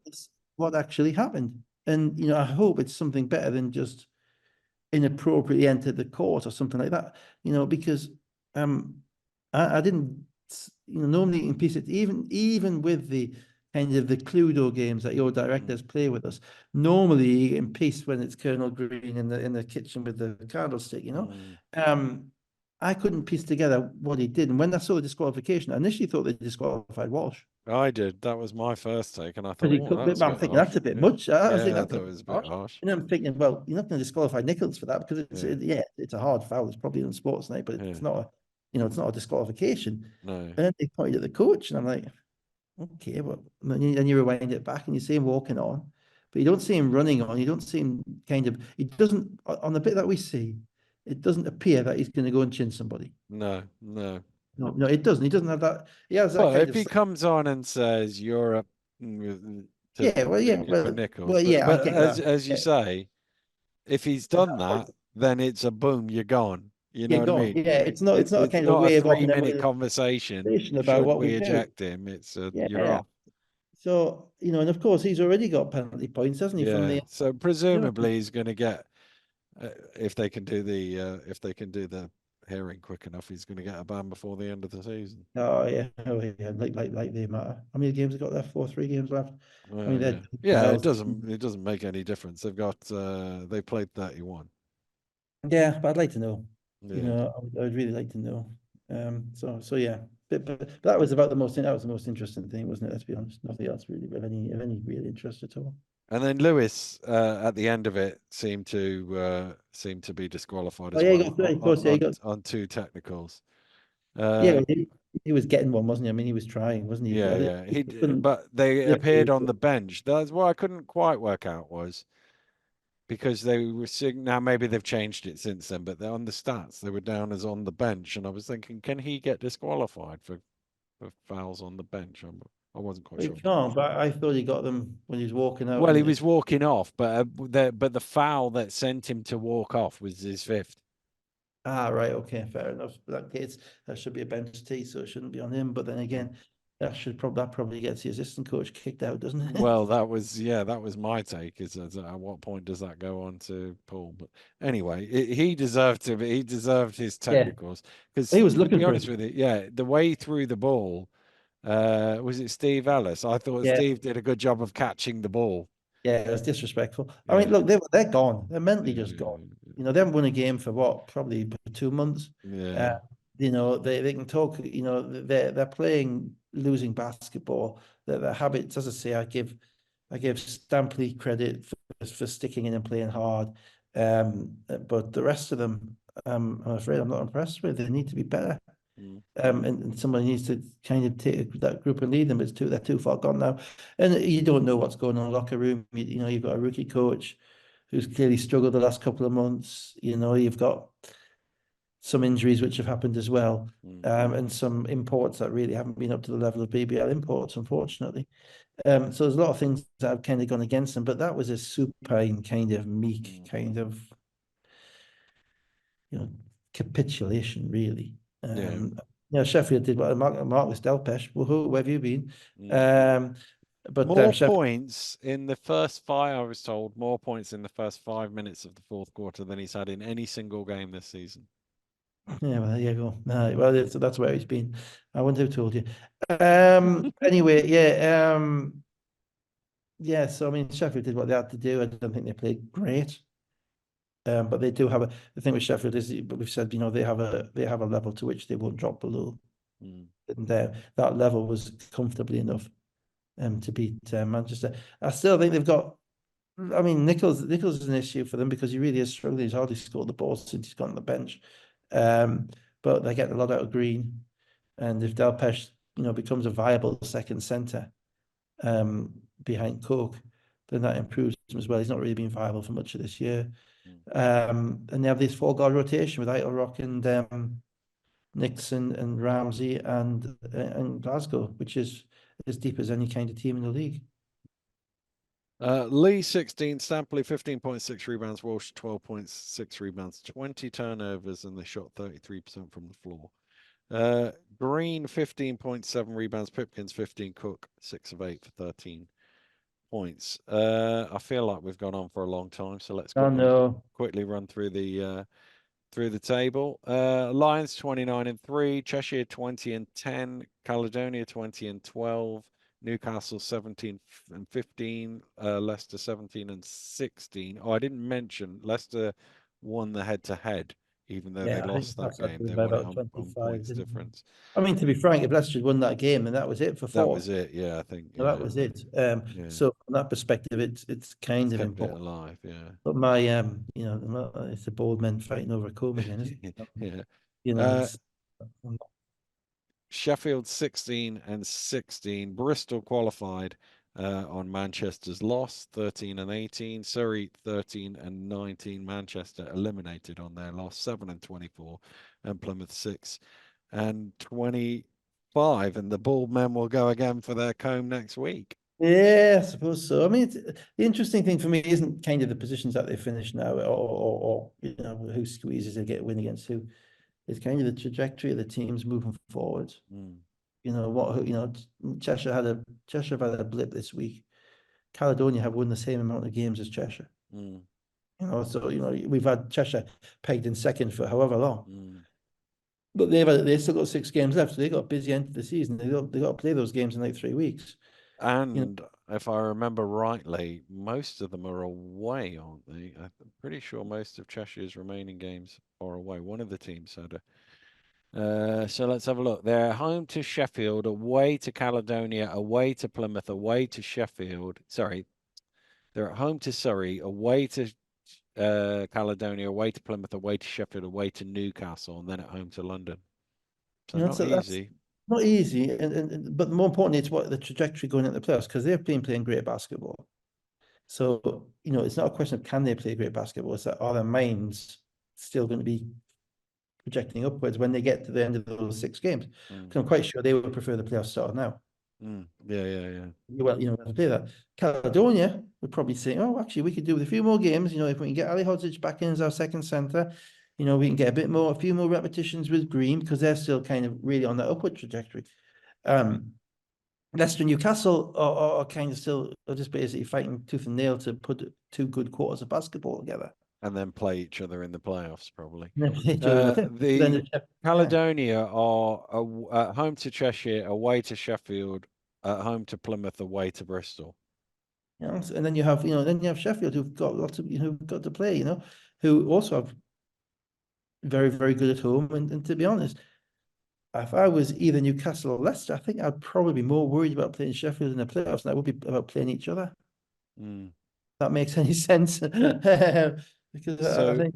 Speaker 2: It's what actually happened. And I hope it's something better than just inappropriately entered the court or something like that, because I didn't, normally in peace, even with the kind of the Cluedo games that your directors play with us, normally in peace when it's Colonel Green in the kitchen with the candlestick, I couldn't piece together what he did. And when I saw the disqualification, I initially thought they disqualified Walsh.
Speaker 1: I did. That was my first take, and I thought,
Speaker 2: But he
Speaker 1: oh,
Speaker 2: cut,
Speaker 1: that's
Speaker 2: but
Speaker 1: a
Speaker 2: I'm
Speaker 1: bit
Speaker 2: thinking that's
Speaker 1: harsh.
Speaker 2: a bit
Speaker 1: Yeah,
Speaker 2: much. I was thinking
Speaker 1: yeah, I
Speaker 2: that's a
Speaker 1: thought it
Speaker 2: bit
Speaker 1: was a bit
Speaker 2: harsh.
Speaker 1: harsh.
Speaker 2: And I'm thinking, well, you're not going to disqualify Nichols for that because
Speaker 1: Yeah,
Speaker 2: it's a hard foul. It's probably on sports night, but
Speaker 1: yeah,
Speaker 2: it's not it's not a disqualification.
Speaker 1: no,
Speaker 2: And then they pointed at the coach, and I'm like, okay, well, then you rewind it back and you see him walking on, but you don't see him running on. You don't see him he doesn't, on the bit that we see, it doesn't appear that he's going to go and chin somebody.
Speaker 1: no, no.
Speaker 2: No, it doesn't. He doesn't have that. He has that
Speaker 1: But
Speaker 2: kind
Speaker 1: if
Speaker 2: of,
Speaker 1: he comes on and says you're up to
Speaker 2: yeah,
Speaker 1: for Nichols,
Speaker 2: well, yeah, I
Speaker 1: but
Speaker 2: get that.
Speaker 1: as you
Speaker 2: Yeah,
Speaker 1: say, if he's
Speaker 2: at
Speaker 1: done
Speaker 2: that point,
Speaker 1: that, then it's a boom, you're gone. You know
Speaker 2: you're
Speaker 1: what I
Speaker 2: gone.
Speaker 1: mean?
Speaker 2: Yeah, it's not a
Speaker 1: It's
Speaker 2: kind of a
Speaker 1: not a
Speaker 2: way of offering
Speaker 1: 3 minute
Speaker 2: everybody
Speaker 1: conversation.
Speaker 2: information about
Speaker 1: Should
Speaker 2: what we
Speaker 1: we
Speaker 2: do.
Speaker 1: eject him? It's you're
Speaker 2: Yeah.
Speaker 1: off.
Speaker 2: So, and of course he's already got penalty points, hasn't he, from
Speaker 1: Yeah.
Speaker 2: the,
Speaker 1: So
Speaker 2: you know,
Speaker 1: presumably he's going to get if they can do the hearing quick enough, he's going to get a ban before the end of the season.
Speaker 2: oh yeah, like they matter. How many games have got left? 3 games left. I mean, they're
Speaker 1: Yeah, yeah. It
Speaker 2: 2000.
Speaker 1: doesn't make any difference. They played 31.
Speaker 2: Yeah, but I'd like to know.
Speaker 1: Yeah.
Speaker 2: I would really like to know. So yeah, but that was about that was the most interesting thing, wasn't it? Let's be honest. Nothing else really of any real interest at all.
Speaker 1: And then Lewis at the end of it seemed to be disqualified
Speaker 2: Oh
Speaker 1: as
Speaker 2: yeah,
Speaker 1: well
Speaker 2: of course, yeah,
Speaker 1: on two technicals.
Speaker 2: yeah,
Speaker 1: Uh,
Speaker 2: he was getting one, wasn't he? I mean, he was trying, wasn't he?
Speaker 1: yeah,
Speaker 2: But
Speaker 1: yeah.
Speaker 2: he couldn't.
Speaker 1: But they
Speaker 2: Yeah,
Speaker 1: appeared on the bench. That's what I couldn't quite work out was because they were seeing now maybe they've changed it since then, but they're on the stats they were down as on the bench, and I was thinking, can he get disqualified for fouls on the bench? I wasn't quite
Speaker 2: he
Speaker 1: sure.
Speaker 2: can't. But I thought he got them when he was walking out.
Speaker 1: Well, he
Speaker 2: And
Speaker 1: was walking off, but the foul that sent him to walk off was his fifth.
Speaker 2: right, okay, fair enough. That case, that should be a bench tee, so it shouldn't be on him. But then
Speaker 1: Mm.
Speaker 2: again, that probably gets the assistant coach kicked out, doesn't it?
Speaker 1: Well, that was my take. Is at what point does that go on to Paul? But anyway, he deserved to. He deserved his
Speaker 2: Yeah,
Speaker 1: technicals because,
Speaker 2: he was
Speaker 1: to
Speaker 2: looking
Speaker 1: be
Speaker 2: for
Speaker 1: honest
Speaker 2: it.
Speaker 1: with you, yeah, the way he threw the ball, was it Steve Ellis? I thought
Speaker 2: Yeah,
Speaker 1: Steve did a good job of catching the ball.
Speaker 2: yeah, it was disrespectful. I mean,
Speaker 1: Yeah,
Speaker 2: look, they're gone. They're mentally just gone.
Speaker 1: yeah,
Speaker 2: They haven't won a game for what, probably 2 months. Uh,
Speaker 1: yeah.
Speaker 2: they can talk. They're playing losing basketball. Their habits, as I say, I give Stampley credit for sticking in and playing hard. But the rest of them, I'm afraid I'm not impressed with. They need to be better.
Speaker 1: Mm,
Speaker 2: And somebody needs to kind of take that group and lead them. They're too far gone now, and you don't know what's going on in the locker room. You've got a rookie coach who's clearly struggled the last couple of months. You've got some injuries which have happened as well,
Speaker 1: mm,
Speaker 2: and some imports that really haven't been up to the level of BBL imports, unfortunately. So there's a lot of things that have kind of gone against them, but that was a supine kind of meek
Speaker 1: mm.
Speaker 2: kind of you know, capitulation, really.
Speaker 1: Yeah.
Speaker 2: Sheffield did what Marcus Delpesh. Well, where have you been?
Speaker 1: Mm.
Speaker 2: Um, but
Speaker 1: More
Speaker 2: Sheffield,
Speaker 1: points in the first five, I was told, more points in the first 5 minutes of the fourth quarter than he's had in any single game this season.
Speaker 2: yeah, well, there you go. Well, that's where he's been. I wouldn't have told you. Anyway, yeah, yeah. So I mean, Sheffield did what they had to do. I don't think they played great. But they do have the thing with Sheffield is, but we've said, they have a level to which they won't drop below,
Speaker 1: Mm,
Speaker 2: and that level was comfortably enough to beat Manchester. I still think they've got. I mean, Nichols is an issue for them because he really is struggling. He's hardly scored the ball since he's gone on the bench. Um, but they're getting a lot out of Green, and if Delpesh, becomes a viable second centre, behind Cook, then that improves him as well. He's not really been viable for much of this year.
Speaker 1: mm.
Speaker 2: And they have this four-guard rotation with Rock and Nixon and Ramsey and Glasgow, which is as deep as any kind of team in the league.
Speaker 1: Lee 16, Stampley 15.6 rebounds, Walsh 12.6 rebounds, 20 turnovers, and they shot 33% from the floor. Green 15.7 rebounds, Pipkins 15, Cook 6 of 8 for 13. points. I feel like we've gone on for a long time, so let's
Speaker 2: Oh no.
Speaker 1: quickly run through the table. Lions 29-3, Cheshire 20-10, Caledonia 20-12, Newcastle 17-15, Leicester 17-16. Oh, I didn't mention Leicester won the head-to-head, even though they
Speaker 2: Yeah, I think
Speaker 1: lost that
Speaker 2: that's
Speaker 1: game. They
Speaker 2: by
Speaker 1: won it
Speaker 2: about
Speaker 1: on
Speaker 2: 25,
Speaker 1: points
Speaker 2: didn't they?
Speaker 1: difference.
Speaker 2: I mean, to be frank, if Leicester had won that game, and that was it for
Speaker 1: That
Speaker 2: fourth.
Speaker 1: was it. Yeah, I think.
Speaker 2: So that
Speaker 1: Yeah,
Speaker 2: was it.
Speaker 1: yeah.
Speaker 2: So from that perspective, it's
Speaker 1: It's
Speaker 2: kind of
Speaker 1: kept it
Speaker 2: important.
Speaker 1: alive. Yeah,
Speaker 2: But my it's the bold men fighting over a comb again, isn't it?
Speaker 1: yeah.
Speaker 2: You know,
Speaker 1: Uh,
Speaker 2: it's
Speaker 1: Sheffield 16-16. Bristol qualified on Manchester's loss, 13-18. Surrey 13-19. Manchester eliminated on their loss, 7-24. And Plymouth 6-25. And the bald men will go again for their comb next week.
Speaker 2: yeah, I suppose so. I mean, the interesting thing for me isn't kind of the positions that they finish now, or who squeezes to get a win against who. It's kind of the trajectory of the teams moving forward.
Speaker 1: Mm,
Speaker 2: Cheshire had a blip this week. Caledonia have won the same amount of games as Cheshire.
Speaker 1: mm,
Speaker 2: So we've had Cheshire pegged in second for however long,
Speaker 1: mm.
Speaker 2: but they've still got 6 games left. So they got a busy end of the season. They got to play those games in like 3 weeks.
Speaker 1: And if I remember rightly, most of them are away, aren't they? I'm pretty sure most of Cheshire's remaining games are away. One of the teams had a. So let's have a look. They're home to Sheffield, away to Caledonia, away to Plymouth, away to Sheffield. Sorry, they're at home to Surrey, away to Caledonia, away to Plymouth, away to Sheffield, away to Newcastle, and then at home to London. So not
Speaker 2: So that's
Speaker 1: easy.
Speaker 2: not easy, but more importantly, it's what the trajectory going into the playoffs because they've been playing great basketball. So it's not a question of can they play great basketball; it's that are their minds still going to be projecting upwards when they get to the end of those 6 games? Because I'm quite sure they would prefer the playoffs started now.
Speaker 1: Yeah, yeah, yeah.
Speaker 2: Well, to play that. Caledonia would probably say, oh, actually, we could do with a few more games. If we can get Ali Hodzic back in as our second centre, we can get a few more repetitions with Green because they're still kind of really on that upward trajectory. Leicester and Newcastle are kind of still just basically fighting tooth and nail to put 2 good quarters of basketball together.
Speaker 1: And then play each other in the playoffs, probably.
Speaker 2: And then play each other in the playoffs.
Speaker 1: The
Speaker 2: Yeah.
Speaker 1: Caledonia are at home to Cheshire, away to Sheffield, at home to Plymouth, away to Bristol.
Speaker 2: And then you have Sheffield who've got lots of who've got to play, who also have very, very good at home. And to be honest, if I was either Newcastle or Leicester, I think I'd probably be more worried about playing Sheffield in the playoffs than I would be about playing each other. That makes any sense. Because I
Speaker 1: So
Speaker 2: think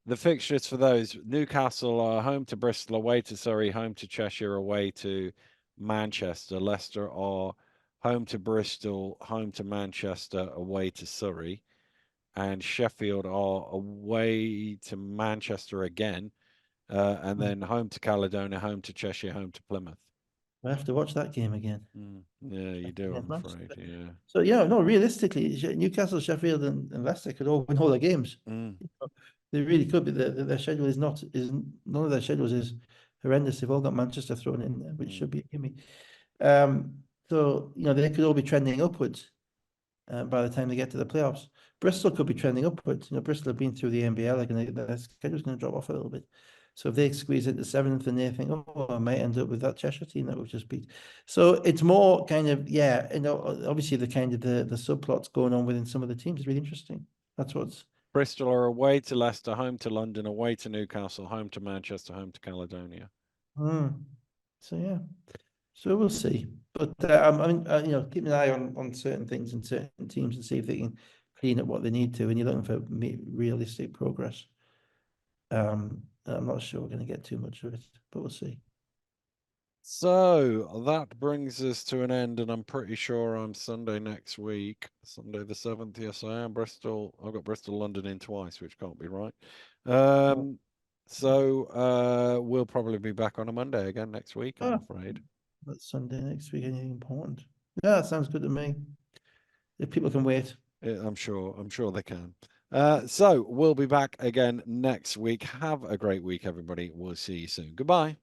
Speaker 1: the fixtures for those, Newcastle are home to Bristol, away to Surrey, home to Cheshire, away to Manchester. Leicester are home to Bristol, home to Manchester, away to Surrey. And Sheffield are away to Manchester again, and then home to Caledonia, home to Cheshire, home to Plymouth.
Speaker 2: I have to watch that game again.
Speaker 1: Yeah, you do, I'm
Speaker 2: Manchester.
Speaker 1: afraid. Yeah.
Speaker 2: So no, realistically, Newcastle, Sheffield, and Leicester could all win all their games. They really could, but their schedule is none of their schedules is horrendous. They've all got Manchester thrown in there, which should be a gimme. So they could all be trending upwards by the time they get to the playoffs. Bristol could be trending upwards. Bristol have been through the NBL, and their schedule's going to drop off a little bit. So if they squeeze into 7th and they think, oh, I might end up with that Cheshire team that we've just beat. So it's more kind of, obviously the kind of the subplots going on within some of the teams is really interesting. That's what's
Speaker 1: Bristol are away to Leicester, home to London, away to Newcastle, home to Manchester, home to Caledonia.
Speaker 2: So yeah, so we'll see. But I mean, keep an eye on certain things and certain teams and see if they can clean up what they need to. And you're looking for realistic progress. I'm not sure we're going to get too much of it, but we'll see.
Speaker 1: So that brings us to an end, and I'm pretty sure I'm Sunday next week, Sunday the 7th. Yes, I am. Bristol. I've got Bristol, London in twice, which can't be right. So we'll probably be back on a Monday again next week, I'm afraid.
Speaker 2: That's Sunday next week. Anything important? Yeah, that sounds good to me. If people can wait.
Speaker 1: I'm sure they can. So we'll be back again next week. Have a great week, everybody. We'll see you soon. Goodbye.